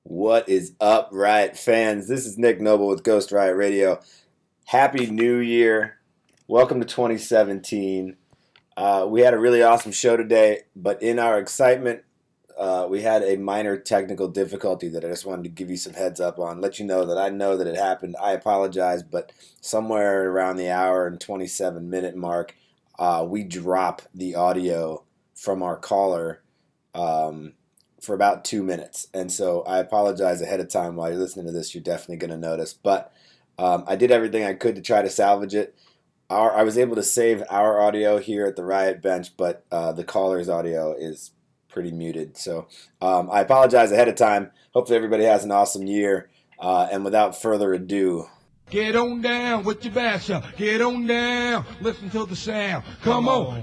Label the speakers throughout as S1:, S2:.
S1: What is up, Riot fans? This is Nick Noble with Ghost Riot Radio. Happy New Year. Welcome to 2017. We had a really awesome show today, but in our excitement, we had a minor technical difficulty that I just wanted to give you some heads up on, let you know that I know that it happened. I apologize, but somewhere around the hour and 27-minute mark, we drop the audio from our caller for about 2 minutes. And so I apologize ahead of time. While you're listening to this, you're definitely going to notice. But I did everything I could to try to salvage it. I was able to save our audio here at the Riot bench, but the caller's audio is pretty muted. So I apologize ahead of time. Hopefully everybody has an awesome year. And without further ado,
S2: get on down with your basher. Get on down. Listen to the sound. Come on.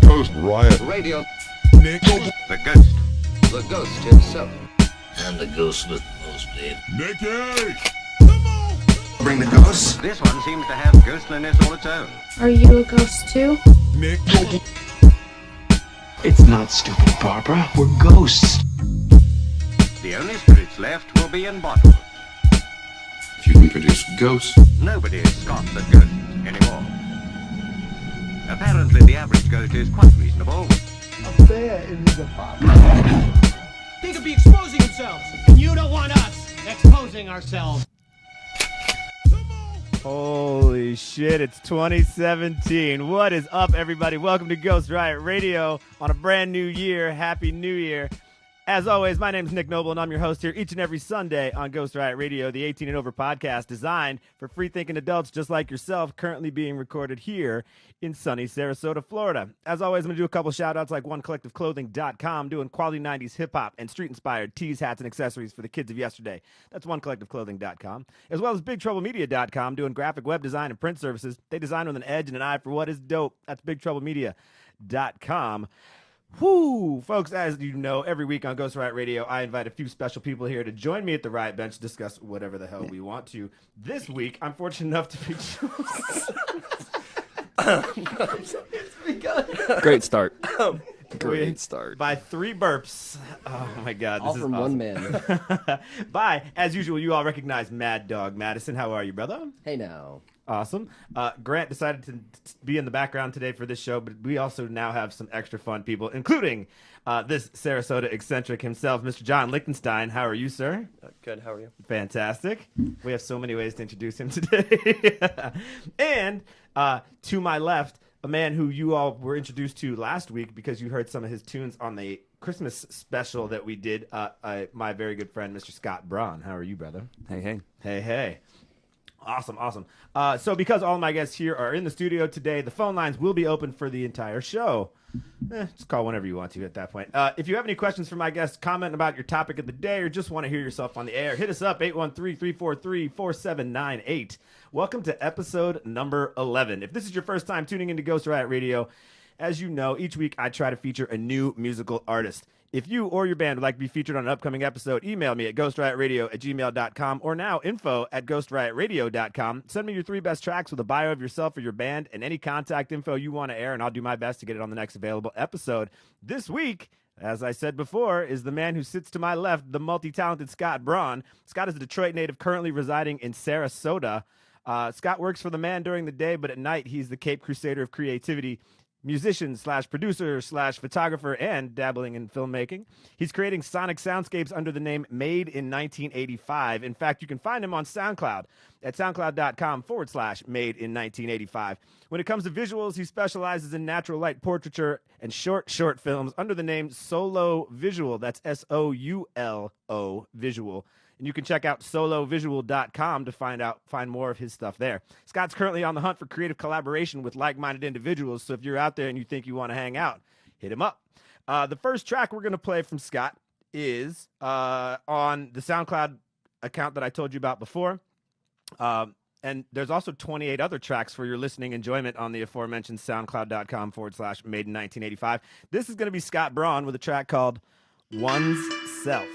S3: Ghost Riot
S4: Radio.
S2: Nick.
S3: The Ghost.
S4: The ghost himself.
S5: And the ghost with most babe.
S2: Nicky.
S3: Bring the ghost.
S6: This one seems to have ghostliness all its own.
S7: Are you a ghost too?
S2: Nick.
S8: It's not stupid, Barbara. We're ghosts.
S6: The only spirits left will be in bottles.
S3: If you can produce ghosts,
S6: Nobody is Scott the Ghost anymore. Apparently the average ghost is quite reasonable.
S9: They could be exposing themselves, and you don't want us exposing ourselves.
S10: Holy shit, it's 2017. What is up, everybody? Welcome to Ghost Riot Radio on a brand new year. Happy New Year. As always, my name is Nick Noble, and I'm your host here each and every Sunday on Ghost Riot Radio, the 18 and over podcast designed for free-thinking adults just like yourself, currently being recorded here in sunny Sarasota, Florida. As always, I'm going to do a couple shout-outs like OneCollectiveClothing.com, doing quality 90s hip-hop and street-inspired tees, hats, and accessories for the kids of yesterday. That's OneCollectiveClothing.com. As well as BigTroubleMedia.com, doing graphic web design and print services. They design with an edge and an eye for what is dope. That's BigTroubleMedia.com. Whoo! Folks, as you know, every week on Ghost Riot Radio, I invite a few special people here to join me at the Riot bench to discuss whatever the hell we want to. This week, I'm fortunate enough to be
S11: Great start. Great start.
S10: By 3 burps. Oh my God, this
S5: All
S10: is
S5: from
S10: awesome.
S5: one man.
S10: By, as usual, you all recognize Mad Dog Madisson. How are you, brother?
S5: Hey now.
S10: Awesome. Grant decided to be in the background today for this show, but we also now have some extra fun people, including this Sarasota eccentric himself, Mr. John Lichtenstein. How are you, sir?
S11: Good. How are you?
S10: Fantastic. We have so many ways to introduce him today. And to my left, a man who you all were introduced to last week because you heard some of his tunes on the Christmas special that we did. My very good friend, Mr. Scott Braun. How are you, brother?
S11: Hey.
S10: Hey. Awesome. So because all my guests here are in the studio today, the phone lines will be open for the entire show. Just call whenever you want to at that point. If you have any questions for my guests, comment about your topic of the day, or just want to hear yourself on the air, hit us up, 813-343-4798. Welcome to episode number 11. If this is your first time tuning into Ghost Riot Radio, as you know, each week I try to feature a new musical artist. If you or your band would like to be featured on an upcoming episode, email me at ghostriotradio@gmail.com or now info@ghostriotradio.com. Send me your 3 best tracks with a bio of yourself or your band and any contact info you want to air, and I'll do my best to get it on the next available episode. This week, as I said before, is the man who sits to my left, the multi-talented Scott Braun. Scott is a Detroit native currently residing in Sarasota. Scott works for the man during the day, but at night he's the Cape Crusader of creativity, musician / producer / photographer, and dabbling in filmmaking. He's creating sonic soundscapes under the name Made in 1985. In fact, you can find him on SoundCloud at soundcloud.com/Made in 1985. When it comes to visuals, he specializes in natural light portraiture and short films under the name Solo Visual. That's SOULO Visual. And you can check out solovisual.com to find more of his stuff there. Scott's currently on the hunt for creative collaboration with like-minded individuals, so if you're out there and you think you want to hang out, hit him up. The first track we're going to play from Scott is on the SoundCloud account that I told you about before. And there's also 28 other tracks for your listening enjoyment on the aforementioned soundcloud.com/Made in 1985. This is going to be Scott Braun with a track called One's Self.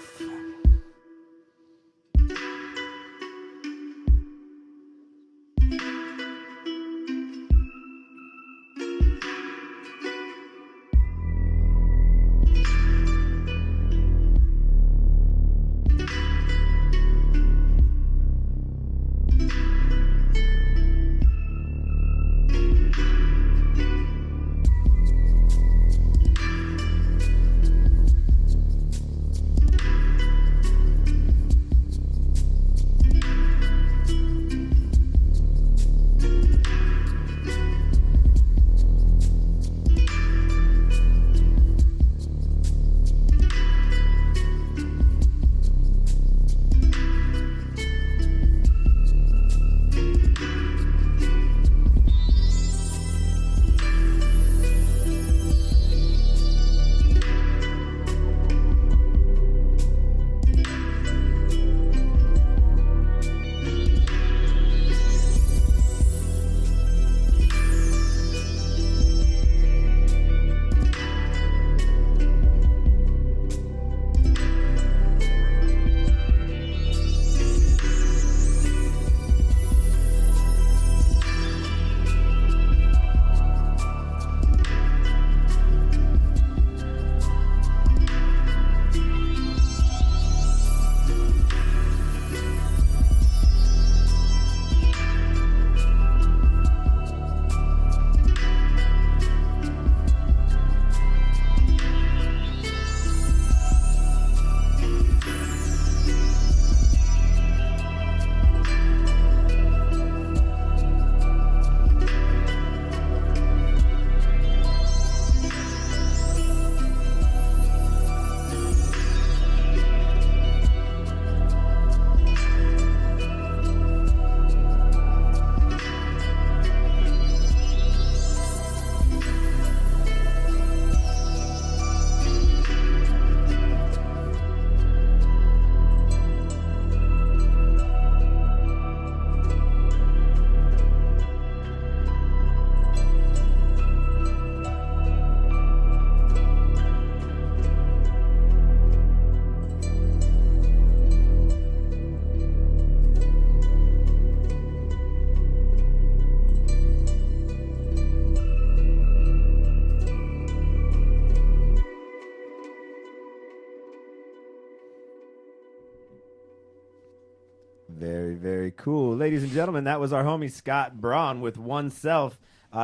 S10: very cool. Ladies and gentlemen, that was our homie Scott Braun with Oneself.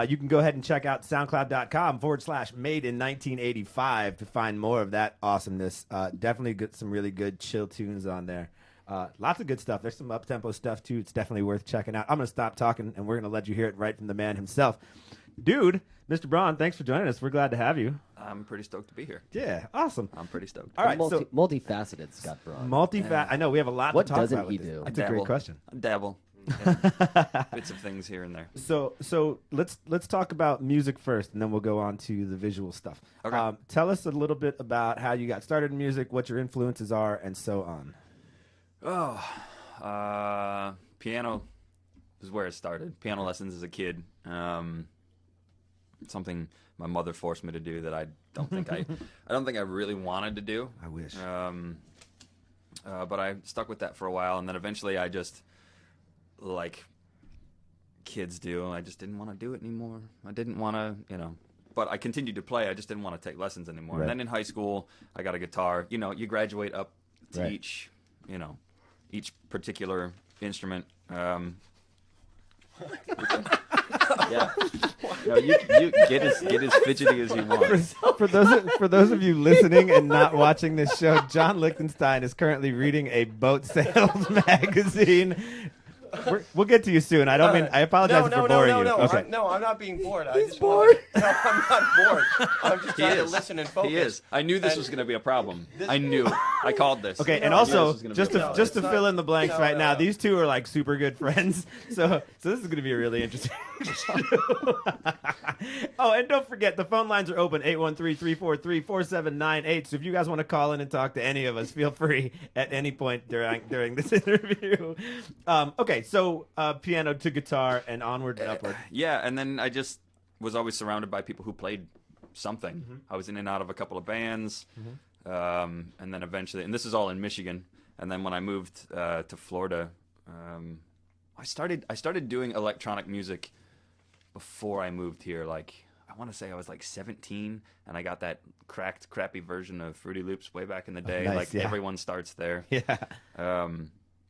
S10: You can go ahead and check out soundcloud.com/made in 1985 to find more of that awesomeness. Definitely some really good chill tunes on there. Lots of good stuff. There's some up-tempo stuff, too. It's definitely worth checking out. I'm going to stop talking, and we're going to let you hear it right from the man himself. Dude, Mr. Braun, thanks for joining us. We're glad to have you.
S11: I'm pretty stoked to be here.
S10: Yeah, awesome.
S11: I'm pretty stoked.
S10: All right, so
S5: Multifaceted Scott Braun.
S10: I know we have a lot
S5: What
S10: to talk
S5: doesn't
S10: about.
S5: he
S10: with this.
S5: do?
S10: That's a great question.
S11: I dabble. Bits of things here and there.
S10: So let's talk about music first, and then we'll go on to the visual stuff.
S11: Okay.
S10: Tell us a little bit about how you got started in music, what your influences are, and so on.
S11: Piano is where it started. Piano lessons as a kid. Something my mother forced me to do that I don't think I really wanted to do.
S10: I wish.
S11: But I stuck with that for a while, and then eventually I just, like kids do, I just didn't want to do it anymore. I didn't want to, but I continued to play. I just didn't want to take lessons anymore.
S10: Right.
S11: And then in high school, I got a guitar. You graduate up to
S10: Right.
S11: each particular instrument. Yeah. No, you get as fidgety as you want.
S10: For those of you listening and not watching this show, John Lichtenstein is currently reading a boat sales magazine. We'll get to you soon. I apologize for boring you. Okay.
S7: I'm not being bored. He's bored. No, I'm not bored. I'm just trying to listen and focus.
S11: He is. I knew this was going to be a problem. I knew. I called this.
S10: Okay, and
S11: I knew
S10: also
S11: this was gonna be a
S10: just to
S11: problem.
S10: fill in the blanks right now, these two are like super good friends. So this is going to be a really interesting. Oh, and don't forget the phone lines are open 813-343-4798. So if you guys want to call in and talk to any of us, feel free at any point during this interview. Okay, so piano to guitar and onward and upward.
S11: Yeah, and then I just was always surrounded by people who played something.
S10: Mm-hmm.
S11: I was in and out of a couple of bands, and then eventually, and this is all in Michigan. And then when I moved to Florida, I started doing electronic music before I moved here. Like, I want to say I was like 17, and I got that crappy version of Fruity Loops way back in the day.
S10: Nice, yeah.
S11: Everyone starts there.
S10: Yeah.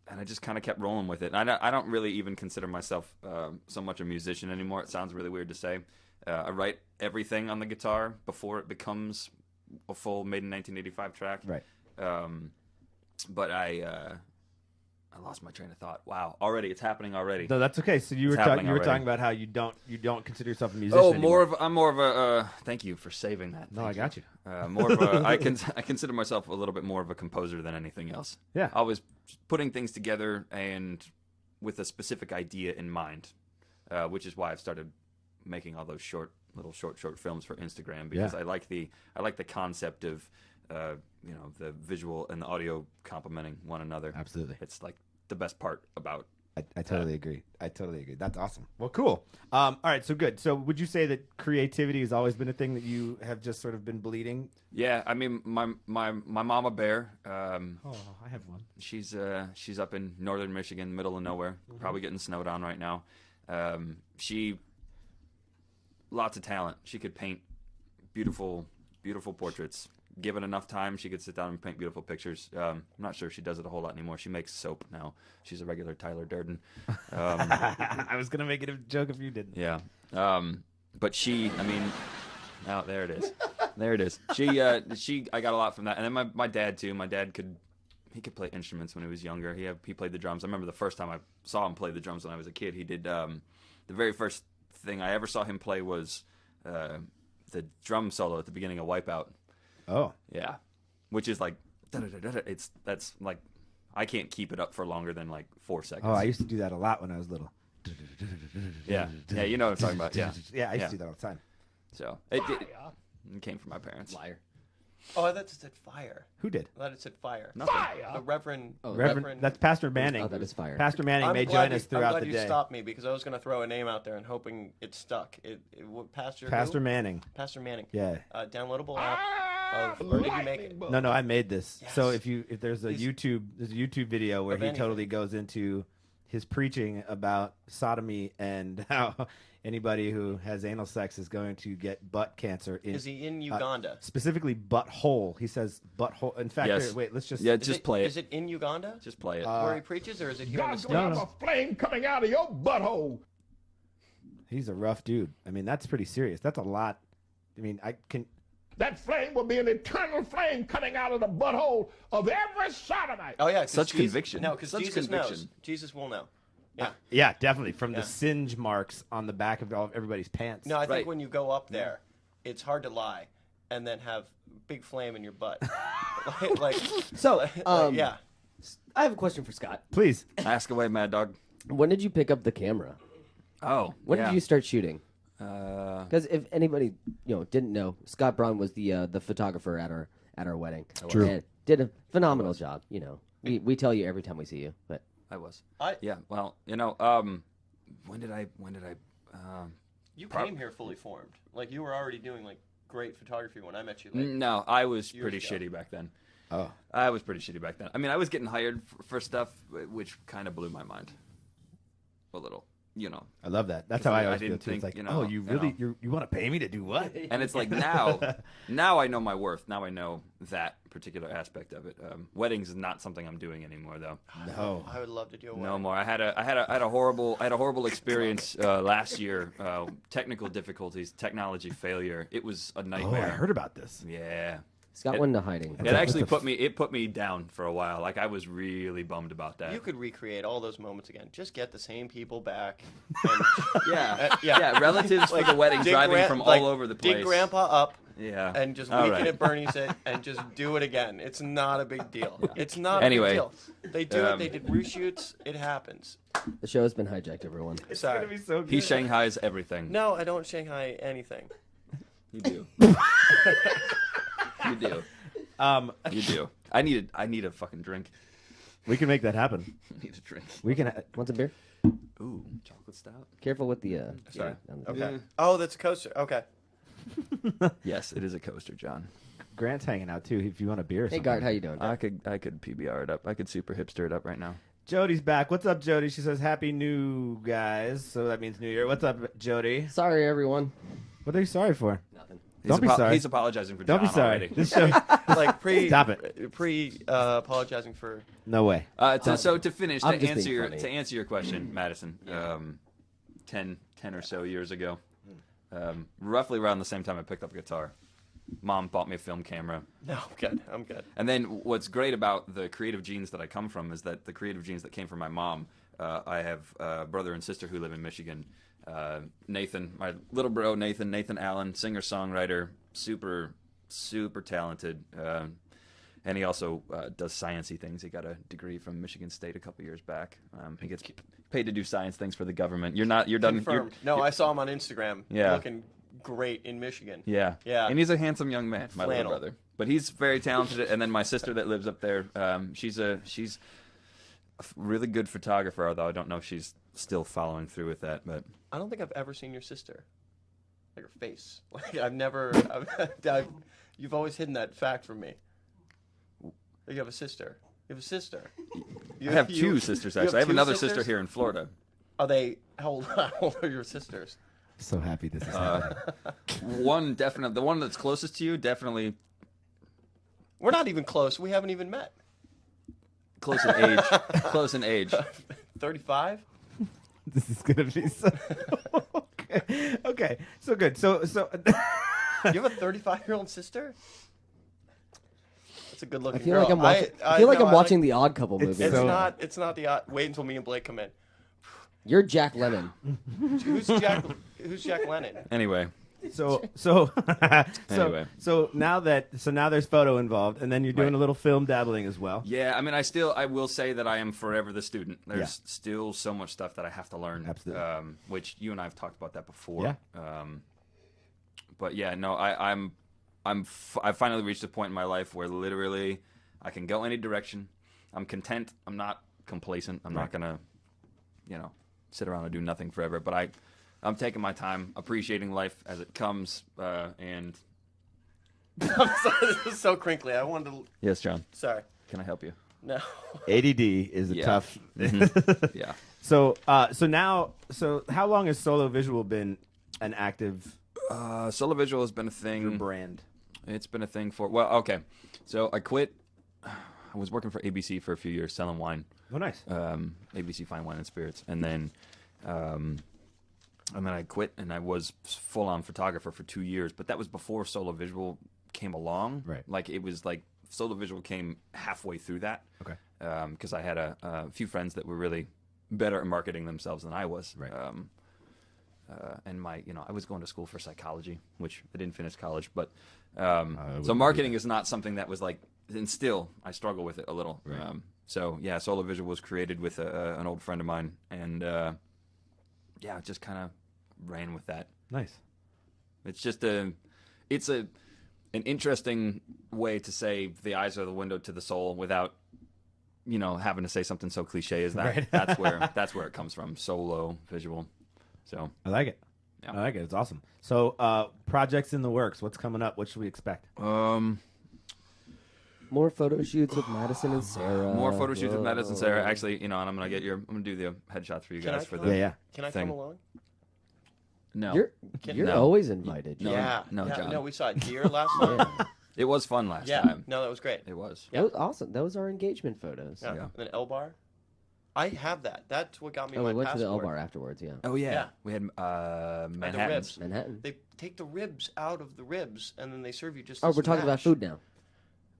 S11: And I just kind of kept rolling with it. And I don't really even consider myself so much a musician anymore. It sounds really weird to say. I write everything on the guitar before it becomes a full Made in 1985 track.
S10: Right.
S11: But I lost my train of thought. Wow, already it's happening already.
S10: No, that's okay. So you were talking about how you don't consider yourself a musician.
S11: Oh,
S10: anymore.
S11: I'm more of a. Thank you for saving that.
S10: No, I got you.
S11: More of a. I consider myself a little bit more of a composer than anything else.
S10: Yeah.
S11: Always putting things together and with a specific idea in mind, which is why I've started making all those short films for Instagram, because I like the concept of the visual and the audio complementing one another.
S10: Absolutely.
S11: It's like the best part about.
S10: I totally agree. That's awesome. Well, cool. All right, so good. So would you say that creativity has always been a thing that you have just sort of been bleeding?
S11: Yeah, I mean, my mama bear.
S10: I have one.
S11: She's up in northern Michigan, middle of nowhere, probably getting snowed on right now. She lots of talent. She could paint beautiful portraits. Given enough time, she could sit down and paint beautiful pictures. I'm not sure she does it a whole lot anymore. She makes soap now. She's a regular Tyler Durden.
S10: I was gonna make it a joke if you didn't.
S11: Yeah. But she, I mean, oh, there it is. There it is. I got a lot from that. And then my dad too. My dad could play instruments when he was younger. He played the drums. I remember the first time I saw him play the drums when I was a kid. He did the very first thing I ever saw him play was the drum solo at the beginning of Wipeout.
S10: Oh.
S11: Yeah. Which is like that's like I can't keep it up for longer than like 4 seconds.
S10: Oh, I used to do that a lot when I was little.
S11: Yeah. Yeah, you know what I'm talking about. Yeah.
S10: Yeah, I used to do that all the time.
S11: So it came from my parents.
S5: Liar.
S7: Oh, I thought it said fire.
S10: Who did?
S7: I thought it said fire.
S11: Nothing.
S7: The Reverend.
S10: Reverend. That's Pastor Manning.
S5: Oh, that is fire.
S10: Pastor Manning
S7: I'm
S10: may
S7: glad
S10: join us throughout
S7: I'm
S10: the
S7: glad you
S10: day.
S7: stopped me because I was going to throw a name out there and hoping it stuck. Pastor who?
S10: Manning.
S7: Pastor Manning.
S10: Yeah.
S7: Downloadable app. Or did you make it?
S10: No, I made this.
S7: Yes.
S10: So if there's a YouTube video where
S7: Of
S10: he
S7: anything.
S10: totally goes into his preaching about sodomy and how anybody who has anal sex is going to get butt cancer.
S7: Is he in Uganda?
S10: Specifically butthole. He says butthole. In fact,
S11: Yes.
S10: here, wait, let's just...
S11: Yeah, just play it.
S7: Is it in Uganda?
S11: Just play it.
S7: Where he preaches, or is it here in the
S2: God's
S7: States?
S2: gonna have a flame coming out of your butthole.
S10: He's a rough dude. I mean, that's pretty serious. That's a lot. I mean, I can...
S2: That flame will be an eternal flame coming out of the butthole of every sodomite.
S7: Oh, yeah. 'cause
S11: Such
S7: Jesus-
S11: conviction.
S7: No, because
S11: Such
S7: Jesus knows.
S11: conviction.
S7: Jesus will know. Yeah.
S10: Yeah, definitely. From
S7: Yeah.
S10: the singe marks on the back of everybody's pants.
S7: No, I think
S11: Right.
S7: when you go up there, it's hard to lie and then have big flame in your butt. like,
S5: So,
S7: yeah.
S5: I have a question for Scott.
S10: Please.
S11: Ask away, Mad Dog.
S5: When did you pick up the camera?
S11: Oh,
S5: When
S11: yeah.
S5: did you start shooting?
S11: Because
S5: Because if anybody didn't know, Scott Braun was the photographer at our wedding.
S10: True.
S5: And did a phenomenal job. We tell you every time we see you, but
S11: I was.
S7: I-
S11: Yeah. Well, when did I?
S7: You came here fully formed. Like, you were already doing, like, great photography when I met you. Like,
S11: No, I was
S7: years
S11: pretty
S7: ago.
S11: shitty back then.
S10: Oh.
S11: I was pretty shitty back then. I mean, I was getting hired for stuff which kind of blew my mind a little.
S10: I love that. That's
S11: 'Cause
S10: how I
S11: I
S10: always
S11: didn't
S10: feel too. It's
S11: think,
S10: like,
S11: you know,
S10: oh, you really you want to pay me to do what?
S11: And it's like now I know my worth. Now I know that particular aspect of it. Weddings is not something I'm doing anymore, though.
S10: No.
S7: I would love to do a wedding.
S11: No more. I had a horrible experience last year. Technical difficulties, technology failure. It was a
S10: Oh, I
S11: nightmare.
S10: heard about this.
S11: Yeah.
S5: Scott went into hiding.
S11: It actually put me down for a while. Like, I was really bummed about that.
S7: You could recreate all those moments again. Just get the same people back.
S11: Yeah, relatives for the wedding
S7: dig
S11: driving from all over the place.
S7: Dig Grandpa up.
S11: Yeah.
S7: And just
S11: All
S7: weekend
S11: right.
S7: at Bernie's it and just do it again. It's not a big deal. It's not a
S11: Anyway,
S7: big deal. They do it. They did reshoots. It happens.
S5: The show has been hijacked, everyone.
S7: Sorry.
S10: So good.
S11: He Shanghai's everything.
S7: No, I don't Shanghai anything.
S11: You do. You do. You do. I need a fucking drink.
S10: We can make that happen.
S11: I need a drink.
S10: We can.
S5: Want some beer?
S11: Ooh, chocolate stout.
S5: Careful with the.
S7: Sorry.
S5: on the-
S7: Okay. Oh, that's a coaster. Okay.
S11: Yes, it is a coaster, John.
S10: Grant's hanging out too. If you want a beer. Or
S5: Hey,
S10: something.
S5: Gart, how you doing?
S11: I could PBR it up. I could super hipster it up right now.
S10: Jody's back. What's up, Jody? She says, "Happy New guys." So that means New Year. What's up, Jody?
S5: Sorry, everyone.
S10: What are you sorry for?
S5: Nothing.
S10: Don't be sorry.
S11: He's apologizing for
S10: Don't
S11: John
S10: be sorry.
S11: already.
S10: This show.
S7: Like
S10: Stop it.
S7: apologizing for.
S10: No way.
S11: So to finish,
S5: I'm
S11: to
S5: just being
S11: answer
S5: funny.
S11: your question, Madison, 10 or so years ago, roughly around the same time I picked up a guitar, Mom bought me a film camera.
S7: No, I'm good. I'm good.
S11: And then what's great about the creative genes that I come from is that the creative genes that came from my mom, I have a brother and sister who live in Michigan. Nathan, my little bro, Nathan Allen, singer-songwriter, super talented. And he also does sciencey things. He got a degree from Michigan State a couple years back. He gets paid to do science things for the government. You're done.
S7: Confirmed. No, I saw him on Instagram.
S11: Yeah.
S7: Looking great in Michigan.
S11: Yeah.
S7: Yeah.
S11: And he's a handsome young man, my
S7: Flannel.
S11: little brother. But he's very talented. And then my sister that lives up there, she's a really good photographer, although I don't know if she's still following through with that. But
S7: I don't think I've ever seen your sister. Like her face. Like I've never. You've always hidden that fact from me. You have a sister. You have a sister.
S11: I have two sisters, actually. I have
S7: two
S11: another
S7: sisters?
S11: sister here in Florida.
S7: Are they? How old are your sisters?
S10: So happy this is happening.
S11: One definitely, the one that's closest to you, definitely
S7: We're not even close. We haven't even met.
S11: close in age. Close in age.
S7: 35.
S10: This is gonna be so. Okay. So good. So.
S7: You have a 35-year-old sister? That's a good-looking
S5: I feel
S7: girl.
S5: like I'm watching. I feel like I'm watching the Odd Couple movie.
S7: It's
S10: so-
S7: not. It's not the. Wait until me and Blake come in.
S5: You're Jack Lemmon.
S7: Who's Jack? Who's Jack Lennon?
S11: Anyway,
S10: So
S11: Anyway.
S10: so now there's photo involved, and then you're doing
S11: Right.
S10: a little film dabbling as well.
S11: yeah, I mean, I will say that I am forever the student. There's
S10: Yeah.
S11: still so much stuff that I have to learn.
S10: Absolutely.
S11: Which you and I have talked about that before.
S10: Yeah.
S11: But yeah, no, I've finally reached a point in my life where literally I can go any direction. I'm content. I'm not complacent. I'm not gonna, sit around and do nothing forever. But I'm taking my time, appreciating life as it comes, and
S7: I'm sorry, this is so crinkly. I wanted to.
S11: yes, John,
S7: Sorry.
S11: can I help you?
S7: No.
S10: ADD is a
S11: Yeah.
S10: tough.
S11: Yeah.
S10: So how long has Solo Visual been an active
S11: Solo Visual has been a thing.
S10: brand?
S11: It's been a thing for okay. So I quit. I was working for ABC for a few years selling wine.
S10: Oh, nice.
S11: ABC Fine Wine and Spirits, and then I quit, and I was full on photographer for 2 years. But that was before Solo Visual came along.
S10: Right.
S11: Like it was like Solo Visual came halfway through that.
S10: Okay.
S11: Because I had a few friends that were really better at marketing themselves than I was.
S10: Right.
S11: And I was going to school for psychology, which I didn't finish college, but so marketing is not something that was like, and still I struggle with it a little.
S10: Right.
S11: So yeah, Solo Visual was created with an old friend of mine, and just kind of ran with that.
S10: Nice.
S11: It's just an interesting way to say the eyes are the window to the soul without, having to say something so cliche as that.
S10: Right.
S11: That's where it comes from. Solo Visual. So
S10: I like it.
S11: Yeah.
S10: I like it. It's awesome. So projects in the works. What's coming up? What should we expect?
S5: More photo shoots with Madison and Sarah.
S11: More photo shoots with Madison and Sarah. Actually, and I'm gonna do the headshots for you guys for the
S10: Yeah.
S7: Can I
S11: thing.
S7: come along?
S11: No.
S5: You're
S11: No.
S5: always invited.
S11: No,
S7: Yeah.
S11: no,
S7: yeah,
S11: John.
S7: No, we saw a deer last night.
S11: It was fun last
S7: Yeah.
S11: time.
S7: No, that was great.
S11: It was.
S5: That was awesome. Those are engagement photos.
S7: Yeah.
S11: Yeah.
S7: And then L Bar. I have that. That's what got me
S5: Oh,
S7: my
S5: we went to the L
S7: passport.
S5: Bar afterwards. Yeah.
S11: Oh yeah.
S7: Yeah.
S11: We had
S7: And the
S11: Manhattan.
S7: ribs.
S5: Manhattan.
S7: They take the ribs out of the ribs, and then they serve you just.
S5: Oh,
S7: this
S5: we're talking about
S7: mash.
S5: food now.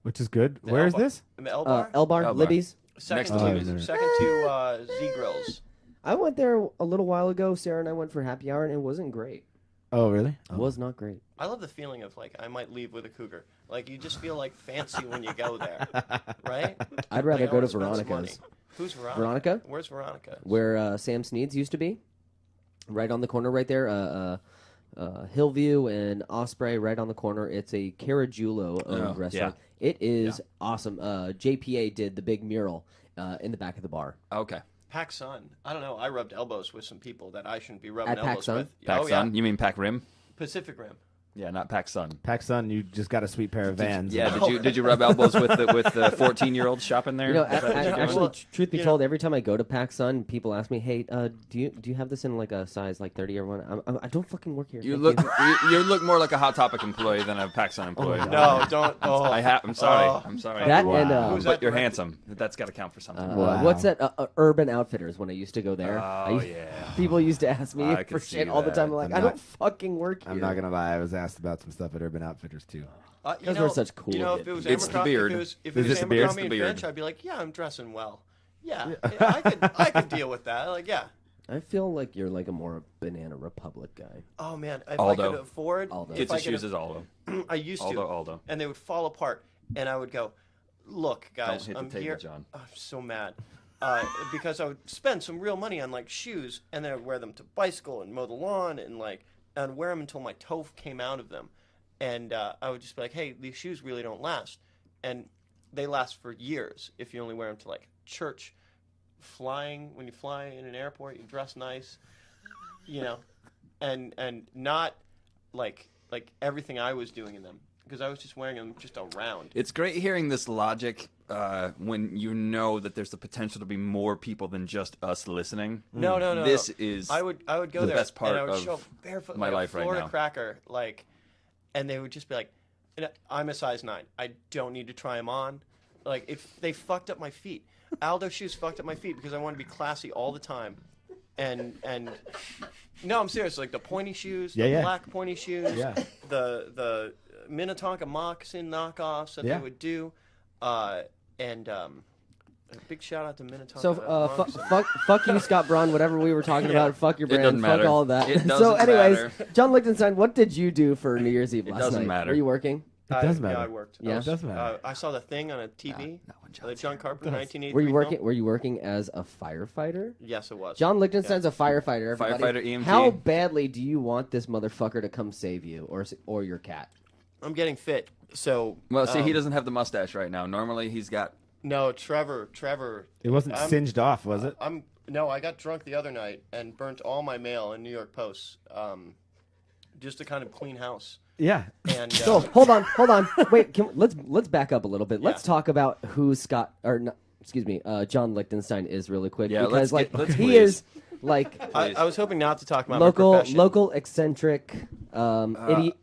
S10: Which is good.
S7: The
S10: Where
S7: L
S10: is
S7: Bar.
S10: this?
S7: The L Bar.
S5: L Bar,
S11: L Bar.
S5: Libby's.
S7: Second
S11: next
S10: to-
S7: to
S10: Oh,
S7: second to Z Grills.
S5: I went there a little while ago. Sarah and I went for happy hour, and it wasn't great.
S10: Oh, really?
S5: It was not great.
S7: I love the feeling of like I might leave with a cougar. Like you just feel like fancy when you go there, right?
S5: I'd rather
S7: Like, I
S5: go to
S7: wanna spend some money.
S5: Veronica's.
S7: Who's Veronica?
S5: Veronica?
S7: Where's Veronica?
S5: Where Sam Sneed's used to be, right on the corner, right there. Hillview and Osprey, right on the corner. It's a Caragiulo owned restaurant. It is awesome. JPA did the big mural in the back of the bar.
S11: Okay.
S7: Pac Sun. I don't know. I rubbed elbows with some people that I shouldn't be rubbing
S5: At Pac
S7: elbows
S5: Sun?
S7: with.
S11: Pac
S7: Oh
S11: Sun.
S7: yeah.
S11: You mean Pac Rim?
S7: Pacific Rim.
S11: Yeah, not Pac Sun.
S10: Pac Sun, you just got a sweet pair of Vans.
S11: Yeah. Did you rub elbows with the 14-year-olds shopping there?
S5: You know,
S11: Is that what you're doing?
S5: actually, truth be
S7: you
S5: told, every time I go to PacSun, people ask me, "Hey, do you have this in like a size like 30 or one?" I don't fucking work here.
S11: You
S5: Thank
S11: look you look more like a Hot Topic employee than a Pac Sun employee.
S7: No, don't. Oh,
S11: I'm sorry.
S7: Oh.
S11: I'm sorry.
S5: That
S10: Wow.
S5: and
S7: Who's
S11: but
S7: that
S11: you're
S7: directed?
S11: handsome. That's got to count for something.
S10: Wow.
S5: what's that? Urban Outfitters. When I used to go there,
S11: Oh, yeah.
S5: people used to ask me
S11: I
S5: for
S11: can see
S5: shit all the time.
S11: that.
S5: I'm like,
S10: I'm
S5: I
S10: not-
S5: don't fucking work here.
S10: I'm not gonna lie. I was asked about some stuff at Urban Outfitters too.
S7: You
S5: Those
S7: know,
S5: were such cool
S7: You know, if
S5: kids.
S7: it was
S11: It's the
S7: Abercrombie,
S11: beard.
S7: if it
S10: Is
S7: was
S10: it the beard?
S7: Abercrombie
S11: It's
S7: and
S11: the beard.
S7: Fitch, I'd be like, yeah, I'm dressing well. Yeah, I could deal with that. Like, yeah.
S5: I feel like you're like a more Banana Republic guy.
S7: Oh man, if
S11: Aldo.
S7: I could afford,
S5: Aldo.
S7: if
S11: Gets
S7: I
S11: his
S7: could
S11: shoes as Aldo.
S7: I used to,
S11: Aldo.
S7: and they would fall apart, and I would go, "Look, guys,
S11: hit the
S7: I'm
S11: table,
S7: here."
S11: John.
S7: I'm so mad because I would spend some real money on like shoes, and then I'd wear them to bicycle and mow the lawn, and like I'd wear them until my toe came out of them, and I would just be like, "Hey, these shoes really don't last," and they last for years if you only wear them to like church, flying. When you fly in an airport, you dress nice, you know, and not like everything I was doing in them because I was just wearing them just around.
S11: It's great hearing this logic when you know that there's the potential to be more people than just us listening.
S7: No.
S11: This is
S7: I would go
S11: the
S7: there
S11: best part
S7: and I would
S11: of
S7: show up barefoot
S11: my
S7: like
S11: life
S7: a
S11: right
S7: Florida
S11: now.
S7: cracker, like, and they would just be like, "I'm a size 9. I don't need to try them on." Like if they fucked up my feet, Aldo shoes fucked up my feet because I wanted to be classy all the time, and no, I'm serious. Like the pointy shoes, the black pointy shoes, the Minnetonka moccasin knockoffs that they would do, and a big shout out to Minnetonka.
S5: So, fuck you, Scott Braun. Whatever we were talking about, fuck your
S11: It
S5: brand,
S11: doesn't
S5: fuck
S11: matter.
S5: all of that.
S11: It
S5: So,
S11: doesn't
S5: anyways,
S11: matter.
S5: John Lichtenstein, what did you do for New Year's Eve last night?
S11: doesn't matter.
S5: Were you working?
S10: It does matter.
S7: Yeah, I worked.
S5: Yeah?
S10: It does matter.
S7: I saw the thing on a TV. The John Carpenter 1983
S5: Were you working?
S7: film.
S5: Were you working as a firefighter?
S7: Yes, it was.
S5: John Lichtenstein's a firefighter. Everybody.
S11: Firefighter, EMT.
S5: How badly do you want this motherfucker to come save you, or your cat?
S7: I'm getting fit, so.
S11: Well, see, he doesn't have the mustache right now. Normally, he's got.
S7: No, Trevor.
S10: It wasn't singed off, was it?
S7: No, I got drunk the other night and burnt all my mail in New York Post, just to kind of clean house.
S10: Yeah.
S7: And
S5: So hold on. Wait, let's back up a little bit. Let's talk about who Scott or not, excuse me, John Lichtenstein is really quick
S11: Yeah,
S5: because
S11: let's
S5: he
S11: please.
S5: is like
S7: I was hoping not to talk about my profession.
S5: local eccentric,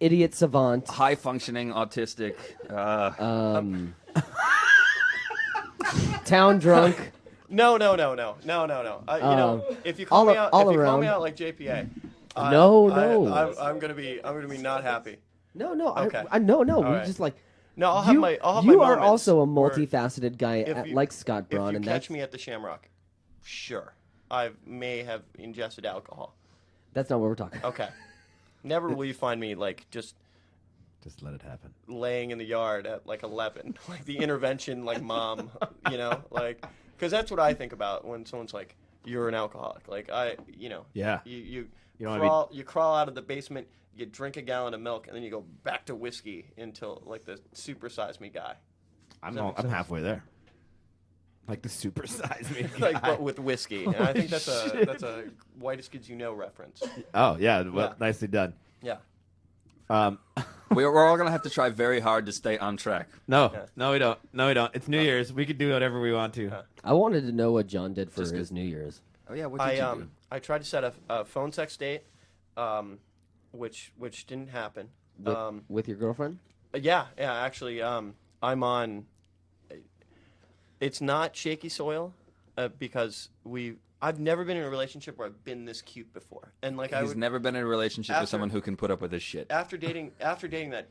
S5: idiot savant,
S11: High functioning autistic.
S5: town drunk.
S7: No. You know, if you call me out,
S5: all
S7: if you call me
S5: around.
S7: out like JPA,
S5: No.
S7: I'm gonna be not happy.
S5: No,
S7: Okay.
S5: no. We
S7: right.
S5: just like
S7: No, I'll have
S5: you.
S7: my. I'll have
S5: You
S7: my
S5: are
S7: moments
S5: also a
S7: where
S5: multifaceted guy,
S7: if you-
S5: like Scott Braun,
S7: If you
S5: and
S7: catch
S5: that's
S7: me at the Shamrock, sure, I may have ingested alcohol.
S5: that's not what we're talking.
S7: Okay. Never will you find me like just
S10: let it happen.
S7: laying in the yard at like 11, like the intervention, like mom, you know, like because that's what I think about when someone's like, "You're an alcoholic." Like
S10: Yeah.
S7: you
S10: You don't wanna be-
S7: crawl out of the basement, you drink a gallon of milk, and then you go back to whiskey until like the super size me guy.
S10: I'm
S7: that make sense?
S10: halfway there. Like the super size me.
S7: Like
S10: guy.
S7: but with whiskey, and I think that's a Whitest Kids You Know reference.
S10: Oh yeah, well,
S7: Yeah.
S10: nicely done.
S7: Yeah.
S11: We're all gonna have to try very hard to stay on track.
S10: No,
S7: Yeah.
S10: no, we don't. No, we don't. It's New Year's. We could do whatever we want to.
S5: I wanted to know what John did for
S11: Just
S5: his New Year's.
S11: Oh yeah, what did you do?
S7: I tried to set a phone sex date, which didn't happen.
S5: With your girlfriend?
S7: Yeah, actually, I'm on. It's not shaky soil, because I've never been in a relationship where I've been this cute before, and like
S11: He's never been in a relationship with someone who can put up with his shit.
S7: after dating that.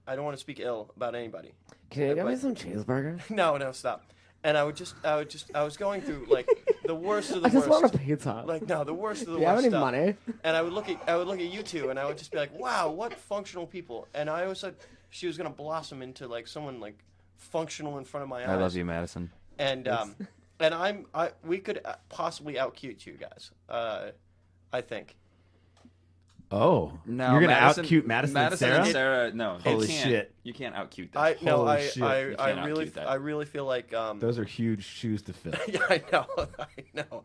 S7: I don't want to speak ill about anybody.
S5: Can you get me
S7: But-
S5: some cheeseburger?
S7: No, stop. And I was going through like the worst of the
S5: I just
S7: worst.
S5: want a pizza.
S7: Like no, the worst of the
S5: Do you have
S7: worst
S5: any
S7: stuff.
S5: money?
S7: And I would look at you two, and I would just be like, "Wow, what functional people!" And I always said she was gonna blossom into like someone like functional in front of my eyes.
S11: I love you, Madison.
S7: And we could possibly out cute you guys. I think.
S10: Oh,
S11: No,
S10: you're gonna
S11: Madison,
S10: out cute Madison and
S11: Madison
S10: Sarah?
S11: and Sarah. No,
S10: Holy
S11: you can't,
S10: shit.
S11: You can't out cute
S7: I
S11: that.
S7: no,
S10: Holy
S7: I
S10: shit.
S11: You
S7: I
S11: can't
S7: really
S11: out-cute that.
S7: I really feel like
S10: Those are huge shoes to fill.
S7: yeah, I know.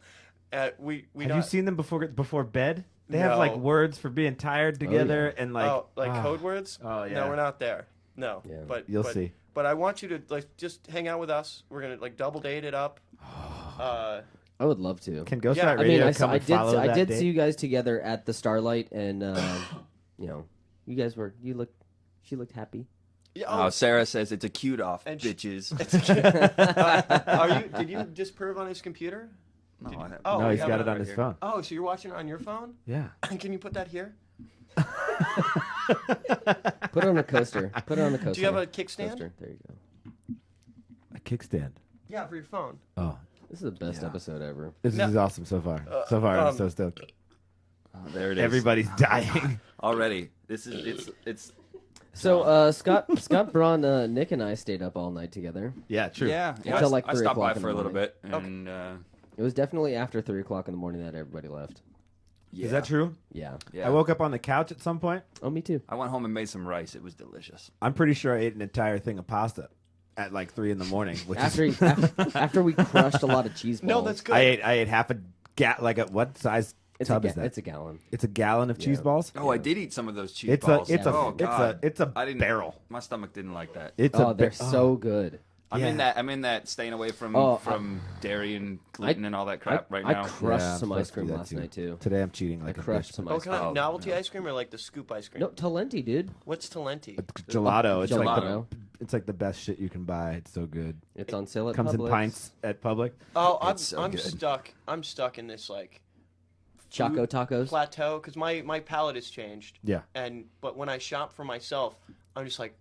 S7: We
S10: Have
S7: don't,
S10: you seen them before bed? They have like
S7: No.
S10: words for being tired together and like
S7: code words?
S10: Oh yeah.
S7: No, we're not there. No.
S5: Yeah.
S7: But
S10: You'll see.
S7: But I want you to like just hang out with us. We're gonna like double date it up.
S5: I would love to.
S10: Can Ghost
S7: Yeah,
S10: Riot
S5: I mean,
S10: Radio
S5: I
S10: come and follow
S5: I
S10: that
S5: did
S10: date?
S5: see you guys together at the Starlight, and you know, you guys were she looked happy.
S7: Yeah,
S11: Oh, Sarah says it's a cute off,
S7: And
S11: bitches.
S7: Did you just perv on his computer?
S11: No, I haven't.
S7: Oh,
S10: No,
S7: you
S10: he's
S7: have
S10: got it
S7: right
S10: on his
S7: here.
S10: phone.
S7: Oh, so you're watching it on your phone?
S10: Yeah.
S7: Can you put that here?
S5: Put it on a coaster. Put it on the coaster.
S7: Do you have a kickstand?
S5: Coaster. There you go.
S10: A kickstand.
S7: Yeah, for your phone.
S10: Oh,
S5: This is the best episode ever.
S10: this
S7: No.
S10: is awesome so far. So far, I'm so stoked.
S11: Oh, there it is.
S10: Everybody's dying.
S11: Already. This is it's.
S5: So Scott Braun, Nick and I stayed up all night together.
S10: Yeah, true.
S11: Yeah.
S5: Until like
S11: I
S5: 3
S11: stopped by
S5: o'clock in
S11: for
S5: the
S11: a little
S5: morning.
S11: bit, and
S5: It was definitely after 3 o'clock in the morning that everybody left.
S11: yeah.
S10: Is that true?
S5: Yeah.
S11: Yeah.
S10: I woke up on the couch at some point.
S5: Oh, me too.
S11: I went home and made some rice. It was delicious.
S10: I'm pretty sure I ate an entire thing of pasta at like 3 in the morning. Which
S5: After
S10: is,
S5: after we crushed a lot of cheese balls.
S7: No, that's good.
S10: I ate half a like a what size tub is that?
S5: It's a gallon.
S10: It's a gallon of cheese
S5: Yeah.
S10: balls.
S11: Oh, I did eat some of those cheese
S10: It's
S11: balls.
S10: a it's a
S11: I didn't,
S10: barrel.
S11: My stomach didn't like that.
S10: It's
S5: Oh,
S10: a
S5: they're
S10: ba-
S5: so good.
S11: I'm in
S10: yeah.
S11: that. I'm in that staying away from
S5: Oh,
S11: dairy and gluten and all that crap right
S5: I
S11: now.
S5: crushed
S10: Yeah, I'm
S5: some
S10: supposed
S5: ice
S10: to do
S5: cream
S10: that
S5: last
S10: too.
S5: night too.
S10: Today I'm cheating
S5: I
S10: like a
S5: crushed
S10: bitch.
S5: some
S7: Oh,
S5: ice
S7: kind
S5: cream.
S7: of novelty ice cream or like the scoop ice cream?
S5: No, Talenti, dude.
S7: What's Talenti?
S10: It's gelato. It's like
S5: Gelato.
S10: it's like the best shit you can buy. It's so good.
S5: It's on sale at
S10: Comes
S5: Publix.
S10: in pints at Public.
S7: Oh,
S11: It's so
S7: I'm
S11: good.
S7: stuck. I'm stuck in this like
S5: Choco tacos.
S7: plateau because my palate has changed.
S10: Yeah.
S7: But when I shop for myself, I'm just like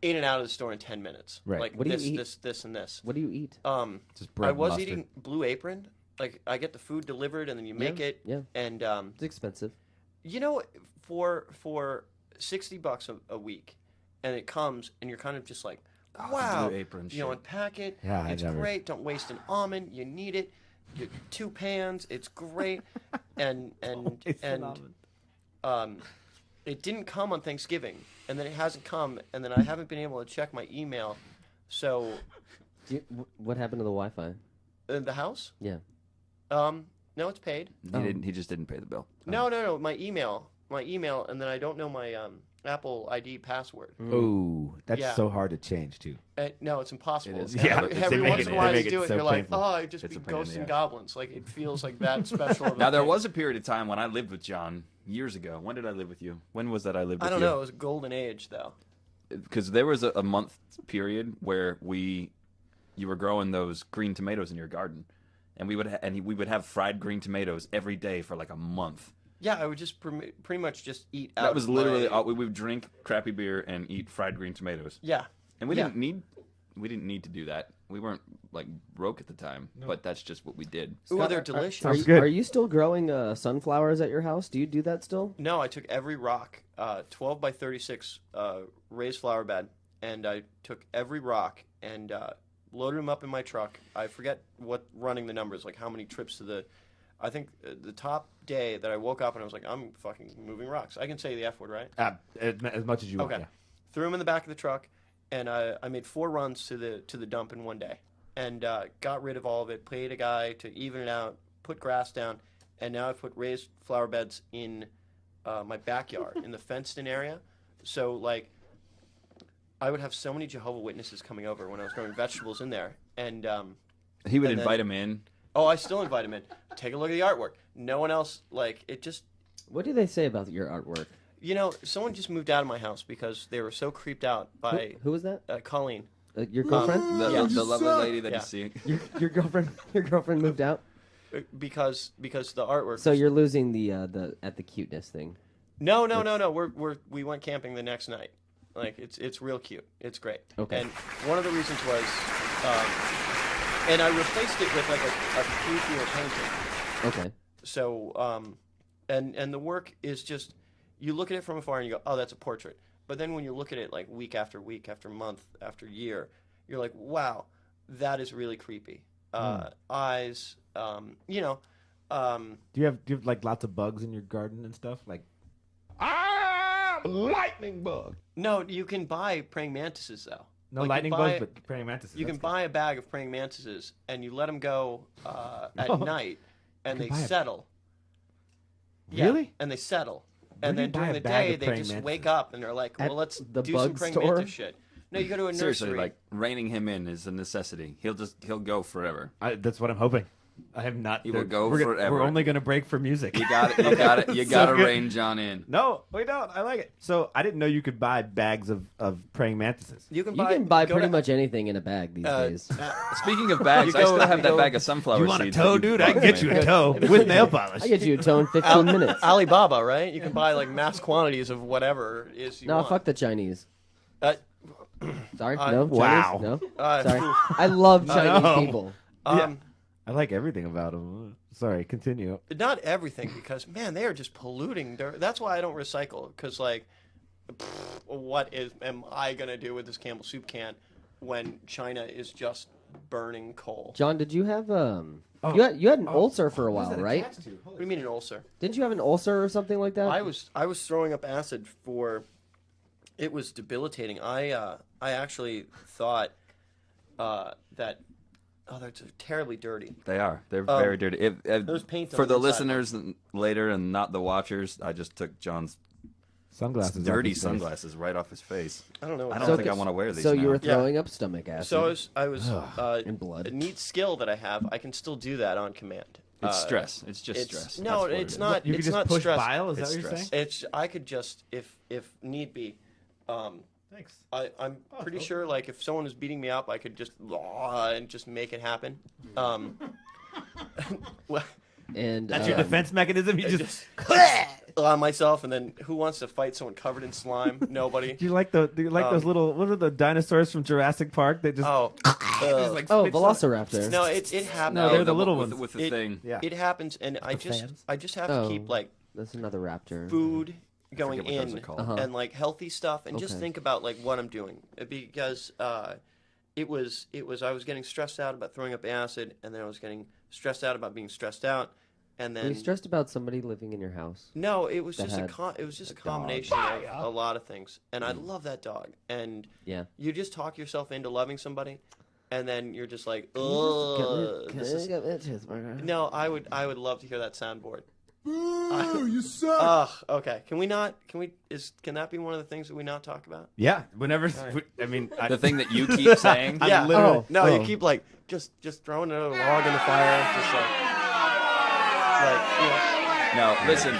S7: in and out of the store in 10 minutes.
S10: Right.
S7: Like
S5: What do you
S7: this,
S5: eat?
S7: this, and this.
S5: What do you eat?
S10: Just bread
S7: I
S10: and
S7: was
S10: mustard.
S7: eating Blue Apron. Like I get the food delivered and then you make it.
S5: Yeah.
S7: And
S5: It's expensive.
S7: you know, for $60 a week, and it comes and you're kind of just like, wow.
S11: Blue Apron
S7: You know,
S11: shit.
S7: unpack it.
S10: Yeah, I
S7: it's
S10: never-
S7: great. Don't waste an almond. You need it. 2 pans. It's great. and it didn't come on Thanksgiving, and then it hasn't come, and then I haven't been able to check my email. So
S5: What happened to the Wi-Fi?
S7: in the house,
S5: Yeah.
S7: no, it's paid.
S11: He didn't. He just didn't pay the bill.
S7: No, my email, and then I don't know my Apple ID password.
S10: Ooh, that's
S7: Yeah.
S10: so hard to change too.
S7: No, it's impossible.
S11: It is.
S10: Yeah,
S7: Every
S10: they
S7: once
S10: make
S7: in
S10: it-
S7: a while
S10: they
S7: you
S10: make
S7: do
S10: it
S7: it,
S10: so
S7: you're like,
S10: painful.
S7: oh, I just
S11: It's
S7: be
S11: a pain in
S7: ghosts
S11: the
S7: and
S11: ass.
S7: goblins. Like it feels like that special. Of a
S11: Now there
S7: thing.
S11: was a period of time when I lived with John years ago. When did I live with you? When was that I lived with
S7: I don't
S11: you?
S7: know. It was a golden age though.
S11: Because there was a month period where you were growing those green tomatoes in your garden, and we would have fried green tomatoes every day for like a month.
S7: Yeah, I would just pretty much just eat out.
S11: That was
S7: of
S11: literally
S7: my...
S11: all, we would drink crappy beer and eat fried green tomatoes.
S7: Yeah,
S11: and we
S7: Yeah.
S11: didn't need to do that. We weren't like broke at the time, but that's just what we did.
S7: Ooh, they're delicious.
S10: Sounds good.
S5: Are you still growing sunflowers at your house? Do you do that still?
S7: No, I took every rock, 12 by 36 raised flower bed, and I took every rock and loaded them up in my truck. I forget what running the numbers, like how many trips to the. I think the top day that I woke up and I was like, I'm fucking moving rocks. I can say the F word, right?
S10: As much as you want.
S7: Okay.
S10: Yeah.
S7: Threw them in the back of the truck, and I made 4 runs to the dump in one day, and got rid of all of it. Paid a guy to even it out, put grass down, and now I've put raised flower beds in my backyard in the fenced-in area. So like, I would have so many Jehovah's Witnesses coming over when I was growing vegetables in there, and
S11: He would
S7: and
S11: invite
S7: then-
S11: him in.
S7: oh, I still invite him in. Take a look at the artwork. No one else like it. Just
S5: What do they say about your artwork?
S7: someone just moved out of my house because they were so creeped out by
S5: Who was that?
S7: Colleen.
S5: Your girlfriend?
S11: The lovely lady that
S7: Yeah.
S11: you see.
S5: Your girlfriend? Your girlfriend moved out.
S7: Because the artwork.
S5: So you're losing the at the cuteness thing.
S7: No. We went camping the next night. Like it's real cute. It's great.
S5: Okay.
S7: And one of the reasons was, and I replaced it with like a creepier painting.
S5: Okay.
S7: So and the work is just, you look at it from afar and you go, oh, that's a portrait. But then when you look at it like week after month after year, you're like, wow, that is really creepy. Eyes,
S10: Do you have like lots of bugs in your garden and stuff? Like
S2: Lightning bug.
S7: No, you can buy praying mantises though.
S10: no
S7: Like,
S10: lightning
S7: you buy-
S10: bugs, but praying mantises.
S7: You can
S10: that's
S7: buy a bag of praying mantises and you let them go at night, and they
S10: buy a-
S7: settle.
S10: good. Really?
S7: And they settle.
S10: Where
S7: And
S10: do you
S7: then
S10: buy
S7: during
S10: a
S7: the
S10: bag
S7: day,
S10: of
S7: they
S10: praying
S7: just
S10: mantises?
S7: wake up and they're like, well,
S5: At
S7: let's
S5: the
S7: do some
S5: bug
S7: praying
S5: store?
S7: mantis shit. No, you go to a nursery.
S11: Seriously, like reining him in is a necessity. He'll go forever.
S10: That's what I'm hoping. I have not.
S11: He will go
S10: we're
S11: forever.
S10: We're only gonna break for music.
S11: You got it. You
S10: So
S11: got to
S10: good.
S11: rein John in.
S10: No, we don't. I like it. So I didn't know you could buy bags of praying mantises.
S7: You can
S5: You
S7: buy,
S5: can buy
S7: go
S5: pretty
S7: to-
S5: much anything in a bag these days.
S11: Speaking of bags,
S7: You
S11: I
S7: go-
S11: still have
S7: you
S11: that
S7: go-
S11: bag of sunflower
S10: You want a
S11: seeds.
S10: toe,
S11: that
S10: dude?
S11: bought
S10: I can get
S11: me.
S10: you a toe with nail polish.
S5: I get you a toe in 15 minutes.
S7: Alibaba, right? You can buy like mass quantities of whatever it is you
S5: No,
S7: want.
S5: fuck the Chinese.
S7: Uh,
S5: Sorry, no.
S10: wow.
S5: Chinese? No.
S7: uh,
S5: Sorry, I love Chinese
S10: No.
S5: people.
S10: I like everything about them. Sorry, continue.
S7: Not everything, because man, they are just polluting. That's why I don't recycle. Because like, what am I gonna do with this Campbell soup can when China is just burning coal?
S5: John, did you have you had an ulcer for a while, right?
S7: What do you mean an ulcer?
S5: Didn't you have an ulcer or something like that?
S7: I was throwing up acid for. It was debilitating. I actually thought that. Oh, they're terribly dirty.
S11: They are. They're very dirty.
S7: There's paint on
S11: for
S7: the
S11: the
S7: inside.
S11: listeners later and not the watchers. I just took John's
S10: Sunglasses.
S11: dirty
S10: off his face.
S11: sunglasses right off his face.
S7: I don't know. What
S11: I
S7: that
S11: don't
S7: is.
S11: think I want to wear these.
S5: So
S11: now.
S5: you were
S7: Yeah.
S5: throwing up stomach acid.
S7: So I was
S5: And blood.
S7: A neat skill that I have. I can still do that on command.
S11: It's stress. It's just
S7: it's-
S11: stress.
S7: no,
S11: That's what
S7: it's
S11: it is.
S7: not.
S10: You
S7: it's
S10: could just
S7: not
S10: push
S7: stress.
S10: bile. Is
S11: It's
S10: that what you're
S11: stress.
S10: saying?
S7: It's I could just if need be.
S10: Thanks.
S7: I'm pretty sure like if someone was beating me up, I could just and just make it happen. Well,
S5: and
S10: That's your defense mechanism. You just.
S7: on myself, and then who wants to fight someone covered in slime? Nobody.
S10: Do you like those little? What are the dinosaurs from Jurassic Park that just?
S7: Oh,
S10: just, like,
S5: oh,
S10: spits
S5: Velociraptor.
S7: no, it happens.
S10: No, they're the little ones.
S11: with the
S7: It-
S11: thing.
S10: Yeah.
S7: It happens, and I
S10: fans?
S7: just have
S5: Oh.
S7: to keep like
S5: That's another raptor.
S7: food going
S11: forget what those
S7: in
S11: are called.
S7: and like healthy stuff, and just
S5: Okay.
S7: think about like what I'm doing, because it was I was getting stressed out about throwing up acid, and then I was getting stressed out about being stressed out, and
S5: Were
S7: then
S5: you stressed about somebody living in your house?
S7: no, it was
S5: that
S7: just
S5: had
S7: it was just a combination of a lot of things, and I
S5: Mm.
S7: love that dog, and
S5: Yeah.
S7: you just talk yourself into loving somebody, and then you're just like,
S5: Can
S7: ugh,
S5: you
S7: this is.
S5: get me a cheeseburger?
S7: No, I would love to hear that soundboard.
S2: Boo, you suck.
S7: Okay. Can that be one of the things that we not talk about?
S10: Yeah. Whenever. I mean,
S11: The thing that you keep saying.
S7: Yeah.
S10: literally-
S7: No, you keep like just throwing another log in the fire, just
S11: No, listen.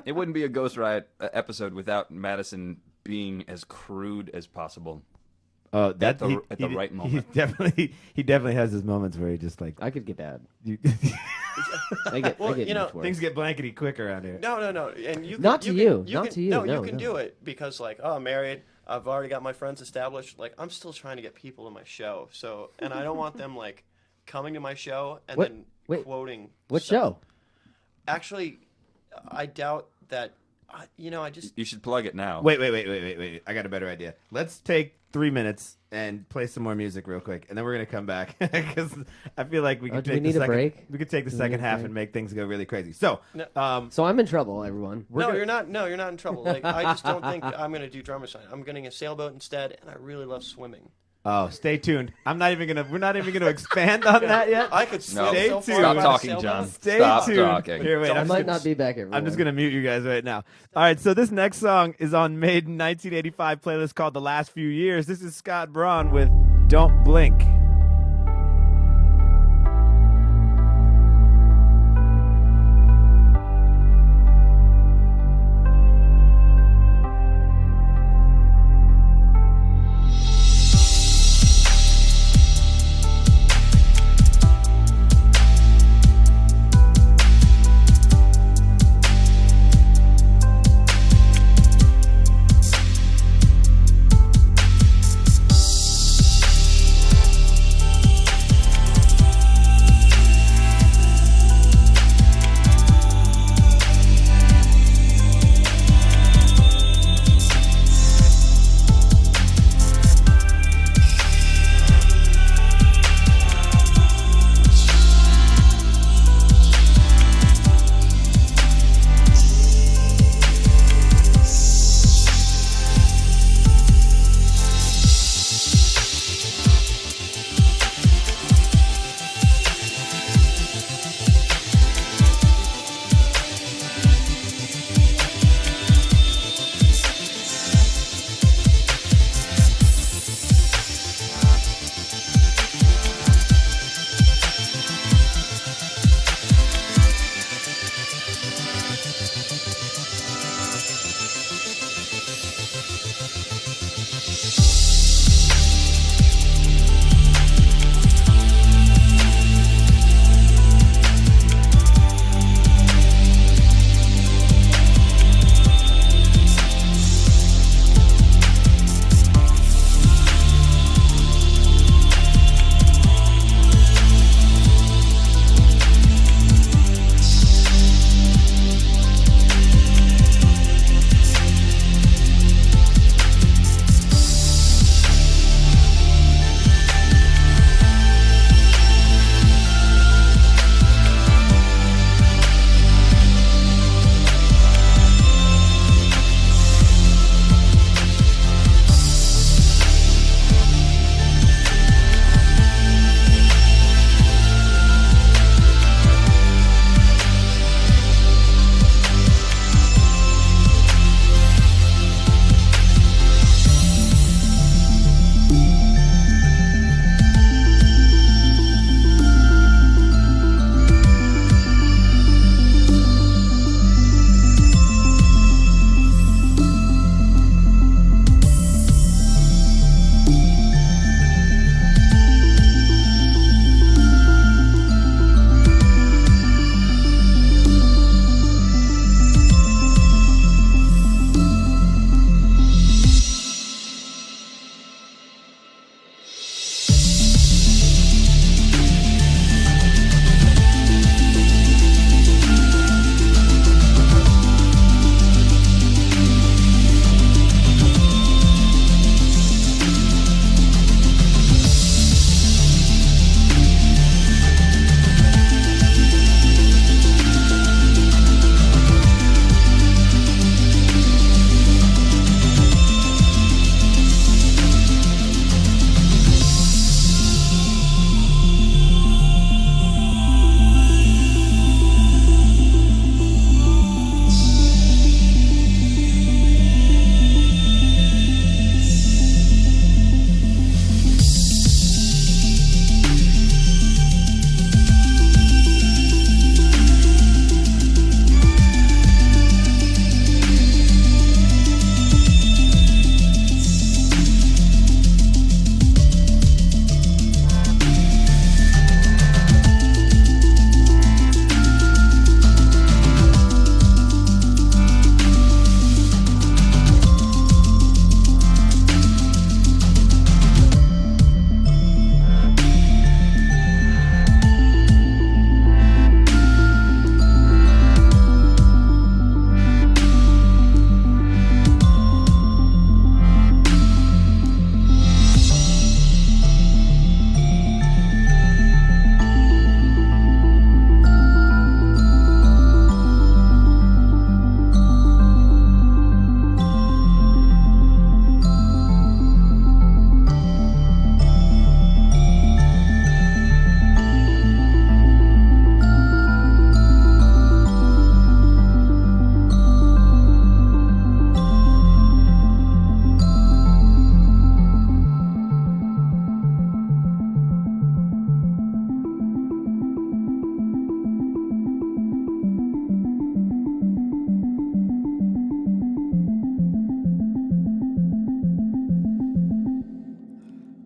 S11: It wouldn't be a Ghost Riot episode without Madison being as crude as possible.
S10: Oh,
S11: at the right moment.
S10: He definitely has his moments where he just like
S5: I could get bad.
S10: you,
S5: I get
S7: Well,
S5: much worse.
S10: things get blankety quick around here.
S7: No, and you
S5: Not
S7: can,
S5: to
S7: you.
S5: you. Not
S7: can,
S5: to you.
S7: No,
S5: No,
S7: you can
S5: no.
S7: do it because like, oh, I'm married. I've already got my friends established. Like, I'm still trying to get people to my show. So, and I don't want them like coming to my show and then quoting.
S5: What
S7: stuff.
S5: show?
S7: Actually, I doubt that. I just.
S11: You should plug it now.
S10: Wait. I got a better idea. Let's take 3 minutes and play some more music real quick, and then we're gonna come back because I feel like we could
S5: do
S10: take
S5: we need
S10: the
S5: a
S10: second.
S5: break?
S10: We could take the
S5: Do we
S10: second
S5: need a
S10: half
S5: break?
S10: and make things go really crazy. So,
S5: So I'm in trouble, everyone.
S7: You're not. No, you're not in trouble. Like, I just don't think I'm gonna do drummer sign. I'm getting a sailboat instead, and I really love swimming.
S10: oh, stay tuned. We're not even gonna expand on that yet.
S7: I could
S11: No.
S7: swim
S10: Stay
S7: so
S10: tuned.
S7: far
S11: Stop
S7: by
S11: talking,
S7: the
S11: John.
S7: sailboat.
S10: Stay
S11: Stop
S10: tuned.
S11: talking.
S10: Here, wait.
S5: I
S10: I'm
S5: might
S10: just
S5: not be back, everyone.
S10: I'm just gonna mute you guys right now. All right, so this next song is on Maiden 1985 playlist called "The Last Few Years." This is Scott Braun with "Don't Blink."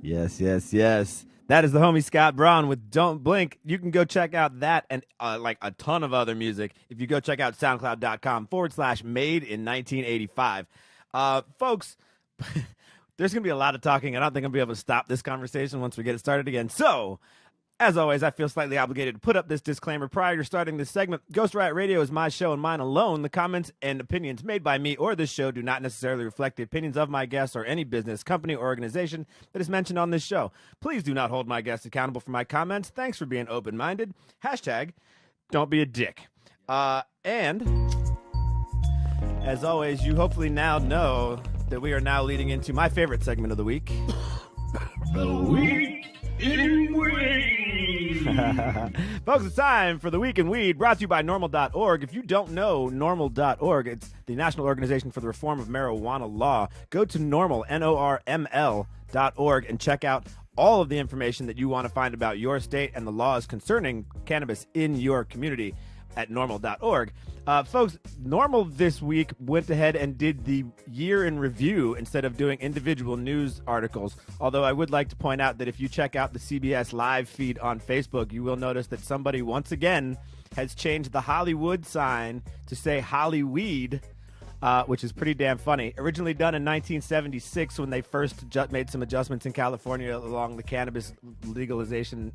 S10: Yes, yes, yes. That is the homie Scott Braun with Don't Blink. You can go check out that and like a ton of other music if you go check out soundcloud.com/made in 1985. Folks, there's going to be a lot of talking. I don't think I'm going to be able to stop this conversation once we get it started again. So, as always, I feel slightly obligated to put up this disclaimer prior to starting this segment. Ghost Riot Radio is my show and mine alone. The comments and opinions made by me or this show do not necessarily reflect the opinions of my guests or any business, company, or organization that is mentioned on this show. Please do not hold my guests accountable for my comments. Thanks for being open-minded. Hashtag, don't be a dick. And, as always, you hopefully now know that we are now leading into my favorite segment of the week.
S2: The Week in Weed.
S10: Folks, it's time for the Week in Weed, brought to you by normal.org. If you don't know normal.org, it's the National Organization for the Reform of Marijuana Law. Go to normal, NORML.org, and check out all of the information that you want to find about your state and the laws concerning cannabis in your community at normal.org. Folks, Normal this week went ahead and did the year in review instead of doing individual news articles. Although I would like to point out that if you check out the CBS live feed on Facebook, you will notice that somebody once again has changed the Hollywood sign to say Hollyweed, which is pretty damn funny. Originally done in 1976 when they first made some adjustments in California along the cannabis legalization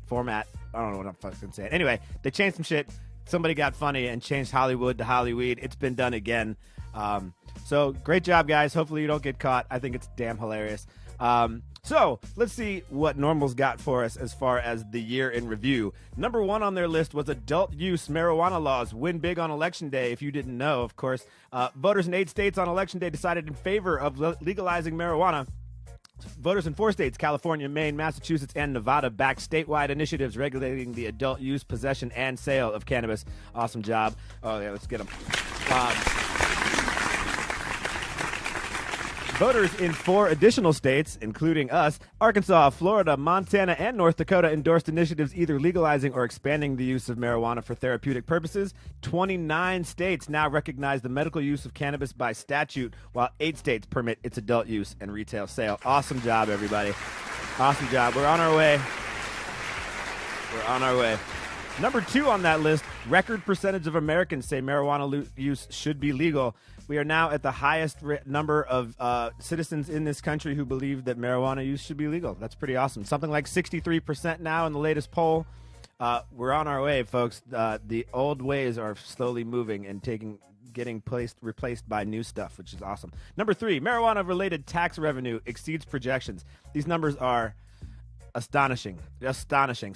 S10: format. I don't know what I'm fucking saying. Anyway, they changed some shit. Somebody got funny and changed Hollywood to Hollyweed. It's been done again. So great job, guys. Hopefully you don't get caught. I think it's damn hilarious. So let's see what Normal's got for us as far as the year in review. Number one on their list was adult use marijuana laws win big on Election Day. If you didn't know, of course, voters in 8 states on Election Day decided in favor of legalizing marijuana. Voters in 4 states, California, Maine, Massachusetts, and Nevada, backed statewide initiatives regulating the adult use, possession, and sale of cannabis. Awesome job. Oh, yeah, let's get them. Voters in 4 additional states, including us, Arkansas, Florida, Montana, and North Dakota, endorsed initiatives either legalizing or expanding the use of marijuana for therapeutic purposes. 29 states now recognize the medical use of cannabis by statute, while 8 states permit its adult use and retail sale. Awesome job, everybody. Awesome job. We're on our way. We're on our way. Number 2 on that list, record percentage of Americans say marijuana use should be legal. We are now at the highest number of citizens in this country who believe that marijuana use should be legal. That's pretty awesome. Something like 63% now in the latest poll. We're on our way, folks. The old ways are slowly moving and getting replaced by new stuff, which is awesome. Number 3, marijuana-related tax revenue exceeds projections. These numbers are astonishing.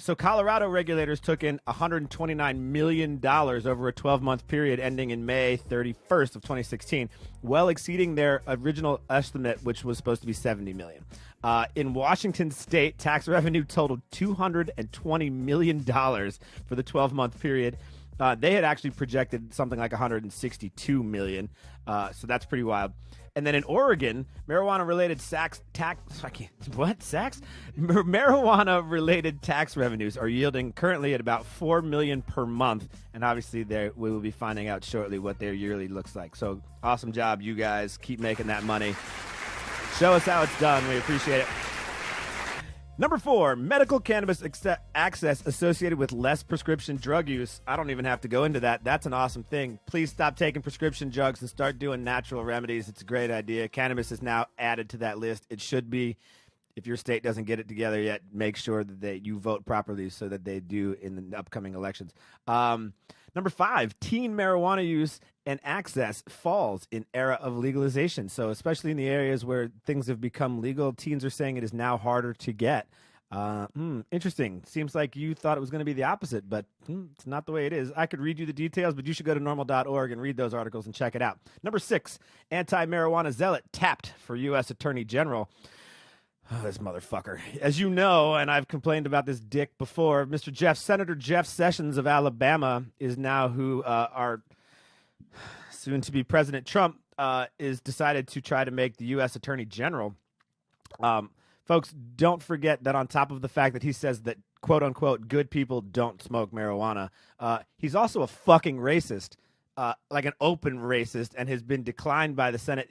S10: So Colorado regulators took in $129 million over a 12-month period ending in May 31st of 2016, well exceeding their original estimate, which was supposed to be $70 million. In Washington state, tax revenue totaled $220 million for the 12-month period. They had actually projected something like $162 million, so that's pretty wild. And then in Oregon, marijuana-related marijuana-related tax revenues are yielding currently at about $4 million per month, and obviously we will be finding out shortly what their yearly looks like. So awesome job, you guys. Keep making that money. Show us how it's done. We appreciate it. Number 4, medical cannabis access associated with less prescription drug use. I don't even have to go into that. That's an awesome thing. Please stop taking prescription drugs and start doing natural remedies. It's a great idea. Cannabis is now added to that list. It should be. If your state doesn't get it together yet, make sure that you vote properly so that they do in the upcoming elections. Number 5, teen marijuana use and access falls in era of legalization. So especially in the areas where things have become legal, teens are saying it is now harder to get. Interesting. Seems like you thought it was going to be the opposite, but it's not the way it is. I could read you the details, but you should go to normal.org and read those articles and check it out. Number 6, anti-marijuana zealot tapped for U.S. Attorney General. Oh, this motherfucker. As you know, and I've complained about this dick before, Senator Jeff Sessions of Alabama is now who our soon-to-be President Trump is decided to try to make the U.S. Attorney General. Folks, don't forget that on top of the fact that he says that, quote-unquote, good people don't smoke marijuana, he's also a fucking racist. like an open racist and has been declined by the Senate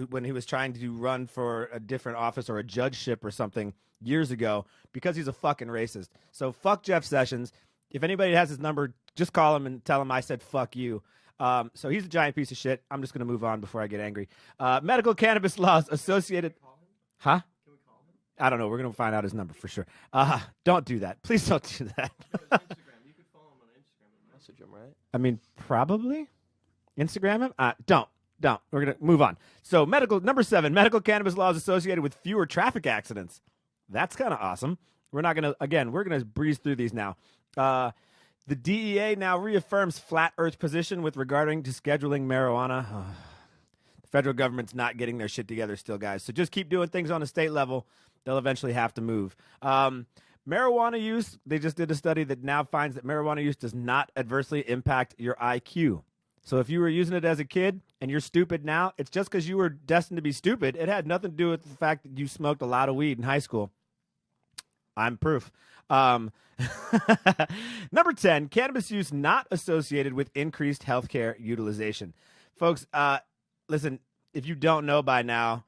S10: when he was trying to run for a different office or a judgeship or something years ago because he's a fucking racist. So fuck Jeff Sessions. If anybody has his number, just call him and tell him I said fuck you. So he's a giant piece of shit. I'm just going to move on before I get angry. Medical cannabis laws associated. Huh? Can we call him? I don't know. We're going to find out his number for sure. Don't do that. Please don't do that.
S7: Instagram. You could follow him on Instagram and message him, right?
S10: I mean, probably. Instagram him? Don't. We're going to move on. So number 7, medical cannabis laws associated with fewer traffic accidents. That's kind of awesome. We're going to breeze through these now. The DEA now reaffirms flat Earth position with regarding to scheduling marijuana. The federal government's not getting their shit together still, guys. So just keep doing things on a state level. They'll eventually have to move. Marijuana use, they just did a study that now finds that marijuana use does not adversely impact your IQ. So if you were using it as a kid and you're stupid now, it's just because you were destined to be stupid. It had nothing to do with the fact that you smoked a lot of weed in high school. I'm proof. Number 10, cannabis use not associated with increased healthcare utilization. Folks, listen, if you don't know by now,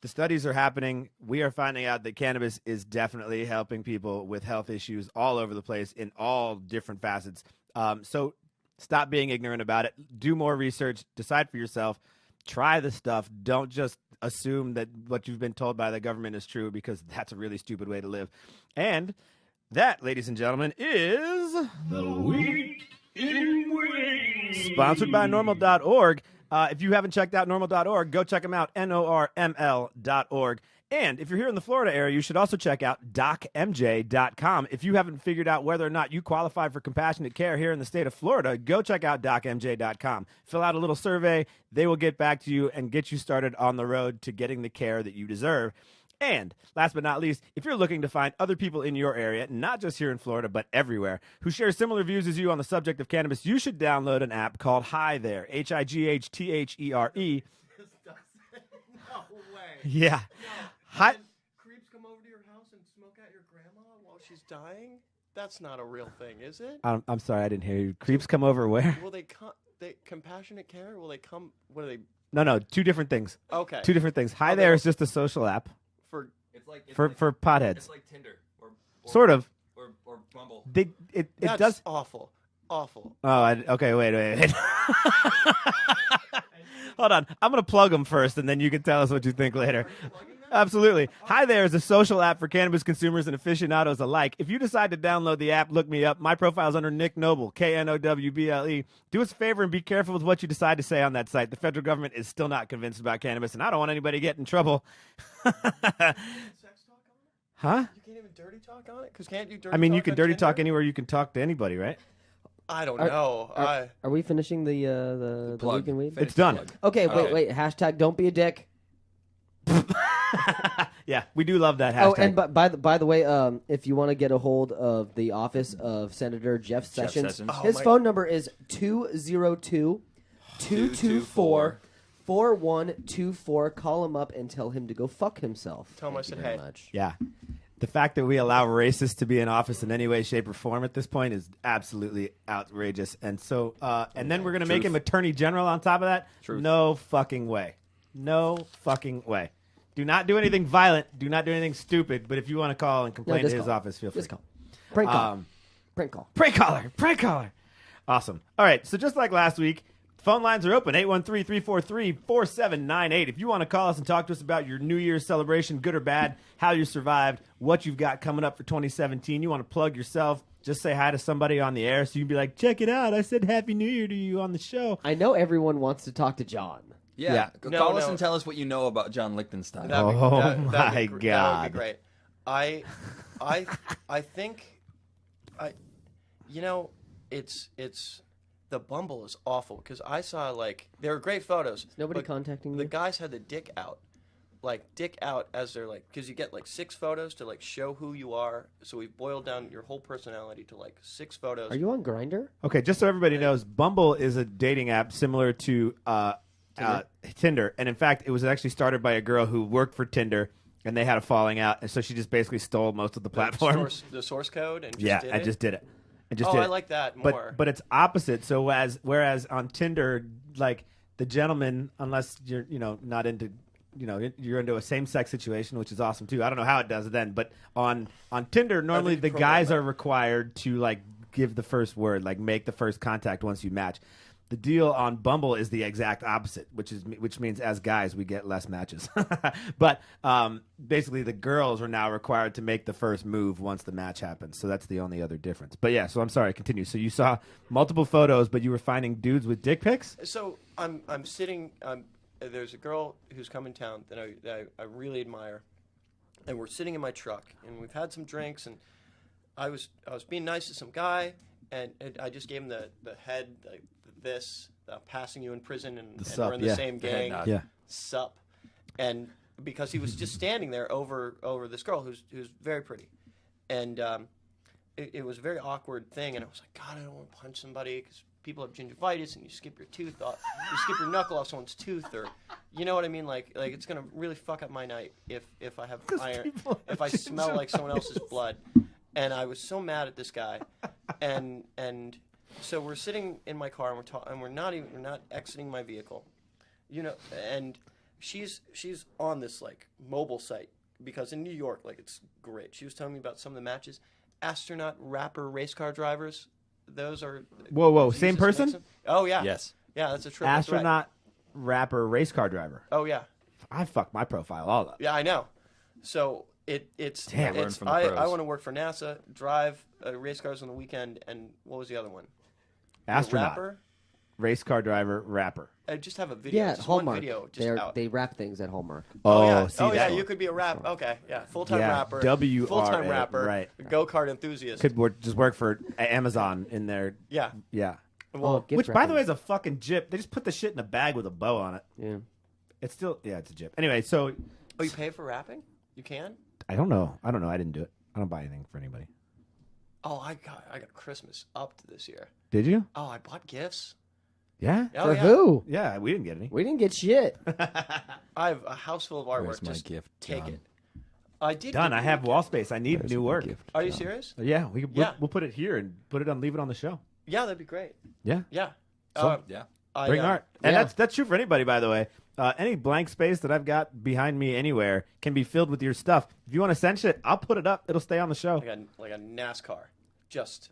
S10: the studies are happening. We are finding out that cannabis is definitely helping people with health issues all over the place in all different facets. So stop being ignorant about it. Do more research. Decide for yourself. Try the stuff. Don't just assume that what you've been told by the government is true, because that's a really stupid way to live. And that, ladies and gentlemen, is The Week in Weed. Sponsored by normal.org. If you haven't checked out normal.org, go check them out, norml.org. And if you're here in the Florida area, you should also check out docmj.com. If you haven't figured out whether or not you qualify for compassionate care here in the state of Florida, go check out docmj.com. Fill out a little survey. They will get back to you and get you started on the road to getting the care that you deserve. And last but not least, if you're looking to find other people in your area, not just here in Florida, but everywhere, who share similar views as you on the subject of cannabis, you should download an app called Hi There, HIGHTHERE.
S7: No way.
S10: Yeah. Hi.
S7: Creeps come over to your house and smoke out your grandma while she's dying? That's not a real thing, is it?
S10: I'm sorry, I didn't hear you. Creeps come over where?
S7: Will they come? Compassionate care? Will they come? What are they?
S10: No, 2 different things.
S7: Okay.
S10: 2 different things. Hi There is just a social app
S7: For
S10: for potheads.
S11: It's like Tinder or
S10: sort of.
S11: Or Bumble.
S10: It
S7: that's
S10: does.
S7: awful. Awful.
S10: Oh, okay. Wait. Hold on. I'm going to plug them first, and then you can tell us what you think later. Absolutely. Hi There is a social app for cannabis consumers and aficionados alike. If you decide to download the app, look me up. My profile is under Nick Noble, KNOWBLE. Do us a favor and be careful with what you decide to say on that site. The federal government is still not convinced about cannabis, and I don't want anybody to get in trouble.
S7: Sex talk on it?
S10: Huh?
S7: You can't even dirty talk on it? Because can't you dirty talk
S10: I mean, you can
S7: on
S10: dirty
S7: Tinder?
S10: talk anywhere you can talk to anybody, right?
S7: I don't know.
S5: Are we finishing the
S11: plug.
S5: week in weed?
S10: It's done.
S5: Okay, wait. Hashtag don't be a dick.
S10: Yeah, we do love that hashtag.
S5: Oh, and by the way, if you want to get a hold of the office of Senator Jeff Sessions, his phone number is 202-224-4124. Call him up and tell him to go fuck himself.
S7: Tell him I said hey.
S10: Yeah. The fact that we allow racists to be in office in any way, shape, or form at this point is absolutely outrageous. And so, and then we're going to make him Attorney General on top of that?
S11: Truth.
S10: No fucking way. No fucking way. Do not do anything violent. Do not do anything stupid. But if you want to call and complain to his office, feel free.
S5: Just call. Prank call. Prank call.
S10: Prank caller. Prank caller. Awesome. All right. So just like last week, phone lines are open, 813-343-4798. If you want to call us and talk to us about your New Year's celebration, good or bad, how you survived, what you've got coming up for 2017, you want to plug yourself, just say hi to somebody on the air so you can be like, check it out, I said Happy New Year to you on the show.
S5: I know everyone wants to talk to John.
S11: Yeah. Call us and tell us what you know about John Lichtenstein.
S10: My God.
S7: That would be great. I think, it's the Bumble is awful because I saw there were great photos.
S5: Is nobody contacting you?
S7: The guys had the dick out as they're because you get 6 photos to show who you are. So we've boiled down your whole personality to 6 photos.
S5: Are you on Grindr?
S10: Okay, just so everybody knows, Bumble is a dating app similar to Tinder. And in fact, it was actually started by a girl who worked for Tinder, and they had a falling out, and so she just basically stole most of the platform.
S7: The source code and
S10: just did it. I just
S7: Oh,
S10: did
S7: I
S10: it.
S7: like that more.
S10: But it's opposite. So whereas on Tinder, like the gentleman, unless you're not into you're into a same-sex situation, which is awesome too. I don't know how it does then, but on Tinder, normally the guys are required to like give the first word, like make the first contact once you match. The deal on Bumble is the exact opposite, which means as guys we get less matches. But basically, the girls are now required to make the first move once the match happens. So that's the only other difference. But yeah, so I'm sorry. Continue. So you saw multiple photos, but you were finding dudes with dick pics.
S7: So I'm sitting. There's a girl who's come in town that I really admire, and we're sitting in my truck, and we've had some drinks, and I was being nice to some guy, and I just gave him the head, like this, passing you in prison, and
S10: sup,
S7: we're in the same gang,
S10: yeah,
S7: sup, and because he was just standing there over this girl who's very pretty, and it was a very awkward thing, and I was like, God, I don't want to punch somebody because people have gingivitis, and you skip your tooth off, you skip your knuckle off someone's tooth, or you know what I mean, like it's gonna really fuck up my night if I have iron, if I smell like someone else's blood, and I was so mad at this guy, and so we're sitting in my car and we're not exiting my vehicle, and she's on this like mobile site because in New York, like it's great. She was telling me about some of the matches, astronaut, rapper, race car drivers. Those are
S10: whoa, same person?
S7: Oh yeah,
S11: yes,
S7: yeah, that's a triple
S10: astronaut,
S7: threat.
S10: Rapper, race car driver.
S7: Oh yeah,
S10: I fucked my profile all up.
S7: Yeah, I know. So it's
S10: Damn,
S7: it's I want to work for NASA, drive race cars on the weekend, and what was the other one?
S10: Astronaut,
S7: rapper,
S10: race car driver, rapper.
S7: I just have a video.
S5: Yeah,
S7: just
S5: Hallmark.
S7: One video. Just out.
S5: They wrap things at Hallmark.
S10: Oh,
S7: yeah.
S10: see
S7: Oh yeah,
S10: that
S7: you could be a rap. Okay, yeah, full-time
S10: Yeah,
S7: rapper.
S10: WRA,
S7: Full-time rapper.
S10: right.
S7: Go-kart enthusiast.
S10: Could just work for Amazon in there.
S7: Yeah.
S10: Yeah.
S7: Well,
S10: Which, by the way, is a fucking jip. They just put the shit in a bag with a bow on it.
S5: Yeah.
S10: It's still, it's a jip. Anyway, so.
S7: Oh, you pay for rapping? You can?
S10: I don't know. I didn't do it. I don't buy anything for anybody.
S7: Oh, I got Christmas up to this year.
S10: Did you?
S7: Oh, I bought gifts.
S10: Yeah?
S7: Oh,
S5: For
S7: yeah.
S5: who?
S10: Yeah, we didn't get any.
S5: We didn't get shit.
S7: I have a house full of artwork.
S11: Where's my
S7: Just
S11: gift,
S7: take
S11: John?
S7: it. I did.
S10: Done.
S7: give
S10: I
S7: you
S10: have
S7: a
S10: wall
S7: gift.
S10: space. I need new work.
S7: Are you serious?
S10: Yeah,
S7: Yeah.
S10: we'll put it here and leave it on the show.
S7: Yeah, that'd be great.
S10: Yeah.
S7: Yeah.
S10: So,
S11: yeah.
S10: Bring art. And
S5: Yeah.
S10: that's true for anybody, by the way. Any blank space that I've got behind me anywhere can be filled with your stuff. If you want to send shit, I'll put it up. It'll stay on the show.
S7: Like a NASCAR, just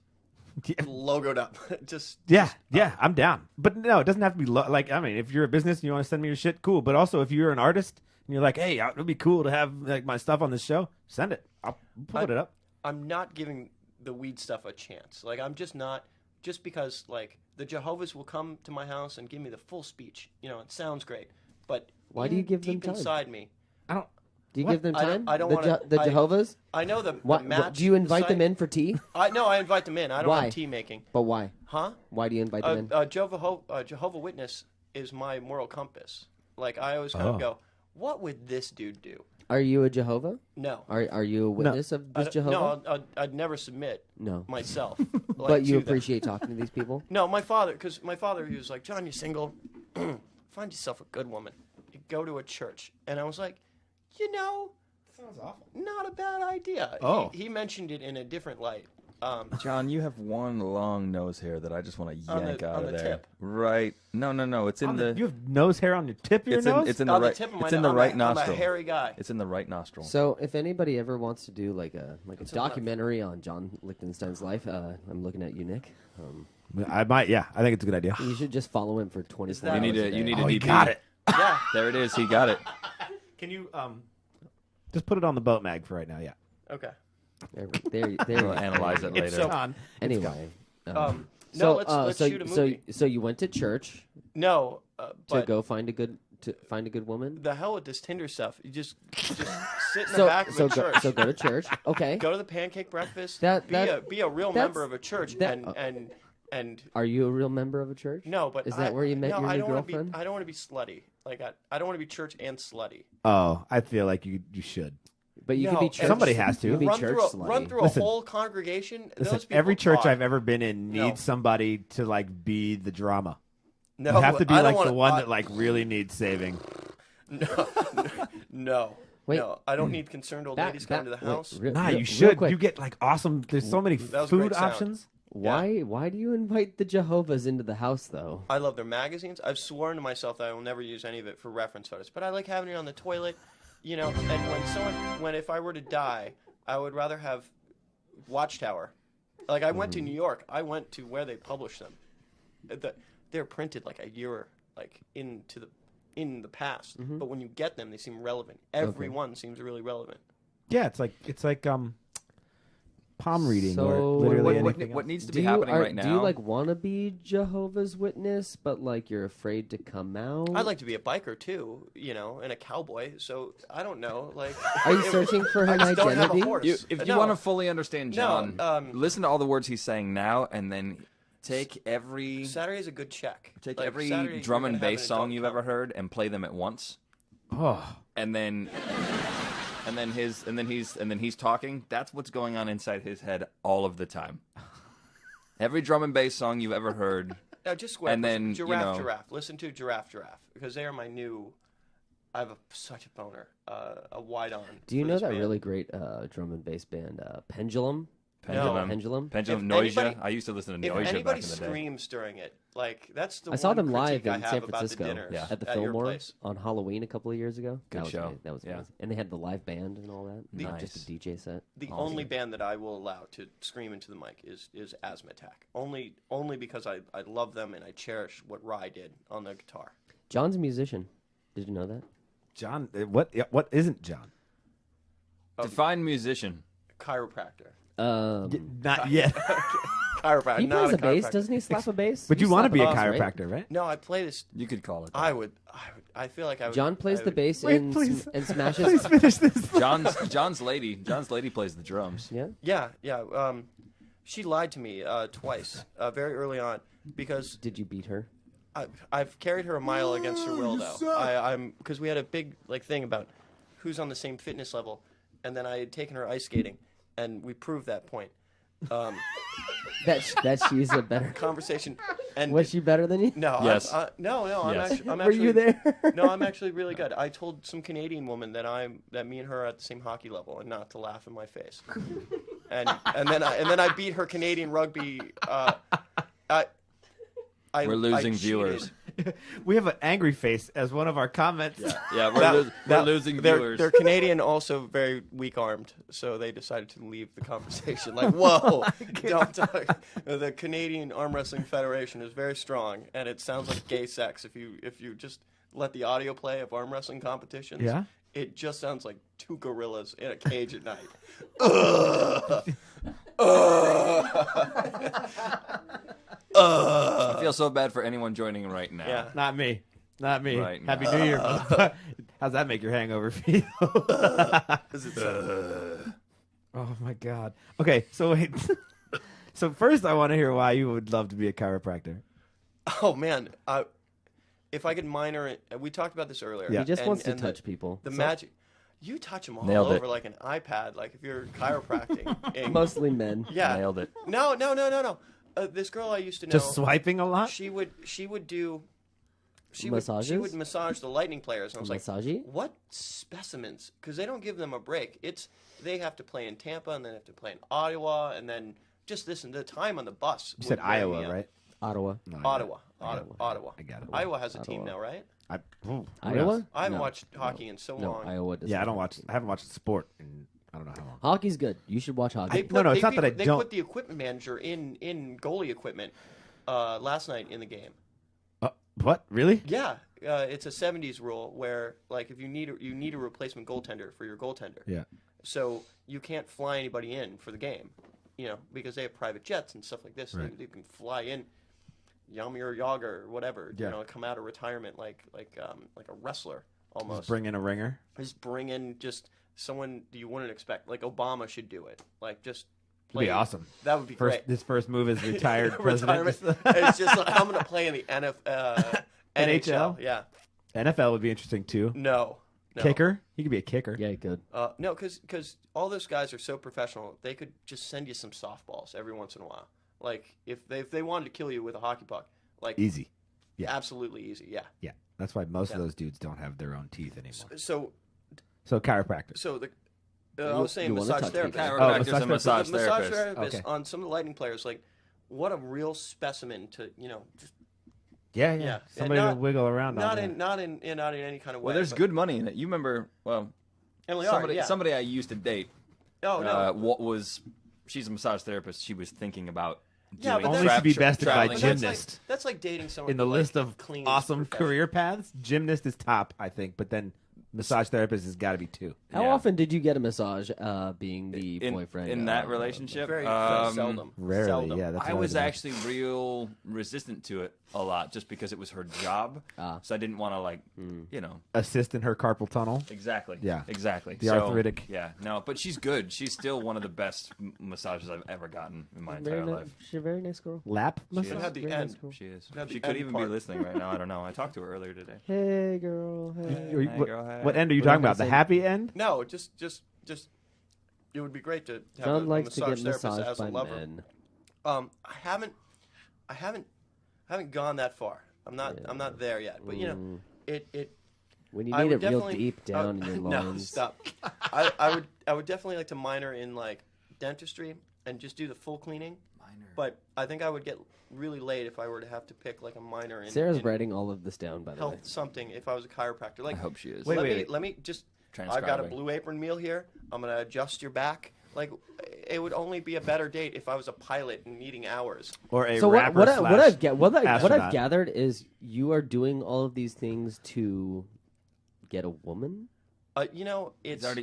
S7: logoed up. just
S10: Yeah, I'm down. But no, it doesn't have to be if you're a business and you want to send me your shit, cool. But also, if you're an artist and you're like, hey, it would be cool to have like my stuff on this show, send it. I'll put it up.
S7: I'm not giving the weed stuff a chance. Like I'm just not. Just because like the Jehovah's will come to my house and give me the full speech. It sounds great, but
S5: Why do you give them
S7: deep
S5: time?
S7: inside me?
S10: I don't.
S5: Do you give them time?
S7: I don't
S5: the
S7: want
S5: the Jehovah's?
S7: I know the
S5: What,
S7: match.
S5: do you invite them
S7: site.
S5: in for tea?
S7: I invite them in. I don't
S5: Why?
S7: have tea making.
S5: But why?
S7: Huh?
S5: Why do you invite them in?
S7: Jehovah Witness is my moral compass. Like I always kind of go, what would this dude do?
S5: Are you a Jehovah?
S7: No.
S5: Are you a witness of this Jehovah?
S7: No, I'd never submit.
S5: No.
S7: Myself.
S5: But you
S7: to them.
S5: appreciate talking to these people?
S7: No, my father, he was like, John, you're single. Find yourself a good woman. You go to a church. And I was like,
S10: Sounds awful.
S7: not a bad idea.
S10: Oh.
S7: He mentioned it in a different light.
S11: John, you have one long nose hair that I just want to
S7: On
S11: yank
S7: the-
S11: out
S7: on
S11: of
S7: the
S11: there.
S7: tip.
S11: Right? No. It's in the.
S10: You have nose hair on your tip of your
S11: It's
S10: nose?
S11: it's in the
S7: On the
S11: right.
S7: tip of my
S11: It's in the
S7: nose.
S11: right
S7: I'm
S11: nostril.
S7: a hairy guy.
S11: It's in the right nostril.
S5: So if anybody ever wants to do like a documentary on John Lichtenstein's life, I'm looking at you, Nick.
S10: I might. Yeah, I think it's a good idea.
S5: You should just follow him for 24
S7: that-
S5: hours.
S11: You need a
S10: Oh, he
S11: DP.
S10: got it.
S7: Yeah.
S11: There it is. He got it.
S10: Can you just put it on the boat mag for right now? Yeah.
S7: Okay.
S5: There
S11: We'll analyze it later.
S10: It's on.
S5: Anyway.
S7: No,
S5: so,
S7: let's
S5: so,
S7: shoot a
S5: so,
S7: movie.
S5: so you went to church
S7: No,
S5: to
S7: but
S5: go find a good woman?
S7: the hell with this Tinder stuff. You just sit in the
S5: So,
S7: back of
S5: so
S7: a
S5: go,
S7: church.
S5: so go to church. Okay.
S7: Go to the pancake breakfast.
S5: That-
S7: be a real
S5: that's-
S7: member of a church.
S5: that-
S7: And
S5: Are you a real member of a church?
S7: no, but
S5: Is that where you met your
S7: I
S5: new
S7: don't wanna
S5: girlfriend?
S7: I don't want to be slutty. Like I don't want to be church and slutty.
S10: Oh, I feel like you should.
S5: But you
S7: No,
S5: can be church.
S10: Somebody has to.
S5: You can be
S7: run
S5: church
S7: through
S5: slutty.
S7: run through
S10: Listen.
S7: a whole congregation.
S10: Listen,
S7: those people
S10: every church
S7: talk.
S10: I've ever been in
S7: No.
S10: needs somebody to like be the drama.
S7: No,
S10: You have to be
S7: I don't
S10: like
S7: wanna,
S10: the one that like really needs saving.
S7: No.
S5: Wait.
S7: No, I don't need concerned old ladies coming to the house.
S10: Nah,
S5: real
S10: you should.
S5: quick.
S10: You get like awesome. There's so many
S7: That was
S10: food
S7: great sound.
S10: options.
S5: Why do you invite the Jehovah's into the house, though?
S7: I love their magazines. I've sworn to myself that I will never use any of it for reference photos, but I like having it on the toilet, you know. And if I were to die, I would rather have Watchtower. Like, I went to New York. I went to where they publish them. They're printed like a year, like in the past. But when you get them, they seem relevant. Every one seems really relevant.
S10: Yeah, it's like palm reading
S5: So
S10: or literally anything
S11: what
S10: else.
S11: needs to be happening right now?
S5: Do you like want to be Jehovah's Witness, but like you're afraid to come out?
S7: I'd like to be a biker too, you know, and a cowboy. So I don't know. Like,
S5: Are you searching for an
S7: I just don't have a
S5: identity?
S7: horse.
S11: If you want to fully understand John,
S7: No,
S11: listen to all the words he's saying now, and then take every
S7: Saturday's a good check.
S11: take
S7: Like,
S11: every
S7: Saturday,
S11: drum
S7: you're
S11: and
S7: gonna have
S11: bass
S7: an
S11: song
S7: adult
S11: you've ever heard and play them at once,
S10: Oh,
S11: and then he's talking. That's what's going on inside his head all of the time. Every drum and bass song you've ever heard.
S7: Now, just swear.
S11: And then,
S7: Giraffe, Giraffe. Listen to Giraffe, because they are my new. I have such a boner. A wide on.
S5: Do you
S7: for
S5: know
S7: this
S5: that
S7: band.
S5: really great drum and bass band, Pendulum?
S11: Pendulum,
S7: If
S11: Noisia.
S7: anybody-
S11: I used to listen to
S7: If
S11: Noisia
S7: anybody
S11: back in the day.
S7: screams during it, like that's the
S5: I saw
S7: one
S5: them live
S7: critique I
S5: in
S7: have
S5: San
S7: about the
S5: Francisco
S7: dinners
S11: Yeah.
S5: at the
S7: your
S5: Fillmore
S7: place.
S5: on Halloween a couple of years ago.
S11: Good
S5: That was
S11: show.
S5: amazing. That was
S11: Yeah.
S5: amazing. And they had the live band and all that.
S7: The-
S5: Not just a DJ set.
S7: The
S11: Awesome.
S7: only band that I will allow to scream into the mic is Asthma Attack. Only because I love them and I cherish what Rye did on the guitar.
S5: John's a musician. Did you know that?
S10: John, what isn't John?
S11: Define musician.
S7: Chiropractor.
S10: Not yet.
S7: Chiropractor.
S5: He
S7: not
S5: plays a bass,
S7: chiropractor.
S5: doesn't he? Slap a bass?
S10: But you want to
S5: slap
S10: be a
S5: bass, right?
S10: chiropractor, right?
S7: No, I play this.
S11: You could call it that.
S7: I feel like I would.
S5: John plays
S7: I
S5: the
S7: would-
S5: bass
S10: Wait,
S5: and,
S10: please.
S5: and smashes.
S10: Please finish this.
S11: John's lady plays the drums.
S5: Yeah.
S7: Yeah. She lied to me twice, very early on, because
S5: Did you beat her?
S7: I've carried her a mile against her will, though. I'm because we had a big thing about who's on the same fitness level, and then I had taken her ice skating, and we proved that point.
S5: That she's a better.
S7: Conversation. And
S5: Was she better than you?
S7: No.
S11: Yes.
S7: No. I'm
S11: Yes.
S7: actually. I'm
S5: Were
S7: actually
S5: you there?
S7: No, I'm actually really good. I told some Canadian woman that me and her are at the same hockey level, and not to laugh in my face. and then I beat her Canadian rugby.
S11: We're losing
S7: I
S11: viewers.
S7: cheated.
S10: We have an angry face as one of our comments.
S11: Yeah, we're losing viewers.
S7: They're Canadian, also very weak-armed, so they decided to leave the conversation. Like, whoa, don't talk. The Canadian Arm Wrestling Federation is very strong, and it sounds like gay sex if you just let the audio play of arm wrestling competitions.
S10: Yeah?
S7: It just sounds like two gorillas in a cage at night. Ugh.
S11: I feel so bad for anyone joining right now.
S7: Yeah.
S10: Not me. Not me.
S11: Right
S10: Happy
S11: now.
S10: New Year. motherfucker. How's that make your hangover feel? Oh my God. Okay, so wait. So first, I want to hear why you would love to be a chiropractor.
S7: Oh man, if I could minor, we talked about this earlier.
S10: Yeah.
S5: He just
S7: And-
S5: wants to
S7: and
S5: touch people.
S7: The magic. You touch them all
S11: Nailed it.
S7: over like an iPad, like if you're chiropractic.
S5: Mostly men.
S7: Yeah.
S11: Nailed it.
S7: No. This girl I used to know.
S10: Just swiping a lot?
S7: She would do. She
S5: Massages?
S7: would massage the Lightning players. And I was like,
S5: Massagey?
S7: what specimens? Because they don't give them a break. They have to play in Tampa and then they have to play in Ottawa and then just listen to the time on the bus.
S10: You said
S7: would wear me
S10: Iowa,
S7: out.
S5: Ottawa.
S10: right?
S7: Ottawa. Ottawa.
S10: I got it.
S7: Iowa has a
S5: Ottawa.
S7: team now, right?
S5: Iowa?
S7: I haven't
S5: No.
S7: watched hockey in so
S5: No,
S7: long.
S5: Iowa doesn't.
S10: Yeah, I haven't watched sport in I don't know how long.
S5: Hockey's good. You should watch hockey.
S10: No, it's not that I
S7: They
S10: don't-
S7: put the equipment manager in goalie equipment last night in the game.
S10: What? Really?
S7: Yeah, it's a '70s rule where, like, if you need a replacement goaltender for your goaltender.
S10: Yeah.
S7: So you can't fly anybody in for the game, because they have private jets and stuff like this.
S10: Right.
S7: They can fly in, Yamir Yager or whatever.
S10: Yeah.
S7: Come out of retirement like a wrestler almost.
S10: Just bring in a ringer.
S7: Just bring in just someone you wouldn't expect. Like Obama should do it. Like just.
S10: That'd be awesome.
S7: That would be great.
S10: His first move as retired president.
S7: Retirement. It's just like, I'm going to play in the NHL. Yeah.
S10: NFL would be interesting too.
S7: No.
S10: Kicker? He could be a kicker.
S5: Yeah, he could.
S7: No, because all those guys are so professional. They could just send you some softballs every once in a while. Like if they wanted to kill you with a hockey puck, like
S10: Easy. Yeah.
S7: absolutely easy. Yeah.
S10: Yeah. That's why most of those dudes don't have their own teeth anymore.
S7: So
S10: chiropractor.
S7: I was saying
S5: you wanna
S7: massage
S5: touch
S7: therapist.
S5: people.
S11: Chiropractor's a massage
S7: The massage
S11: therapist.
S7: therapist
S10: Okay.
S7: on some of the Lightning players, like what a real specimen to just
S10: Yeah.
S7: yeah.
S10: Somebody
S7: And
S10: to wiggle around
S7: not
S10: on.
S7: in not in any kind of way.
S11: Well, there's
S7: but
S11: good money in it. You remember? Well,
S7: Emily
S11: somebody,
S7: Art, yeah.
S11: somebody I used to date.
S7: Oh no.
S11: What was? She's a massage therapist. She was thinking about
S7: Yeah,
S11: doing
S7: but
S10: Only
S7: that's-
S10: to be bested by
S11: traveling.
S10: gymnast.
S7: That's like dating someone
S10: In the
S7: who,
S10: list
S7: like,
S10: of
S7: cleans
S10: awesome
S7: professionally.
S10: career paths, gymnast is top, I think. But then massage therapist has got to be 2.
S5: How
S11: Yeah.
S5: often did you get a massage being the boyfriend?
S11: in that relationship.
S7: Very seldom.
S10: Rarely,
S7: Seldom.
S10: yeah. That's
S11: I
S10: what
S11: was
S10: would
S11: actually real resistant to it a lot, just because it was her job. So I didn't want to
S10: assist in her carpal tunnel.
S11: Exactly.
S10: Yeah.
S11: Exactly.
S10: The arthritic.
S11: Yeah. No, but she's good. She's still one of the best massages I've ever gotten in my entire life.
S5: She's a very nice girl.
S10: Lap
S11: She
S10: massage.
S11: is.
S7: Had the
S5: Very
S7: end.
S5: nice girl.
S11: She is.
S7: Had the
S11: She could
S7: end
S11: even
S7: part.
S11: be listening right now. I don't know. I talked to her earlier today.
S5: Hey, girl. Hey.
S10: What,
S11: girl, hey.
S10: what end are you
S5: We're not
S10: talking
S5: gonna
S10: about? The
S5: say-
S10: happy end?
S7: No, just it would be great to have
S5: John
S7: a
S5: likes to
S7: massage
S5: get
S7: therapist
S5: massaged
S7: as a
S5: by
S7: lover.
S5: men.
S7: I haven't gone that far. I'm not there yet. But it
S5: When you
S7: I
S5: need
S7: would
S5: it real
S7: definitely-
S5: deep down in your
S7: no,
S5: lungs.
S7: stop. I would definitely like to minor in like dentistry and just do the full cleaning. But I think I would get really laid if I were to have to pick like a minor in
S5: Sarah's
S7: in
S5: writing all of this down, by the way.
S7: health something if I was a chiropractor. Like
S11: I hope she is.
S7: let me just I've got a
S11: Transcribing.
S7: blue apron meal here. I'm gonna adjust your back. Like it would only be a better date if I was a pilot and needing hours.
S10: Or a
S5: So
S10: rapper
S5: what
S10: slash
S5: I've
S10: astronaut.
S5: gathered is you are doing all of these things to get a woman.
S7: It's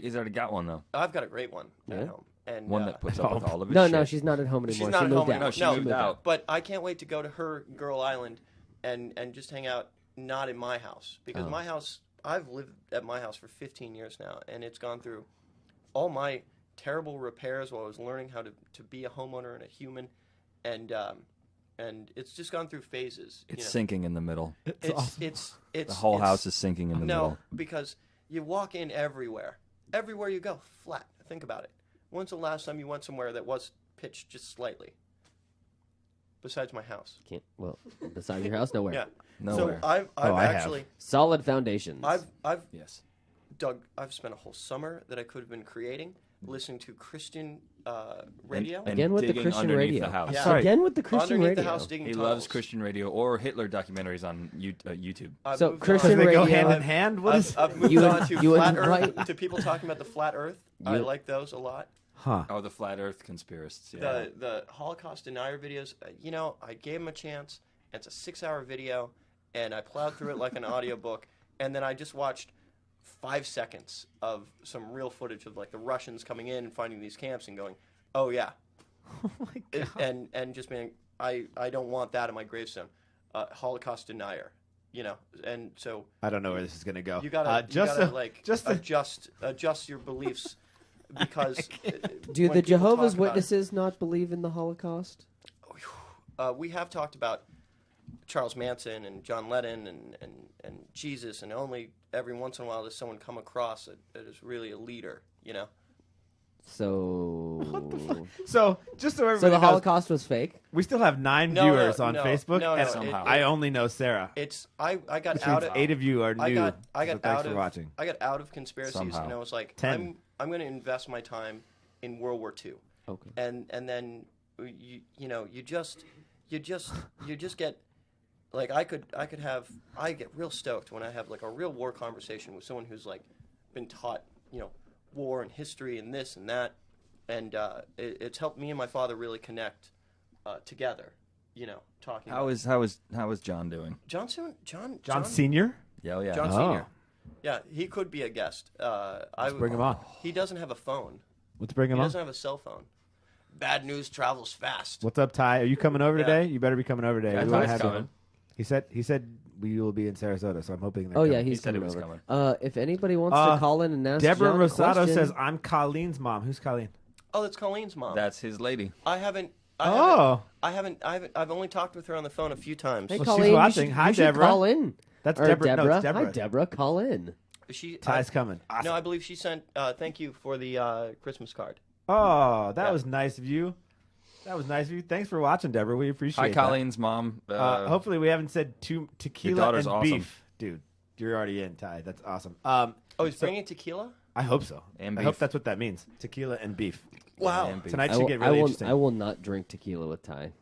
S11: He's already got one though.
S7: I've got a great one
S5: Yeah?
S7: at home, and
S11: One that puts up with all of his
S5: No,
S11: shit.
S5: no, she's not at home anymore.
S7: she's not
S5: she
S7: at
S5: moved
S7: home
S5: out.
S7: anymore.
S11: No, she moved out.
S7: But I can't wait to go to her girl island and just hang out, not in my house, because my house. I've lived at my house for 15 years now, and it's gone through all my terrible repairs while I was learning how to be a homeowner and a human, and it's just gone through phases.
S11: It's sinking in the middle.
S7: It's
S11: The whole house is sinking in the middle.
S7: No, because you walk in everywhere you go, flat. Think about it. When's the last time you went somewhere that was pitched just slightly? Besides my house.
S5: Beside your house, nowhere.
S7: Yeah.
S11: Nowhere.
S7: So I've
S10: I have.
S7: actually
S5: Solid foundations.
S7: I've
S11: Yes.
S7: I've spent a whole summer that I could have been creating, listening to Christian radio.
S11: And
S5: Again with the
S11: digging
S5: Christian
S11: underneath
S5: radio.
S11: the house.
S7: Yeah.
S10: Sorry.
S5: Again with the Christian
S7: Underneath
S5: radio.
S7: the house digging
S11: He
S7: tunnels.
S11: loves Christian radio or Hitler documentaries on YouTube.
S7: I've
S5: So
S7: moved
S5: Christian
S7: on.
S10: They go
S5: radio-
S10: hand in hand. What is?
S7: I've moved
S5: You
S7: on
S5: would-
S7: to
S5: you would
S7: flat Earth,
S5: invite-
S7: to people talking about the flat Earth. I
S5: You-
S7: like those a lot.
S10: Huh?
S11: Oh, the flat Earth conspiracists. Yeah.
S7: The Holocaust denier videos, I gave them a chance. It's a 6-hour video, and I plowed through it like an audiobook, and then I just watched 5 seconds of some real footage of like the Russians coming in and finding these camps and going, oh yeah.
S10: Oh my God.
S7: And just being, I don't want that in my gravestone. Holocaust denier, and so
S10: I don't know where this is gonna go.
S7: you gotta
S10: just
S7: adjust your beliefs because
S5: Do
S7: when
S5: the
S7: people
S5: Jehovah's
S7: talk about it-
S5: Witnesses not believe in the Holocaust?
S7: we have talked about Charles Manson and John Lennon and Jesus, and only every once in a while does someone come across that is really a leader,
S5: So,
S10: so just so everybody
S5: so the
S10: knows,
S5: Holocaust was fake.
S10: we still have 9
S7: No,
S10: viewers
S7: no,
S10: on
S7: no,
S10: Facebook,
S7: no, no,
S10: and
S7: somehow.
S10: I only know Sarah.
S7: It's I got
S10: Which
S7: out
S10: means
S7: of
S10: 8 of you are new.
S7: I got
S10: so thanks
S7: out
S10: for
S7: of
S10: watching.
S7: I got out of conspiracies,
S11: Somehow.
S7: and I was like,
S10: 10.
S7: I'm going to invest my time in World War II,
S5: Okay.
S7: and then you just get like I get real stoked when I have like a real war conversation with someone who's like been taught war and history and this and that, and it's helped me and my father really connect together. Talking.
S11: How is John doing?
S7: John
S10: Senior?
S11: Yeah, oh, yeah.
S7: John
S10: Oh.
S7: Senior. Yeah, he could be a guest.
S10: Let's bring him on.
S7: He doesn't have a phone.
S10: Let's bring him
S7: He
S10: on.
S7: doesn't have a cell phone. Bad news travels fast.
S10: What's up, Ty? Are you coming over
S7: Yeah.
S10: today? You better be coming over today.
S11: Yeah,
S10: We wanna
S11: Ty's
S10: have you.
S11: coming.
S10: He said we will be in Sarasota, so I'm hoping.
S5: Oh yeah,
S11: He
S5: he's
S11: said he
S5: coming
S11: was
S5: over.
S11: coming.
S5: If anybody wants
S10: Uh,
S5: to call in and ask
S10: Deborah
S5: John a
S10: Rosado
S5: question,
S10: says I'm Colleen's mom. Who's Colleen?
S7: Oh, that's Colleen's mom.
S11: That's his lady.
S7: I've only talked with her on the phone a few times.
S5: Hey,
S10: Well, she's
S5: Colleen,
S10: watching.
S5: You should,
S10: Hi,
S5: you should
S10: Deborah.
S5: Call in.
S10: That's
S5: Or
S10: Deborah. No, it's Deborah.
S5: Hi, Deborah. Call in.
S10: Ty's coming. Awesome.
S7: No, I believe she sent thank you for the Christmas card.
S10: Oh, that
S7: Yeah.
S10: was nice of you. That was nice of you. Thanks for watching, Deborah. We appreciate
S11: Hi,
S10: that.
S11: Colleen's mom.
S10: Hopefully, we haven't said tequila
S11: daughter's
S10: and
S11: awesome.
S10: beef, dude. You're already in, Ty. That's awesome.
S7: Oh, he's
S10: so-
S7: bringing tequila?
S10: I hope so.
S11: And
S10: I hope
S11: beef.
S10: that's what that means. Tequila and beef.
S7: Wow.
S11: And beef.
S10: Tonight
S5: I
S10: should
S5: will,
S10: get
S5: I
S10: really
S5: will,
S10: interesting.
S5: I will not drink tequila with Ty.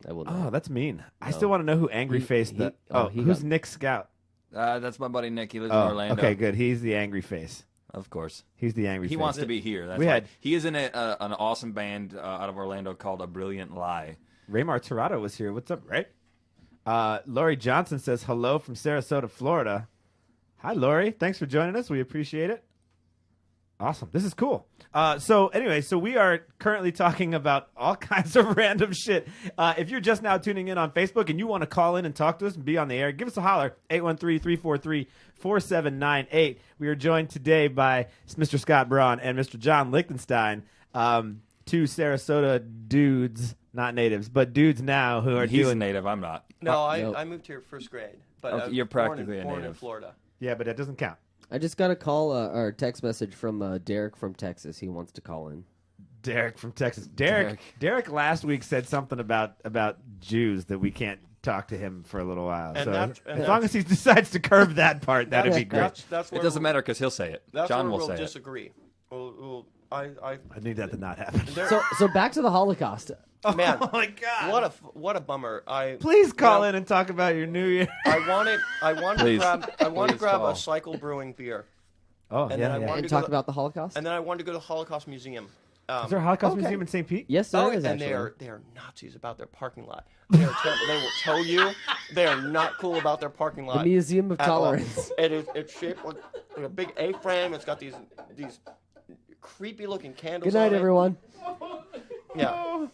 S5: I will
S10: Oh,
S5: not.
S10: that's mean. I
S5: No.
S10: still want to know who Angry Face. Who's
S5: got-
S10: Nick Scout?
S11: That's my buddy Nick. He lives in
S10: Oh,
S11: Orlando.
S10: okay, good. He's the Angry Face.
S11: Of course.
S10: He's the Angry
S11: He
S10: Face.
S11: wants to be here. That's
S10: We
S11: why.
S10: had-
S11: He is in an awesome band out of Orlando called A Brilliant Lie.
S10: Raymar Tirado was here. What's up, Ray? Lori Johnson says hello from Sarasota, Florida. Hi, Lori. Thanks for joining us. We appreciate it. Awesome. This is cool. So we are currently talking about all kinds of random shit. If you're just now tuning in on Facebook and you want to call in and talk to us and be on the air, give us a holler, 813-343-4798. We are joined today by Mr. Scott Braun and Mr. John Lichtenstein, two Sarasota dudes, not natives, but dudes now who are
S11: He's
S10: doing...
S11: a native. I'm not.
S7: No,
S5: Nope.
S7: I moved here first grade, but
S11: Okay,
S7: I was
S11: you're practically a
S7: born in
S11: native.
S7: Florida.
S10: Yeah, but that doesn't count.
S5: I just got a call or text message from Derek from Texas. He wants to call in.
S10: Derek from Texas. Derek last week said something about Jews that we can't talk to him for a little while.
S7: And
S10: So
S7: that's-
S10: as long as he decides to curb that part, that'd be great.
S7: That's
S11: It
S7: where
S11: doesn't matter because he'll say it.
S7: That's
S11: John
S7: where
S11: will
S7: we'll
S11: say
S7: disagree. I
S10: need that to not happen.
S5: So back to the Holocaust.
S7: Man,
S10: Oh my God!
S7: what a bummer.
S10: Please call in and talk about your New Year.
S7: I wanted
S11: Please.
S7: to grab
S11: call.
S7: a Cycle Brewing beer.
S10: Oh,
S7: And
S10: yeah,
S7: then I
S10: yeah.
S7: wanted
S5: And
S7: to
S5: talk
S7: go to,
S5: about the Holocaust?
S7: and then I wanted to go to the Holocaust Museum.
S10: Is there a Holocaust
S7: okay.
S10: Museum in St. Pete?
S5: Yes, there is,
S7: and
S5: actually.
S7: they are Nazis about their parking lot. They will tell you they are not cool about their parking lot.
S5: The Museum of
S7: at all.
S5: Tolerance.
S7: It's shaped like a big A-frame. It's got these creepy looking candles.
S5: Good night,
S7: on it.
S5: everyone.
S7: Yeah.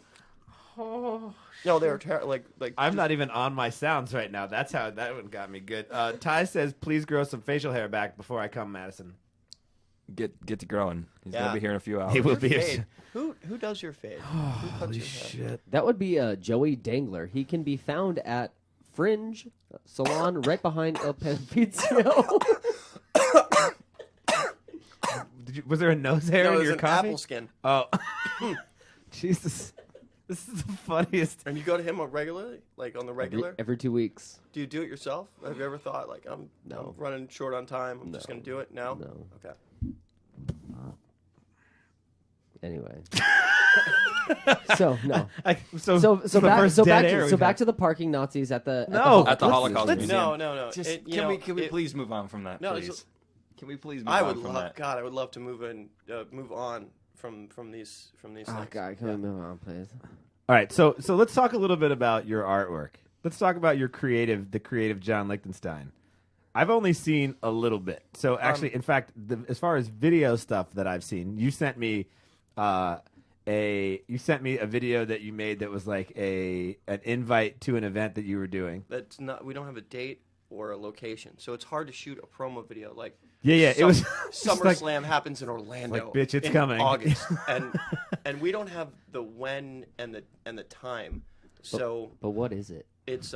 S7: No, they're like.
S10: I'm not even on my sounds right now. That's how that one got me good. Ty says, "Please grow some facial hair back before I come, Madison."
S11: Get to growing. He's
S7: Yeah.
S11: gonna be here in a few hours.
S10: He will be.
S7: Fade. Who does your fade? Who cuts
S10: Holy
S7: your hair?
S10: shit!
S5: That would be Joey Dangler. He can be found at Fringe Salon right behind El Pizio.
S10: Was there a nose hair
S7: No,
S10: in
S7: it was
S10: your
S7: an
S10: coffee?
S7: apple skin.
S10: Oh, Jesus! This is the funniest.
S7: And you go to him regularly, like on the regular.
S5: Every 2 weeks.
S7: Do you do it yourself? Have you ever thought like I'm running short on time? I'm just gonna do it now.
S5: No.
S7: Okay.
S5: Anyway. So no.
S10: So
S5: So
S10: the
S5: back
S10: first
S5: so
S10: dead
S5: back
S10: air
S5: to,
S10: we've
S5: so back
S10: had.
S5: to the parking Nazis at the
S11: At the Holocaust
S10: let's-
S11: Museum.
S7: No.
S11: Just,
S7: It- you
S11: can
S7: know,
S11: we
S7: it-
S11: please move on from that,
S7: No,
S11: please? Can we please move
S7: I
S11: on
S7: would
S11: from
S7: love.
S11: that?
S7: God, I would love to move on from these
S5: Oh
S7: things.
S5: God, can we move on, please?
S10: All right, so let's talk a little bit about your artwork. Let's talk about the creative John Lichtenstein. I've only seen a little bit. So actually, in fact, as far as video stuff that I've seen, you sent me a video that you made that was like an invite to an event that you were doing.
S7: That's not. We don't have a date or a location, so it's hard to shoot a promo video. Like
S10: it was
S7: SummerSlam happens in Orlando.
S10: like, bitch, it's
S7: in
S10: coming.
S7: August, and we don't have the when and the time. So
S5: But what is it?
S7: it's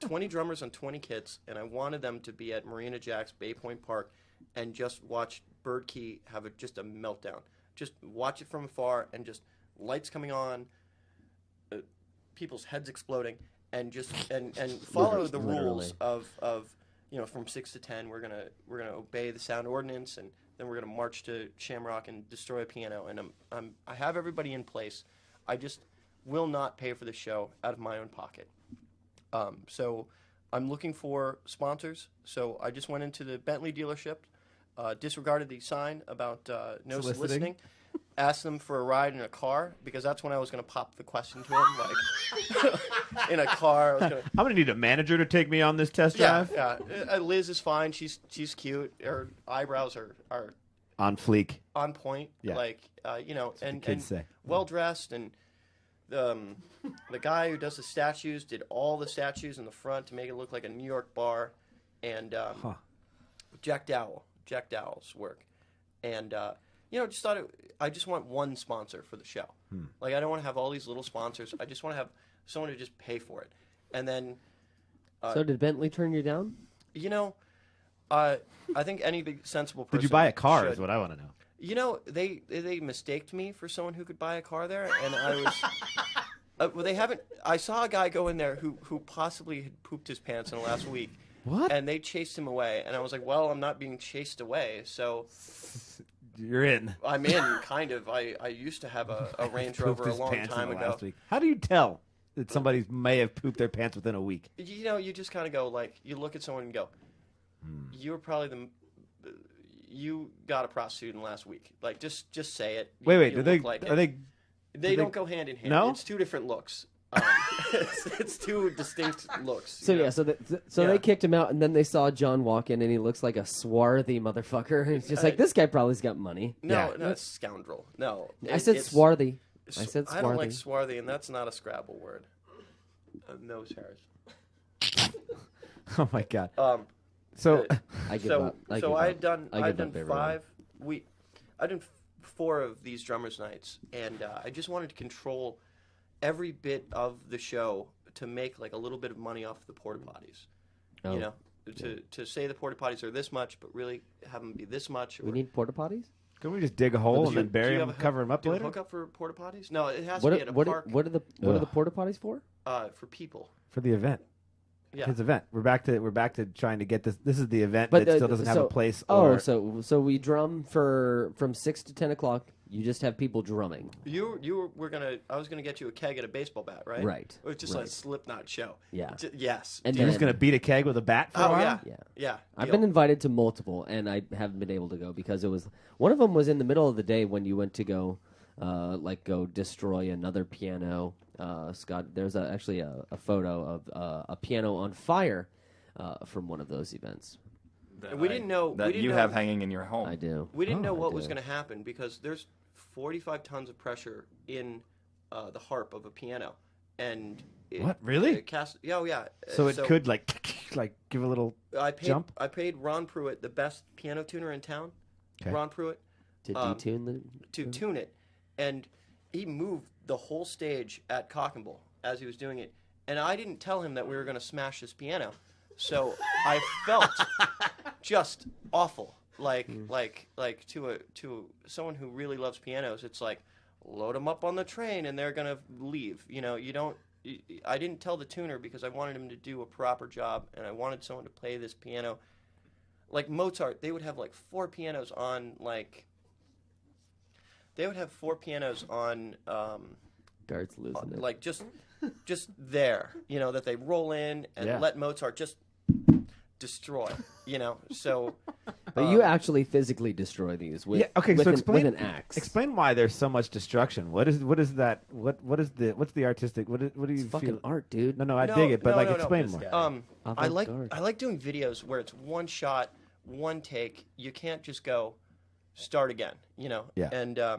S7: 20 drummers on 20 kits, and I wanted them to be at Marina Jack's Bay Point Park and just watch Bird Key have just a meltdown. Just watch it from afar and just lights coming on, people's heads exploding, and just and follow the rules of from 6 to 10 we're gonna obey the sound ordinance, and then we're gonna march to Shamrock and destroy a piano. And I have everybody in place. I just will not pay for the show out of my own pocket. So I'm looking for sponsors. So I just went into the Bentley dealership, disregarded the sign about no soliciting, asked them for a ride in a car, because that's when I was going to pop the question to them, like in a car. I was gonna,
S10: I'm gonna need a manager to take me on this test
S7: yeah,
S10: drive.
S7: yeah. Liz is fine. She's cute. Her eyebrows are
S10: On fleek.
S7: on point.
S10: Yeah.
S7: Like and
S10: kids say.
S7: well dressed, and the guy who does the statues did all the statues in the front to make it look like a New York bar, and Jack Dowell's work, and just thought I just want one sponsor for the show. Like, I don't want to have all these little sponsors. I just want to have someone to just pay for it, and then
S5: So did Bentley turn you down?
S7: I think any big sensible person
S10: Did you buy a car?
S7: should.
S10: Is what I want to know.
S7: They mistaked me for someone who could buy a car there, and I was. Well, they haven't. I saw a guy go in there who possibly had pooped his pants in the last week.
S10: What?
S7: And they chased him away, and I was like, "Well, I'm not being chased away, so
S10: You're in.
S7: I'm in." Kind of. I used to have a Range Rover a long time ago.
S10: How do you tell that somebody may have pooped their pants within a week.
S7: You know, you just kind of go like, you look at someone and go, "You're probably you got a prostitute in the last week." Like, just say it.
S10: Wait,
S7: You
S10: do they?
S7: look like
S10: Are
S7: it.
S10: they?
S7: They don't go hand in hand.
S10: No?
S7: It's two different looks. It's two distinct looks.
S5: So
S7: you know?
S5: yeah, so
S7: Yeah.
S5: they kicked him out, and then they saw John walk in, and he looks like a swarthy motherfucker. He's just like, this guy probably's got money.
S7: No, scoundrel. No,
S5: I said swarthy. I said
S7: I don't like
S5: swarthy.
S7: swarthy, and that's not a Scrabble word. Nose hairs.
S10: Oh my god.
S7: So
S5: I give up. I give
S7: I
S5: up.
S7: had done.
S5: I
S7: I'd
S5: give
S7: done
S5: up, everyone.
S7: I done 4 of these drummers' nights, and I just wanted to control every bit of the show to make like a little bit of money off the porta potties.
S5: Oh.
S7: You know, to say the porta potties are this much, but really have them be this much.
S5: We need porta potties.
S10: Can we just dig a hole and then bury them, cover them up
S7: do you
S10: later?
S7: have a hookup for porta potties? No, it has
S5: What
S7: to
S5: are,
S7: be at a
S5: what,
S7: park.
S5: are, what are the porta potties for?
S7: For people.
S10: For the event.
S7: Yeah.
S10: His event. We're back to trying to get this. This is the event
S5: But
S10: that still doesn't have a place.
S5: So we drum from 6 to 10 o'clock. You just have people drumming.
S7: I was gonna get you a keg and a baseball bat, right?
S5: Right.
S7: It was just
S5: right.
S7: a Slipknot show.
S5: Yeah.
S7: Yes.
S5: And
S10: You're
S5: then,
S10: just gonna beat a keg with a bat for a while?
S7: Yeah.
S5: I've
S7: Deal.
S5: been invited to multiple, and I haven't been able to go because it was one of them was in the middle of the day when you went to go, go destroy another piano. Scott, there's actually a photo of a piano on fire from one of those events.
S7: We didn't know
S11: that you have hanging in your home.
S5: I do.
S7: We didn't know
S5: I
S7: what was
S5: do.
S7: going to happen because there's 45 tons of pressure in the harp of a piano, and
S10: What, really?
S7: Yeah.
S10: So it could like give a little jump.
S7: I paid Ron Pruitt, the best piano tuner in town.
S10: Okay.
S7: Ron Pruitt
S5: To detune the
S7: to tune it, and he moved the whole stage at Cock and Bull as he was doing it, and I didn't tell him that we were going to smash this piano, so I felt just awful. Like to someone who really loves pianos, it's like load them up on the train and they're gonna leave. You know, you don't. I didn't tell the tuner because I wanted him to do a proper job, and I wanted someone to play this piano. Like Mozart, they would have like 4 pianos on
S5: Guards losing it.
S7: like just there, you know, that they roll in and let Mozart just destroy, you know. So,
S5: But you actually physically destroy these with with an axe.
S10: Explain why there's so much destruction. What is that? What's the artistic? What do you
S5: It's fucking
S10: feel?
S5: art, dude.
S10: No, I dig it, but explain more.
S7: I like doing videos where it's one shot, one take. You can't just go start again, you know.
S10: Yeah.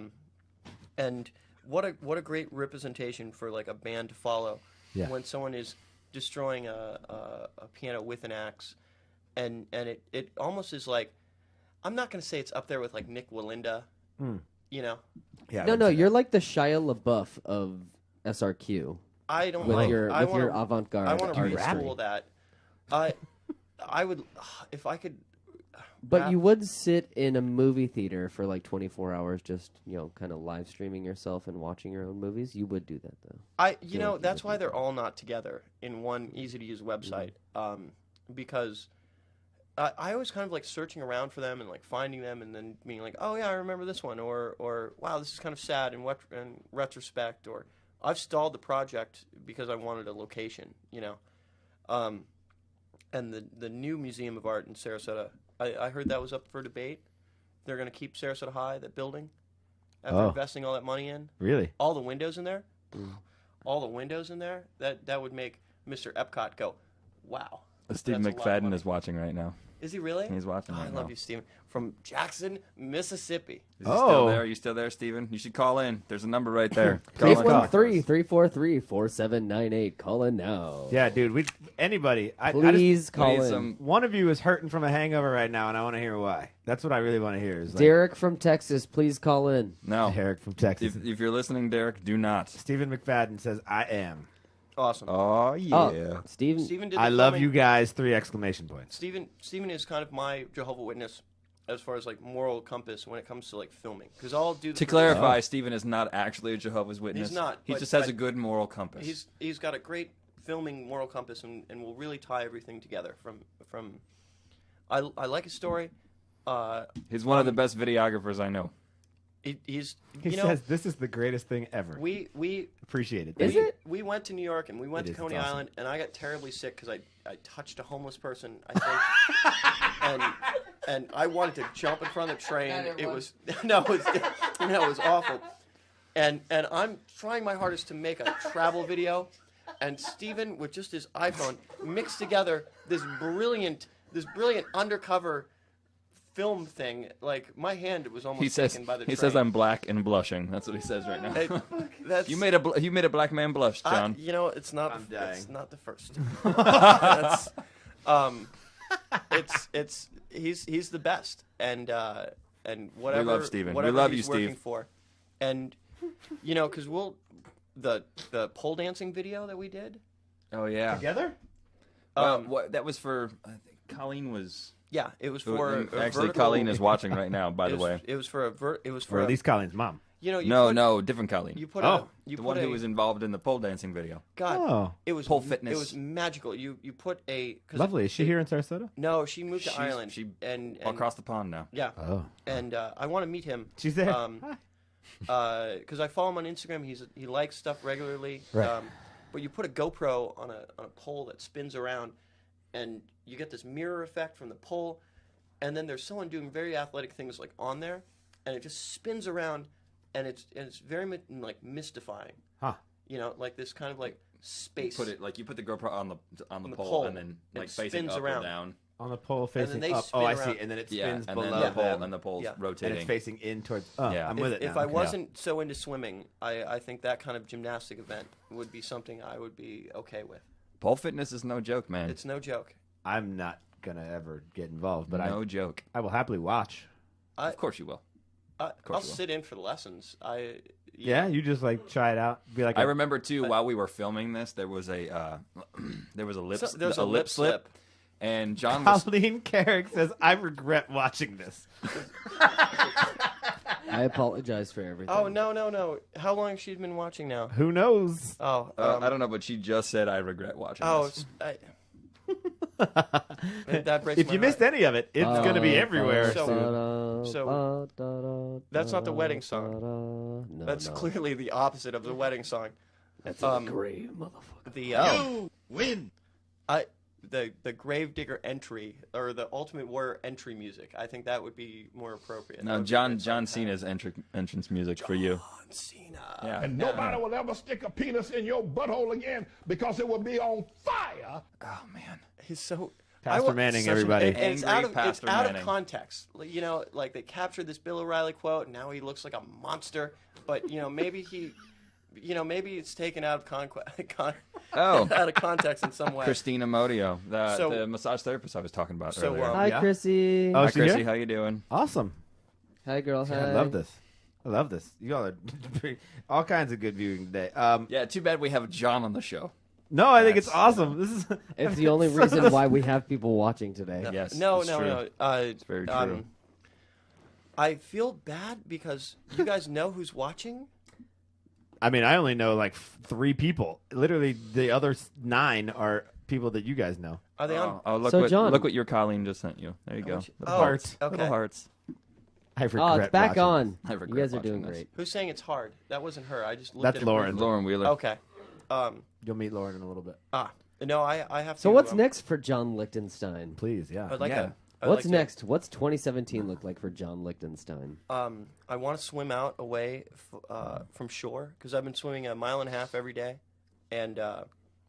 S7: And what a great representation for like a band to follow when someone is destroying a piano with an axe, and it almost is like, I'm not going to say it's up there with like Nick Walinda, you know.
S10: Yeah.
S5: No, you're like the Shia LaBeouf of SRQ.
S7: I don't
S5: with
S7: like
S5: your
S7: I
S5: with
S7: wanna,
S5: your avant-garde.
S7: I want to
S5: artistry.
S7: reschool that. I would if I could.
S5: But you would sit in a movie theater for like 24 hours, just kind of live streaming yourself and watching your own movies. You would do that though.
S7: That's why they're all not together in one easy to use website. Because I was kind of like searching around for them and like finding them and then being like, oh yeah, I remember this one, or wow, this is kind of sad in retrospect, or I've stalled the project because I wanted a location, you know. And the new Museum of Art in Sarasota, I heard that was up for debate. They're going to keep Sarasota High, that building, after investing all that money in.
S10: Really?
S7: All the windows in there? All the windows in there? That would make Mr. Epcot go, wow.
S11: Steve McFadden is watching right now.
S7: Is he really?
S11: He's watching right
S7: I
S11: now.
S7: love you, Steven. From Jackson, Mississippi.
S11: Is he still there? Are you still there, Steven? You should call in. There's a number right there.
S5: 813-343-4798. Call in now.
S10: Yeah, dude. Anybody.
S5: Please call in.
S10: One of you is hurting from a hangover right now, and I want to hear why. That's what I really want to hear. Is
S5: Derek from Texas, please call in.
S11: No.
S10: Derek from Texas.
S11: If you're listening, Derek, do not.
S10: Stephen McFadden says, I am.
S7: Awesome.
S11: Oh, yeah.
S5: Steven
S7: did the
S10: I love
S7: filming.
S10: you guys, 3 exclamation points.
S7: Steven is kind of my Jehovah's Witness as far as like moral compass when it comes to like filming. Because I'll do the
S11: To clarify, Steven is not actually a Jehovah's Witness.
S7: He's not.
S11: He just has a good moral compass.
S7: He's got a great filming moral compass and will really tie everything together. I like his story.
S11: He's one of the best videographers I know.
S7: He's
S10: He says this is the greatest thing ever.
S7: we
S10: Appreciate it.
S5: Is
S10: Thank you.
S5: it?
S7: we went to New York and we went
S10: It
S7: to
S10: is,
S7: Coney
S10: it's awesome.
S7: Island, and I got terribly sick because I touched a homeless person, I think, and I wanted to jump in front of the train. It was no, it was awful. And I'm trying my hardest to make a travel video, and Steven, with just his iPhone, mixed together this brilliant undercover film thing. Like, my hand was almost taken by the train.
S11: He says I'm black and blushing. That's what he says right now.
S7: That's,
S11: you made a black man blush, John.
S7: it's not.
S1: I'm dying.
S7: It's not the first. He's the best, and whatever.
S11: We love Steven.
S7: Whatever
S11: We love
S7: he's
S11: you,
S7: working
S11: Steve.
S7: for, and because the pole dancing video that we did.
S11: Oh yeah.
S10: Together?
S11: That was for. I think Colleen was.
S7: Yeah, it was for
S11: Actually,
S7: vertical-
S11: Colleen is watching right now. By the way.
S7: It was for
S10: Or at least Colleen's mom.
S11: No, different Colleen.
S7: You put
S10: Oh.
S7: the
S11: one who was involved in the pole dancing video.
S7: God,
S10: Oh.
S7: it was
S11: Pole fitness.
S7: It was magical. You put a 'cause
S10: Lovely. Is she here in Sarasota?
S7: No, she moved to
S11: She's-
S7: Ireland.
S11: she
S7: and
S11: across the pond now.
S7: Yeah.
S10: Oh.
S7: And I want to meet him.
S10: She's there.
S7: Because I follow him on Instagram. He likes stuff regularly.
S10: Right.
S7: But you put a GoPro on a pole that spins around, and you get this mirror effect from the pole, and then there's someone doing very athletic things like on there, and it just spins around, and it's very like mystifying.
S10: Huh.
S7: Like this kind of like space.
S11: You put the GoPro on the
S7: the
S11: pole,
S7: pole,
S11: and then
S7: and
S11: like
S7: it
S11: facing
S7: spins
S11: up
S7: around.
S11: or down.
S10: On the pole facing
S7: they
S10: up.
S7: spin
S10: Oh, I
S7: around.
S10: see. And then it
S11: Yeah,
S10: spins
S11: and
S10: below
S11: then the pole
S10: them.
S11: and the pole's
S7: Yeah.
S11: rotating.
S10: And it's facing in towards. Oh,
S11: Yeah.
S10: I'm with it now.
S7: If I
S10: Okay.
S7: wasn't so into swimming, I think that kind of gymnastic event would be something I would be okay with.
S11: Pole fitness is no joke, man.
S7: It's no joke.
S10: I'm not gonna ever get involved, but
S11: no joke.
S10: I will happily watch.
S11: Of course you will.
S7: I'll
S11: you will.
S7: sit in for the lessons.
S10: Yeah, you just like try it out. Be like,
S11: I remember too. While we were filming this, there was a
S7: There's a
S11: lip slip, and John was
S10: Colleen Carrick says, "I regret watching this."
S5: I apologize for everything.
S7: Oh no! How long has she been watching now?
S10: Who knows?
S7: Oh,
S11: I don't know, but she just said I regret watching this.
S7: That breaks
S10: If
S7: my
S10: you missed
S7: heart.
S10: any of it, it's gonna be everywhere.
S7: So that's not the wedding song.
S5: No,
S7: That's
S5: no.
S7: clearly the opposite of the wedding song.
S5: That's a grave motherfucker.
S7: The
S2: Win.
S7: the Gravedigger entry or the Ultimate Warrior entry music. I think that would be more appropriate. That
S11: No,
S7: would be a
S11: John
S7: great song.
S11: Cena's entrance music for you.
S7: John Cena.
S11: Yeah.
S2: And nobody will ever stick a penis in your butthole again because it will be on fire.
S11: Oh man.
S7: He's so.
S10: Pastor Manning,
S11: such an
S10: everybody.
S7: And it's
S11: Angry
S7: out of
S11: Pastor
S7: of
S11: Manning.
S7: context. Like they captured this Bill O'Reilly quote, and now he looks like a monster. But maybe maybe it's taken out of out of context in some way.
S11: Christina Modio,
S7: So-
S11: the massage therapist I was talking about
S7: So,
S11: earlier.
S5: Hi,
S10: Yeah.
S5: Chrissy.
S10: Oh,
S11: Hi,
S10: she
S11: Chrissy.
S10: here?
S11: How you doing?
S10: Awesome.
S5: Hi, girl. Hi.
S10: I love this. I love this. You all are all kinds of good viewing today.
S11: Yeah, too bad we have John on the show.
S10: No, I think it's
S11: That's,
S10: awesome. This is
S5: It's the only reason why we have people watching today.
S11: Yes,
S7: No.
S11: it's true.
S7: It's
S11: very true.
S7: I feel bad because you guys know who's watching.
S10: I mean, I only know like 3 people. Literally, the other 9 are people that you guys know.
S7: Are they on?
S11: Oh, look
S5: So,
S11: what
S5: John-
S11: look what your Colleen just sent you. There you go.
S7: want you-
S11: Little
S7: oh,
S11: hearts.
S7: okay.
S11: Little hearts.
S10: I regret
S5: Oh, it's back
S10: watching
S5: on.
S11: I
S5: You
S11: regret
S5: guys are doing
S11: watching this.
S5: great.
S7: Who's saying it's hard? That wasn't her. I just looked
S10: That's
S7: at it
S10: Lauren.
S7: briefly.
S11: Lauren Wheeler.
S7: Okay.
S10: You'll meet Lauren in a little bit.
S7: No, I have to.
S5: So what's next for John Lichtenstein?
S10: Please, yeah.
S7: I'd like
S11: Yeah.
S5: What's next? What's 2017 look like for John Lichtenstein?
S7: I want to swim out away from shore because I've been swimming 1.5 miles every day, and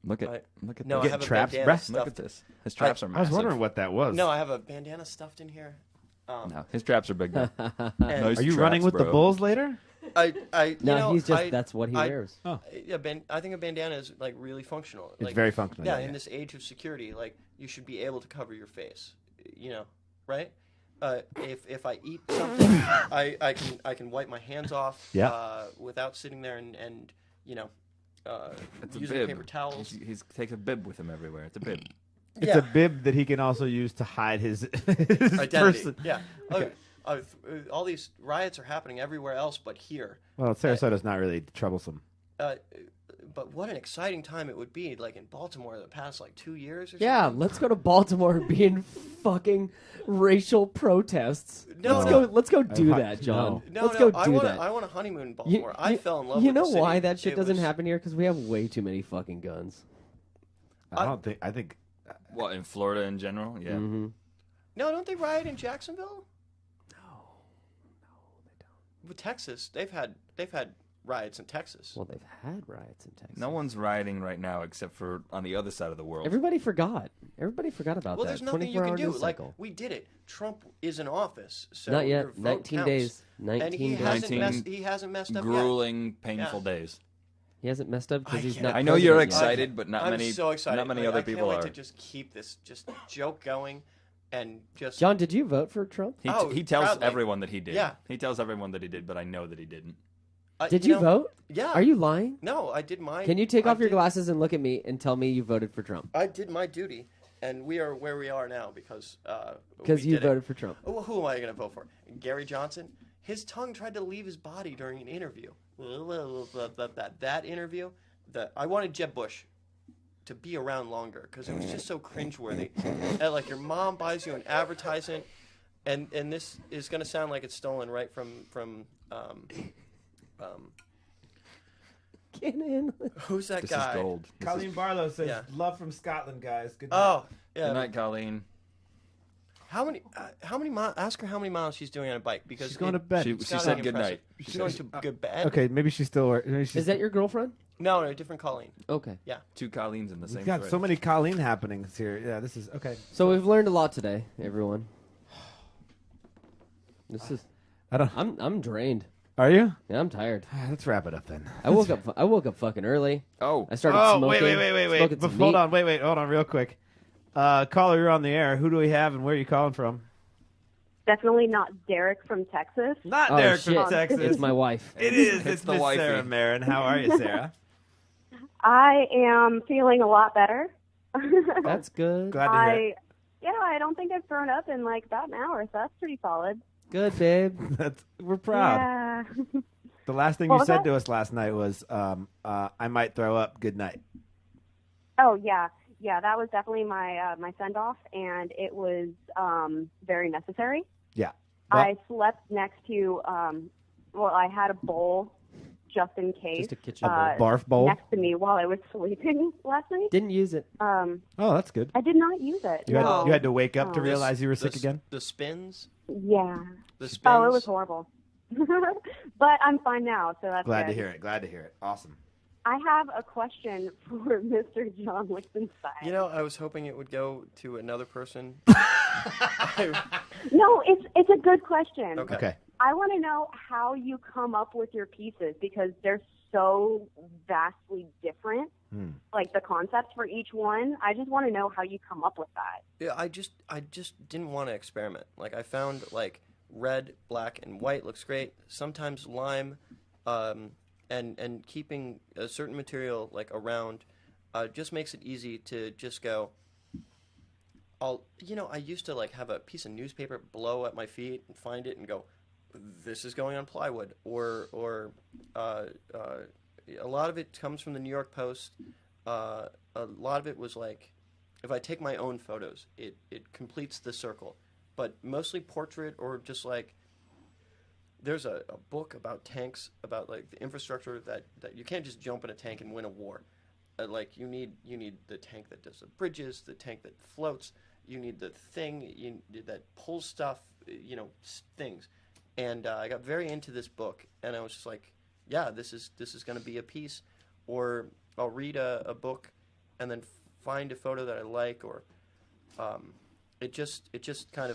S11: Look at
S7: I-
S11: look at
S7: no,
S11: this.
S7: I have a
S10: traps,
S7: bandana
S10: bruh?
S11: Look at
S7: stuffed.
S11: this. His traps are
S10: I was
S11: massive.
S10: wondering what that was.
S7: No, I have a bandana stuffed in here.
S11: No, his traps are big though.
S7: And
S11: Nice
S10: Are you
S11: traps,
S10: running with the
S11: bro.
S10: bulls later?
S5: No, he's just that's what he wears.
S7: I think a bandana is like really functional.
S10: It's
S7: Like,
S10: very functional.
S7: Yeah,
S10: yeah.
S7: in this age of security, like you should be able to cover your face. Right? If I eat something, I can wipe my hands off.
S10: Yeah.
S7: Without sitting there and
S11: It's a
S7: using
S11: bib.
S7: paper towels.
S11: He's takes a bib with him everywhere. It's a bib.
S10: It's a bib that he can also use to hide his, his
S7: Identity.
S10: person.
S7: Yeah.
S10: Okay.
S7: All these riots are happening everywhere else but here.
S10: Well, Sarasota's not really troublesome.
S7: but what an exciting time it would be, like in Baltimore, the past like 2 years or
S5: Yeah,
S7: something.
S5: let's go to Baltimore and be in fucking racial protests.
S7: No,
S5: let's go do that, John.
S7: No,
S5: let's go
S7: I
S5: do
S7: want
S5: that.
S7: I want a honeymoon in Baltimore. I fell in love.
S5: You
S7: with
S5: know
S7: the city.
S5: why that shit
S7: It
S5: doesn't
S7: was-
S5: happen here? Because we have way too many fucking guns.
S10: I think.
S11: What, in Florida in general? Yeah.
S5: Mm-hmm.
S7: No, don't they riot in Jacksonville? No, they don't. With Texas, they've had riots in Texas.
S5: Well, they've had riots in Texas.
S11: No one's rioting right now except for on the other side of the world.
S5: Everybody forgot. Everybody forgot about
S7: Well,
S5: that.
S7: there's nothing you
S5: 24-hour
S7: can do.
S5: news
S7: Like
S5: cycle.
S7: we did it. Trump is in office, so
S5: Not yet.
S7: your vote
S5: 19
S7: counts.
S5: days.
S7: And
S5: 19
S7: he
S5: days.
S7: hasn't messed up
S11: grueling,
S7: yet.
S11: painful
S7: Yeah.
S11: days.
S5: He hasn't messed up because he's
S7: can't-
S5: not.
S11: I know you're
S5: president yet.
S11: excited, but not
S7: I'm
S11: many.
S7: so excited.
S11: Not many
S7: Like,
S11: other
S7: I
S11: people
S7: can't
S11: are.
S7: wait to just keep this joke going, and just.
S5: John, did you vote for Trump?
S11: He tells
S7: proudly.
S11: everyone that he did.
S7: Yeah.
S11: He tells everyone that he did, but I know that he didn't.
S5: Did you
S7: know,
S5: vote?
S7: Yeah.
S5: Are you lying?
S7: No, I did mine.
S5: Can you take off your
S7: did-
S5: glasses and look at me and tell me you voted for Trump?
S7: I did my duty, and we are where we are now because.
S5: Because
S7: we
S5: you
S7: did it.
S5: voted for Trump.
S7: Oh, who am I going to vote for? Gary Johnson? His tongue tried to leave his body during an interview. That interview, I wanted Jeb Bush to be around longer because it was just so cringeworthy. And, like, your mom buys you an advertisement, and this is going to sound like it's stolen right from
S5: Get in.
S7: who's that
S11: This
S7: guy?
S11: is gold.
S10: Colleen Barlow says,
S7: Yeah.
S10: "Love from Scotland, guys. Good night."
S7: Oh, yeah.
S11: Good night, Colleen.
S7: How many miles? Ask her how many miles she's doing on a bike because
S10: She's going to bed.
S11: She
S7: it's
S11: said
S7: gotta be
S11: good
S7: impressive.
S11: night.
S7: She's going to good bed.
S10: Okay, maybe she's still. Maybe she's,
S5: Is that your girlfriend?
S7: No, different Colleen.
S5: Okay.
S7: Yeah.
S11: Two Colleens in the same
S10: We've got
S11: thread.
S10: so many Colleen happenings here. Yeah, this is okay.
S5: So we've learned a lot today, everyone. This is.
S10: I don't.
S5: I'm drained.
S10: Are you?
S5: Yeah, I'm tired.
S10: Let's wrap it up then.
S5: I woke up fucking early.
S11: Oh.
S5: I started
S10: Oh,
S5: smoking.
S10: wait.
S5: smoking some
S10: Hold
S5: meat.
S10: on, wait, hold on, real quick. Caller, you're on the air. Who do we have, and where are you calling from?
S12: Definitely not Derek from Texas.
S10: Not
S5: Oh,
S10: Derek
S5: shit.
S10: from Texas.
S5: It's my wife.
S10: It is. It's
S11: the
S10: Miss
S11: wifey.
S10: Sarah Marin. How are you, Sarah?
S12: I am feeling a lot better.
S5: That's good.
S10: Glad to hear it.
S12: I don't think I've thrown up in like about an hour, so that's pretty solid.
S5: Good, babe.
S10: We're proud.
S12: Yeah.
S10: The last thing
S12: What
S10: you
S12: was
S10: said
S12: that?
S10: to us last night was, "I might throw up. Good night."
S12: Oh yeah, that was definitely my my send off, and it was very necessary.
S10: Yeah. Well,
S12: I slept next to I had a bowl just in case.
S5: Just a kitchen bowl.
S10: barf bowl.
S12: Next to me while I was sleeping last night.
S5: Didn't use it.
S10: Oh, that's good.
S12: I did not use it.
S10: You
S12: no.
S10: had to wake up to
S12: Oh.
S10: realize you were sick again.
S7: The spins.
S12: Yeah.
S7: The spins.
S12: Oh, it was horrible. But I'm fine now, so that's
S10: Glad
S12: good.
S10: to hear it. Glad to hear it. Awesome.
S12: I have a question for Mr. John Lichtenstein.
S7: You know, I was hoping it would go to another person.
S12: No, it's a good question.
S10: Okay.
S12: I want to know how you come up with your pieces because they're so vastly different. Like the concepts for each one. I just want to know how you come up with that.
S7: Yeah, I just didn't want to experiment. Like I found like red, black, and white looks great. Sometimes lime, and keeping a certain material like around, just makes it easy to just go. I used to like have a piece of newspaper blow at my feet and find it and go, this is going on plywood, or a lot of it comes from the New York Post. A lot of it was like, if I take my own photos, it completes the circle. But mostly portrait or just like, there's a book about tanks, about like the infrastructure that you can't just jump in a tank and win a war. Like you need the tank that does the bridges, the tank that floats. You need the thing that pulls stuff, things. And I got very into this book, and I was just like, yeah, this is going to be a piece. Or I'll read a book and then find a photo that I like, or it just kind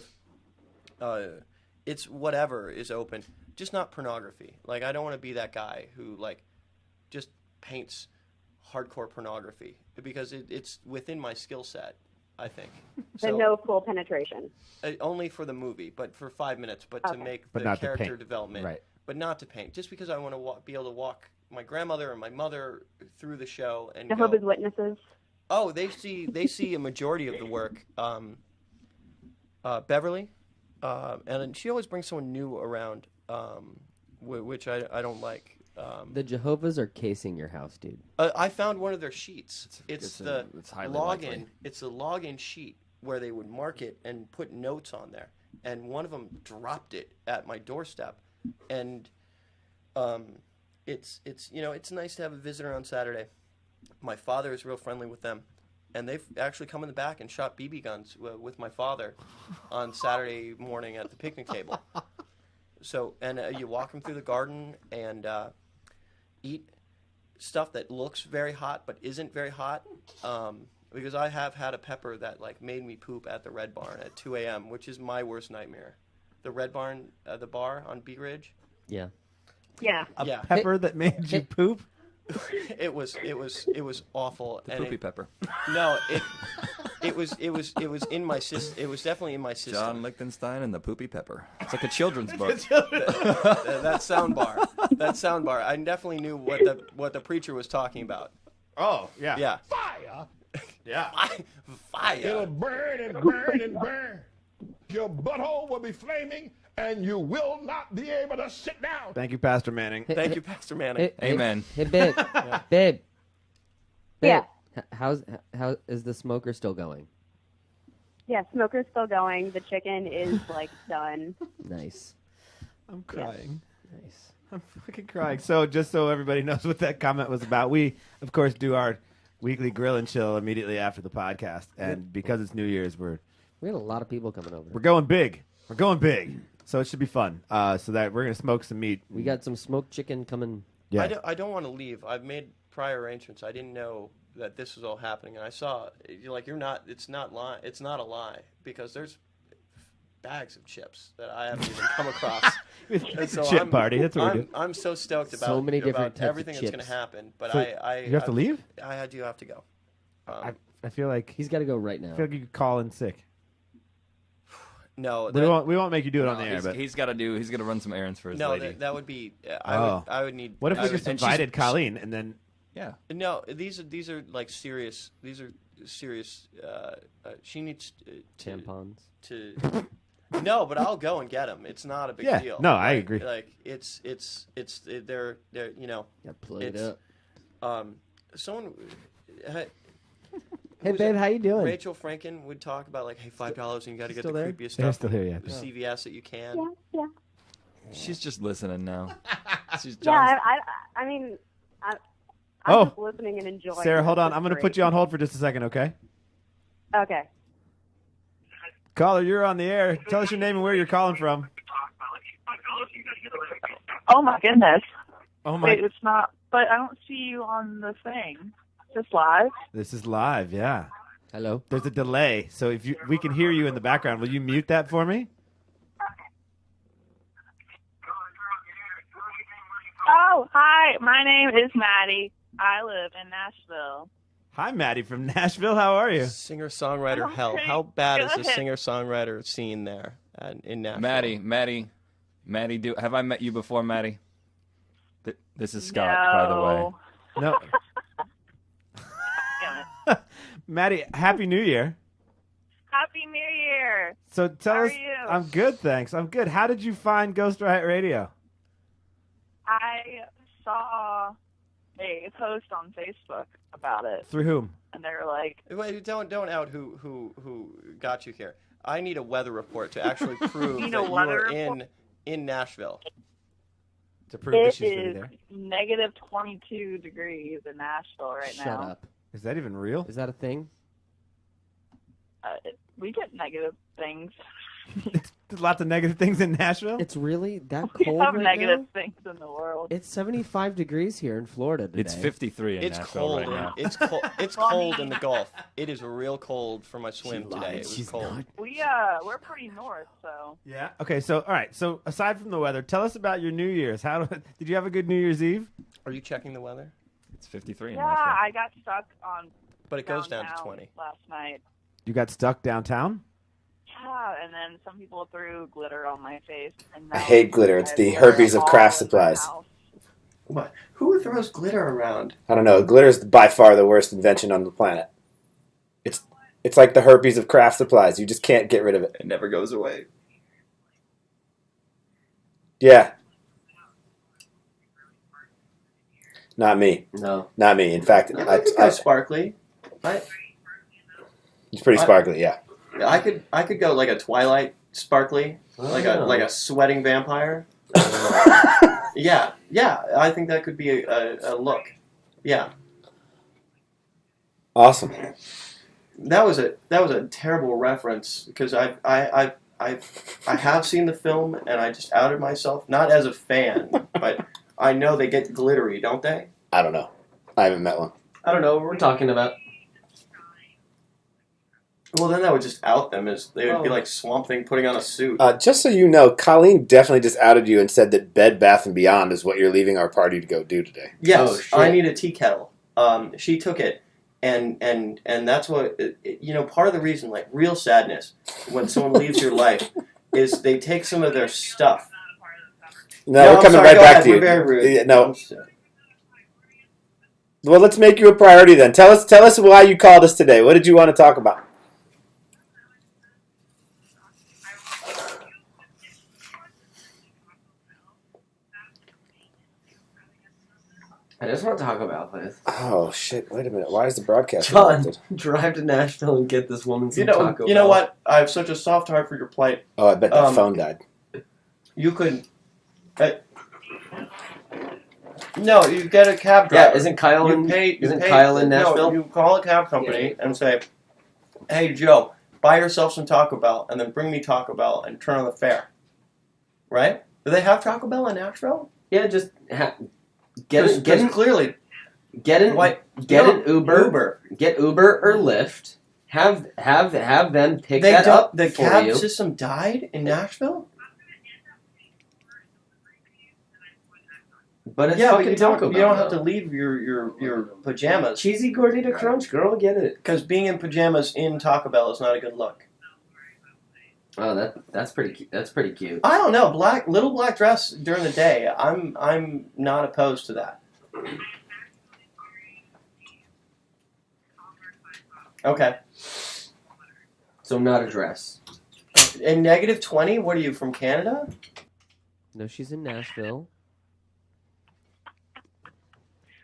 S7: of it's whatever is open, just not pornography. Like I don't want to be that guy who like just paints hardcore pornography because it's within my skill set, I think.
S12: So no full penetration.
S7: Only for the movie, but for 5 minutes, but to
S12: Okay.
S7: make
S10: But
S7: the
S10: not to
S7: character
S10: paint.
S7: development,
S10: Right.
S7: but not to paint. Just because I want to be able to walk my grandmother and my mother through the show and go,
S12: Jehovah's Witnesses.
S7: oh, they see a majority of the work. Beverly, and she always brings someone new around, which I don't like.
S5: The Jehovah's are casing your house, dude.
S7: I found one of their sheets. It's
S11: highly
S7: login.
S11: likely.
S7: It's the login sheet where they would mark it and put notes on there. And one of them dropped it at my doorstep, and it's nice to have a visitor on Saturday. My father is real friendly with them, and they've actually come in the back and shot BB guns with my father on Saturday morning at the picnic table. So, and you walk them through the garden and eat stuff that looks very hot but isn't very hot. Because I have had a pepper that like made me poop at the Red Barn at 2 a.m., which is my worst nightmare. The Red Barn, the bar on Bee Ridge.
S5: Yeah.
S12: Yeah.
S10: A pepper that made you poop?
S7: It was awful.
S11: The poopy pepper.
S7: No, it was in my system. It was definitely in my system.
S11: John Lichtenstein and the poopy pepper. It's like a children's book.
S7: that sound bar. I definitely knew what the preacher was talking about.
S10: Oh, yeah.
S7: Yeah.
S2: Fire.
S10: Yeah.
S7: Fire.
S2: It'll burn and burn and burn. Your butthole will be flaming, and you will not be able to sit down.
S10: Thank you, Pastor Manning.
S7: Thank you, Pastor Manning.
S11: Amen.
S5: Hey, babe. Babe.
S12: Yeah.
S5: How is the smoker still going?
S12: Yeah, smoker's still going. The chicken is like done.
S5: Nice.
S10: I'm crying.
S5: Nice.
S10: I'm fucking crying. So just so everybody knows what that comment was about, we, of course, do our weekly grill and chill immediately after the podcast. And because it's New Year's, we
S5: had a lot of people coming over.
S10: We're going big. We're going big. So it should be fun. So that we're going to smoke some meat.
S5: We got some smoked chicken coming.
S10: Yeah.
S7: I don't want to leave. I've made prior arrangements. I didn't know that this was all happening, and I saw you're not. It's not lie. It's not a lie because there's bags of chips that I haven't even come across.
S10: It's a chip party. That's what we do.
S7: I'm so stoked about
S5: So many different
S7: about
S5: types of
S7: everything that's going
S5: chips.
S7: to happen. But
S10: So
S7: I
S10: you have to leave?
S7: I do have to go.
S10: I feel like
S5: He's got to go right now.
S10: I feel like you could call in sick.
S7: No,
S10: We won't make you do it on the air. But
S11: He's got to run some errands for his
S7: no,
S11: lady.
S7: that would be.
S10: Oh.
S7: I would need.
S10: What if
S7: I
S10: we
S7: would-
S10: just
S11: and she's-
S10: invited Colleen and then
S11: Yeah.
S7: No, these are like serious. These are serious. She needs to
S5: Tampons.
S7: to. No, but I'll go and get them. It's not a big
S10: Yeah,
S7: deal.
S10: no, I
S7: Like-
S10: agree.
S7: Like they're you know.
S5: Yeah, play it
S7: it's-
S5: up.
S7: Someone.
S5: Hey, babe, how you doing?
S7: Rachel Franken would talk about like, hey, $5 and you got to get the
S5: Still there?
S7: creepiest
S10: They're
S7: stuff.
S10: still here, yeah.
S7: from CVS that you can.
S12: Yeah.
S11: She's just listening now. She's
S12: Yeah, I mean, I'm
S10: Oh.
S12: just listening and enjoying.
S10: Sarah, hold
S12: it.
S10: on.
S12: It's
S10: I'm going to
S12: great.
S10: put you on hold for just a second, okay?
S12: Okay.
S10: Caller, you're on the air. Tell us your name and where you're calling from.
S13: Oh my goodness.
S10: Oh my!
S13: Wait, it's not. But I don't see you on the thing. Just live.
S10: This is live, yeah.
S5: Hello.
S10: There's a delay, so if we can hear you in the background, will you mute that for me?
S13: Oh, hi. My name is Maddie. I live in Nashville.
S10: Hi, Maddie from Nashville. How are you?
S7: Singer-songwriter hell. How bad is the singer-songwriter scene there in Nashville?
S11: Maddie, have I met you before, Maddie? This is Scott, by the way.
S10: No. Maddie, Happy New Year.
S13: Happy New Year.
S10: So tell
S13: How
S10: us.
S13: are you?
S10: I'm good, thanks. I'm good. How did you find Ghost Riot Radio?
S13: I saw a post on Facebook about it,
S10: Through whom?
S13: and they were like,
S7: Wait, don't out who got you here. I need a weather report to actually prove
S13: You
S7: that
S13: need a
S7: you
S13: weather
S7: are
S13: report?
S7: in Nashville.
S10: To prove that
S13: "It
S10: she's really
S13: is
S10: there.
S13: negative 22 degrees in Nashville right
S5: Shut
S13: now."
S5: up.
S10: Is that even real?
S5: Is that a thing?
S13: We get negative things.
S10: There's lots of negative things in Nashville.
S5: It's really that
S13: We
S5: cold
S13: have
S5: right
S13: negative
S5: now?
S13: things in the world.
S5: It's 75 degrees here in Florida today.
S11: It's 53 in
S7: It's
S11: Nashville
S7: cold.
S11: right now.
S7: It's cold. It's cold in the Gulf. It is real cold for my swim
S5: She
S7: today.
S5: lied.
S7: It was
S5: She's
S7: cold.
S5: not.
S13: We're pretty north, so
S10: Yeah. Okay. So, all right. So, aside from the weather, tell us about your New Year's. Did you have a good New Year's Eve?
S7: Are you checking the weather?
S11: It's 53 in
S13: yeah,
S11: Nashville.
S13: I got stuck on.
S7: But it goes down to
S13: downtown
S7: 20.
S13: last night.
S10: You got stuck downtown.
S13: Yeah, and then some people threw glitter on my face. And
S1: I
S13: now
S1: hate glitter. It's
S13: I
S1: the
S13: wear it
S1: herpes of
S13: all
S1: craft
S13: in my
S1: supplies.
S13: house.
S7: What? Who throws glitter around?
S1: I don't know. Glitter is by far the worst invention on the planet. It's like the herpes of craft supplies. You just can't get rid of it.
S7: It never goes away.
S1: Yeah. Not me.
S5: No.
S1: Not me. In fact,
S7: I could go sparkly.
S1: It's pretty sparkly, yeah.
S7: I could go like a Twilight sparkly, like a sweating vampire. Yeah, I think that could be a look. Yeah.
S1: Awesome.
S7: That was a terrible reference because I have seen the film and I just outed myself, not as a fan, but I know they get glittery, don't they?
S1: I don't know. I haven't met one.
S5: I don't know what we're talking about.
S7: Well, then that would just out them as they would be like Swamp Thing putting on a suit.
S1: Just so you know, Colleen definitely just outed you and said that Bed Bath & Beyond is what you're leaving our party to go do today.
S7: Yes, I need a tea kettle. She took it, and that's what part of the reason, like real sadness, when someone leaves your life, is they take some of their stuff.
S1: No, we're coming right back to you.
S7: We're very rude.
S1: Yeah, no. Well, let's make you a priority then. Tell us why you called us today. What did you want to talk about?
S5: I just want to talk about this.
S1: Oh shit! Wait a minute. Why is the broadcast
S5: John,
S1: interrupted?
S5: drive to Nashville and get this woman some Taco Bell.
S7: You know what? I have such a soft heart for your plight.
S1: Oh, I bet that phone died.
S7: You could. No, you get a cab driver.
S5: Yeah, isn't Kyle in Nashville?
S7: No, you call a cab company and say, "Hey Joe, buy yourself some Taco Bell, and then bring me Taco Bell and turn on the fare." Right? Do they have Taco Bell in Nashville?
S5: Yeah, just get an Uber, get Uber or Lyft. Have them pick that up
S7: The
S5: for
S7: cab
S5: you.
S7: system died in Nashville.
S5: But it's
S7: yeah,
S5: fucking
S7: but
S5: Taco Bell.
S7: You don't have to leave your pajamas.
S5: Cheesy gordita crunch, girl, get it.
S7: Because being in pajamas in Taco Bell is not a good look.
S5: Oh, that's pretty cute. That's pretty cute.
S7: I don't know, little black dress during the day. I'm not opposed to that. Okay.
S5: So not a dress.
S7: And -20? What are you, from Canada?
S5: No, she's in Nashville.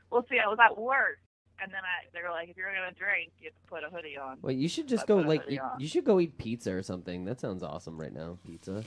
S13: Well, see, I was at work, and then they were like, if you're gonna drink, you have to put a hoodie on.
S5: Wait, you should just go you should go eat pizza or something. That sounds awesome right now. Pizza.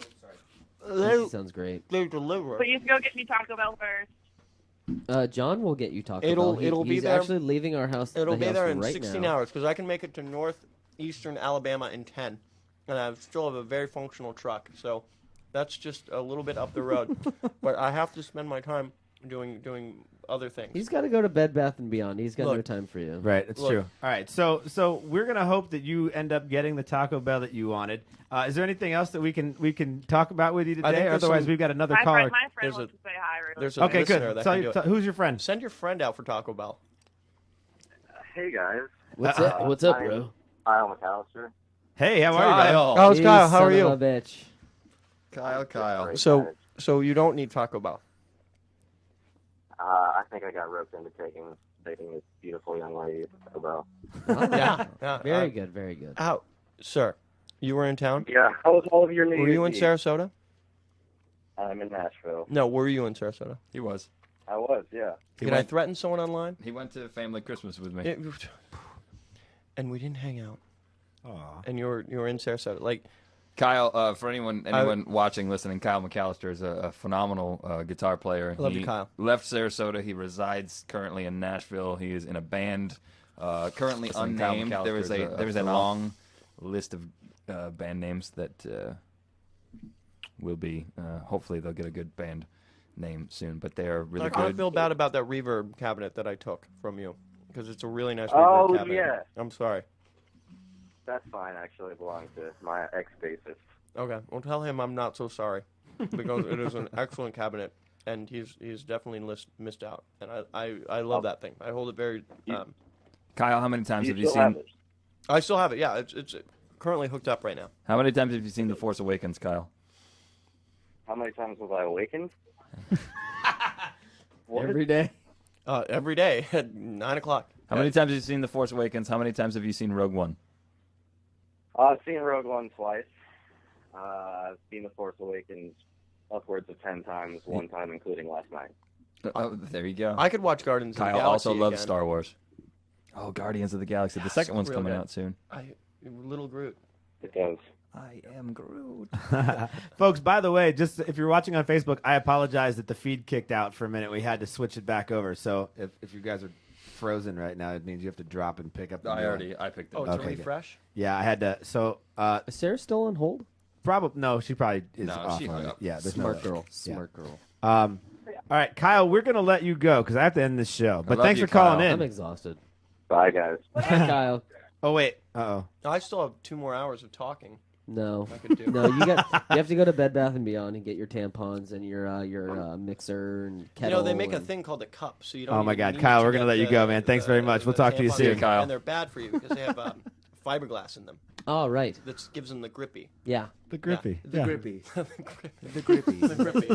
S5: Pizza sounds great.
S7: They deliver.
S13: But you can go get me Taco Bell first.
S5: John will get you Taco Bell.
S7: It'll be
S5: he's
S7: there.
S5: actually leaving our house.
S7: It'll be there in
S5: right
S7: 16
S5: now.
S7: hours because I can make it to northeastern Alabama in 10, and I still have a very functional truck. So that's just a little bit up the road, but I have to spend my time doing other things.
S5: He's got to go to Bed Bath & Beyond. He's got no time for you.
S10: Right, it's true. All right, so we're gonna hope that you end up getting the Taco Bell that you wanted. Is there anything else that we can talk about with you today? Otherwise, we've got another caller.
S13: My friend wants to say hi. Really.
S7: There's a
S10: okay,
S7: listener
S10: good.
S7: that can do it.
S10: Who's your friend?
S7: Send your friend out for Taco Bell.
S14: Hey guys.
S5: What's up? What's up, bro?
S14: Kyle McAllister.
S10: Hey, how are you, man?
S7: Oh, it's Kyle. How are you?
S5: Son of a bitch.
S7: Kyle. So you don't need Taco Bell.
S14: I think I got roped into taking this beautiful young lady Taco Bell.
S7: Yeah.
S5: Very good. Very good.
S7: Sir, you were in town?
S14: Yeah. How was all of your New
S7: Were you in
S14: Year's Eve?
S7: Sarasota?
S14: I'm in Nashville.
S7: No, were you in Sarasota?
S11: He was.
S14: I was, yeah.
S7: Did I threaten someone online?
S11: He went to family Christmas with me.
S7: And we didn't hang out.
S10: Aw.
S7: And you were in Sarasota. Like,
S11: Kyle, for anyone watching, listening, Kyle McAllister is a phenomenal guitar player.
S7: I love
S11: he
S7: you, Kyle.
S11: Left Sarasota. He resides currently in Nashville. He is in a band, currently unnamed. There is a long list of band names that will be. Hopefully, they'll get a good band name soon. But they are really
S7: I
S11: good.
S7: feel bad about that reverb cabinet that I took from you because it's a really nice
S14: Oh,
S7: reverb cabinet.
S14: yeah.
S7: I'm sorry.
S14: That's fine, actually. It belongs to my ex-bassist.
S7: Okay, well tell him I'm not so sorry because it is an excellent cabinet and he's definitely missed out and I love that thing. I hold it very.
S11: Kyle, how many times have you
S14: still have
S11: seen?
S14: it?
S7: I still have it. Yeah, it's currently hooked up right now.
S11: How many times have you seen The Force Awakens, Kyle?
S14: How many times was I awakened?
S5: Every day.
S7: Every day at 9 o'clock.
S11: How many times have you seen The Force Awakens? How many times have you seen Rogue One?
S14: I've seen Rogue One twice. I've seen The Force Awakens upwards of 10 times, one time including last night.
S11: There you go.
S7: I could watch Guardians of the
S11: Kyle
S7: Galaxy
S11: also loves
S7: again.
S11: Star Wars. Oh, Guardians of the Galaxy. The second one's
S7: Real
S11: coming
S7: good.
S11: out soon.
S7: Little Groot.
S14: It does.
S11: I am Groot.
S10: Folks, by the way, just if you're watching on Facebook, I apologize that the feed kicked out for a minute. We had to switch it back over. So if you guys are frozen right now, it means you have to drop and pick up the new one.
S11: I picked it.
S7: Oh, it's
S10: Okay,
S7: already
S10: good.
S7: fresh?
S10: Yeah, I had to. So,
S5: Is Sarah still on hold?
S10: probably no, she probably is
S11: No,
S10: off
S11: she
S10: on
S11: hung
S10: it.
S11: up.
S10: Yeah, there's
S5: Smart
S10: no
S5: girl.
S10: Yeah.
S5: Smart girl.
S10: All right, Kyle, we're gonna let you go because I have to end this show. But
S11: love
S10: thanks
S11: you,
S10: for calling
S11: Kyle.
S5: I'm
S10: in.
S5: exhausted.
S14: Bye, guys.
S5: Kyle.
S10: Oh wait. Uh-oh.
S7: I still have 2 more hours of talking.
S5: No.
S7: I could do.
S5: No, you have to go to Bed Bath and Beyond and get your tampons and your mixer and kettle.
S7: They make a
S5: and-
S7: thing called a cup, so you don't.
S10: Oh my
S7: even
S10: God,
S7: need
S10: Kyle,
S7: to
S10: we're gonna
S7: get
S10: let you go, man. Thanks very much. We'll talk to you
S7: tampons,
S10: soon,
S11: Kyle.
S7: And they're bad for you because they have fiberglass in them.
S5: Oh right.
S7: That gives them the grippy.
S5: Yeah.
S10: The grippy.
S11: The
S10: Yeah.
S11: grippy.
S7: The grippy. The grippy.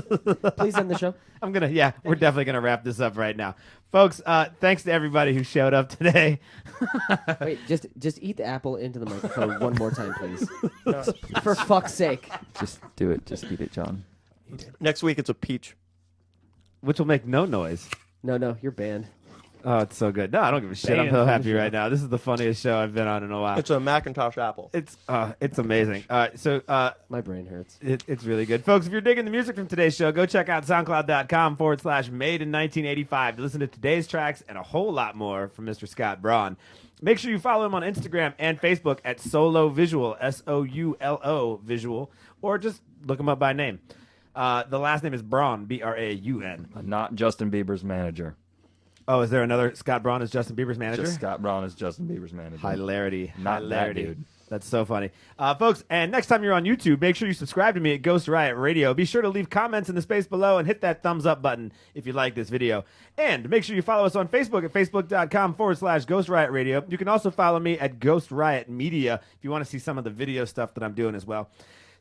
S5: Please end the show.
S10: We're definitely gonna wrap this up right now, folks. Thanks to everybody who showed up today.
S5: Wait, just eat the apple into the microphone one more time, please. For fuck's sake.
S11: Just do it. Just eat it, John.
S7: Next week it's a peach.
S10: Which will make no noise.
S5: No, you're banned.
S10: Oh, it's so good. No, I don't give a shit. I'm
S5: Banned
S10: so
S5: from the
S10: happy
S5: show.
S10: right now. This is the funniest show I've been on in a while.
S7: It's a Macintosh apple.
S10: It's amazing. All right, so
S5: My brain hurts.
S10: it's really good, folks. If you're digging the music from today's show, go check out SoundCloud.com/made in 1985 to listen to today's tracks and a whole lot more from Mr. Scott Braun. Make sure you follow him on Instagram and Facebook at Solo Visual, SOULO Visual, or just look him up by name. The last name is Braun, BRAUN.
S11: Not Justin Bieber's manager.
S10: Oh, is there another Scott Braun as Justin Bieber's manager?
S11: Just Scott Braun is Justin Bieber's manager.
S10: Hilarity.
S11: Not that
S10: Hilarity.
S11: dude.
S10: That's so funny. Folks, and next time you're on YouTube, make sure you subscribe to me at Ghost Riot Radio. Be sure to leave comments in the space below and hit that thumbs up button if you like this video. And make sure you follow us on Facebook at facebook.com/Ghost Riot Radio. You can also follow me at Ghost Riot Media if you want to see some of the video stuff that I'm doing as well.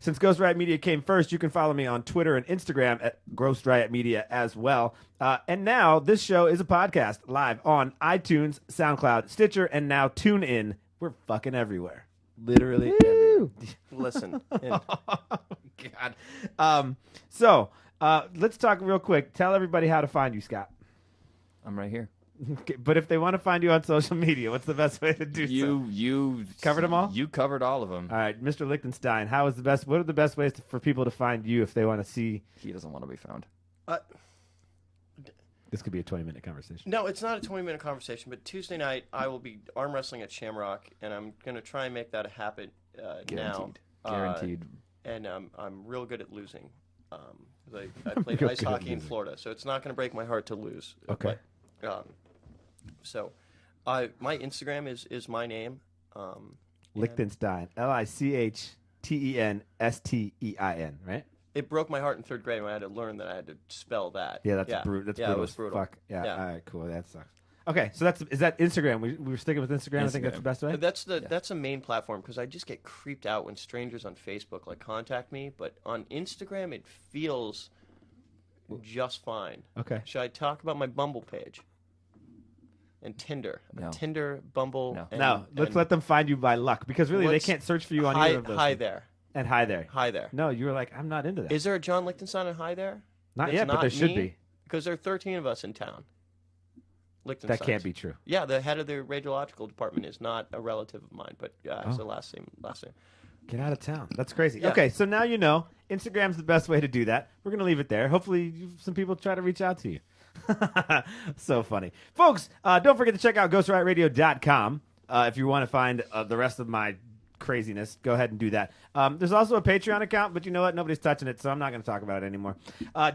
S10: Since Ghost Riot Media came first, you can follow me on Twitter and Instagram at Ghost Riot Media as well. And now this show is a podcast live on iTunes, SoundCloud, Stitcher, and now TuneIn. We're fucking everywhere. Literally everywhere.
S7: Listen.
S10: God. So let's talk real quick. Tell everybody how to find you, Scott.
S11: I'm right here.
S10: Okay, but if they want to find you on social media, what's the best way to do so?
S11: You
S10: covered them all?
S11: You covered all of them.
S10: All right, Mr. Lichtenstein, what are the best ways for people to find you if they want to see?
S11: He doesn't want to be found.
S10: This could be a 20-minute conversation.
S7: No, it's not a 20-minute conversation, but Tuesday night I will be arm wrestling at Shamrock, and I'm going to try and make that a habit now.
S11: Guaranteed.
S7: And I'm real good at losing. I played ice hockey in Florida, so it's not going to break my heart to lose.
S10: Okay.
S7: But, so my Instagram is my name.
S10: Lichtenstein, Lichtenstein, right?
S7: It broke my heart in 3rd grade when I had to learn that I had to spell that.
S10: Yeah, that's brutal.
S7: It was brutal.
S10: Fuck. Yeah. All right. Cool. That sucks. Okay, so is that Instagram? We were sticking with Instagram. I think that's the best way.
S7: That's the main platform because I just get creeped out when strangers on Facebook contact me, but on Instagram it feels just fine.
S10: Okay.
S7: Should I talk about my Bumble page? And Tinder.
S11: No.
S7: Tinder, Bumble.
S11: No.
S7: And,
S10: let's let them find you by luck because really they
S7: What's-
S10: can't search for you on
S7: hi,
S10: either of those.
S7: Hi
S10: things.
S7: there.
S10: And hi there.
S7: Hi there.
S10: No, you were like, I'm not into that.
S7: Is there a John Lichtenstein and Hi there?
S10: Not
S7: That's
S10: yet, but there should
S7: me?
S10: be.
S7: Because there are 13 of us in town. Lichtensteins.
S10: That can't be true.
S7: Yeah, the head of the radiological department is not a relative of mine, but it's the last name.
S10: Get out of town. That's crazy.
S7: Yeah.
S10: Okay, so now you know Instagram's the best way to do that. We're going to leave it there. Hopefully some people try to reach out to you. So funny. Folks, don't forget to check out ghostriotradio.com if you want to find the rest of my craziness. Go ahead and do that. There's also a Patreon account, but you know what? Nobody's touching it, so I'm not going to talk about it anymore.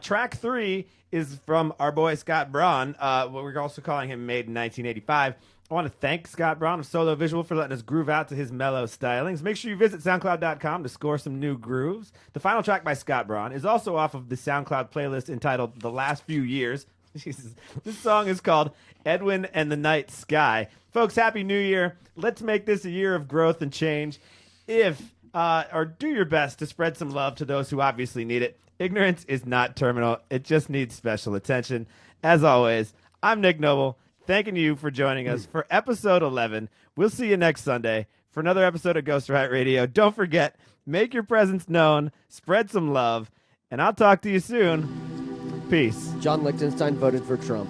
S10: Track 3 is from our boy Scott Braun. We're also calling him Made in 1985. I want to thank Scott Braun of Solo Visual for letting us groove out to his mellow stylings. Make sure you visit SoundCloud.com to score some new grooves. The final track by Scott Braun is also off of the SoundCloud playlist entitled The Last Few Years. Jesus. This song is called Edwin and the Night Sky. Folks, Happy New Year. Let's make this a year of growth and change. Or do your best to spread some love to those who obviously need it. Ignorance is not terminal. It just needs special attention. As always, I'm Nick Noble, thanking you for joining us for episode 11. We'll see you next Sunday for another episode of Ghost Riot Radio. Don't forget, make your presence known, spread some love, and I'll talk to you soon. Peace.
S5: John Lichtenstein voted for Trump.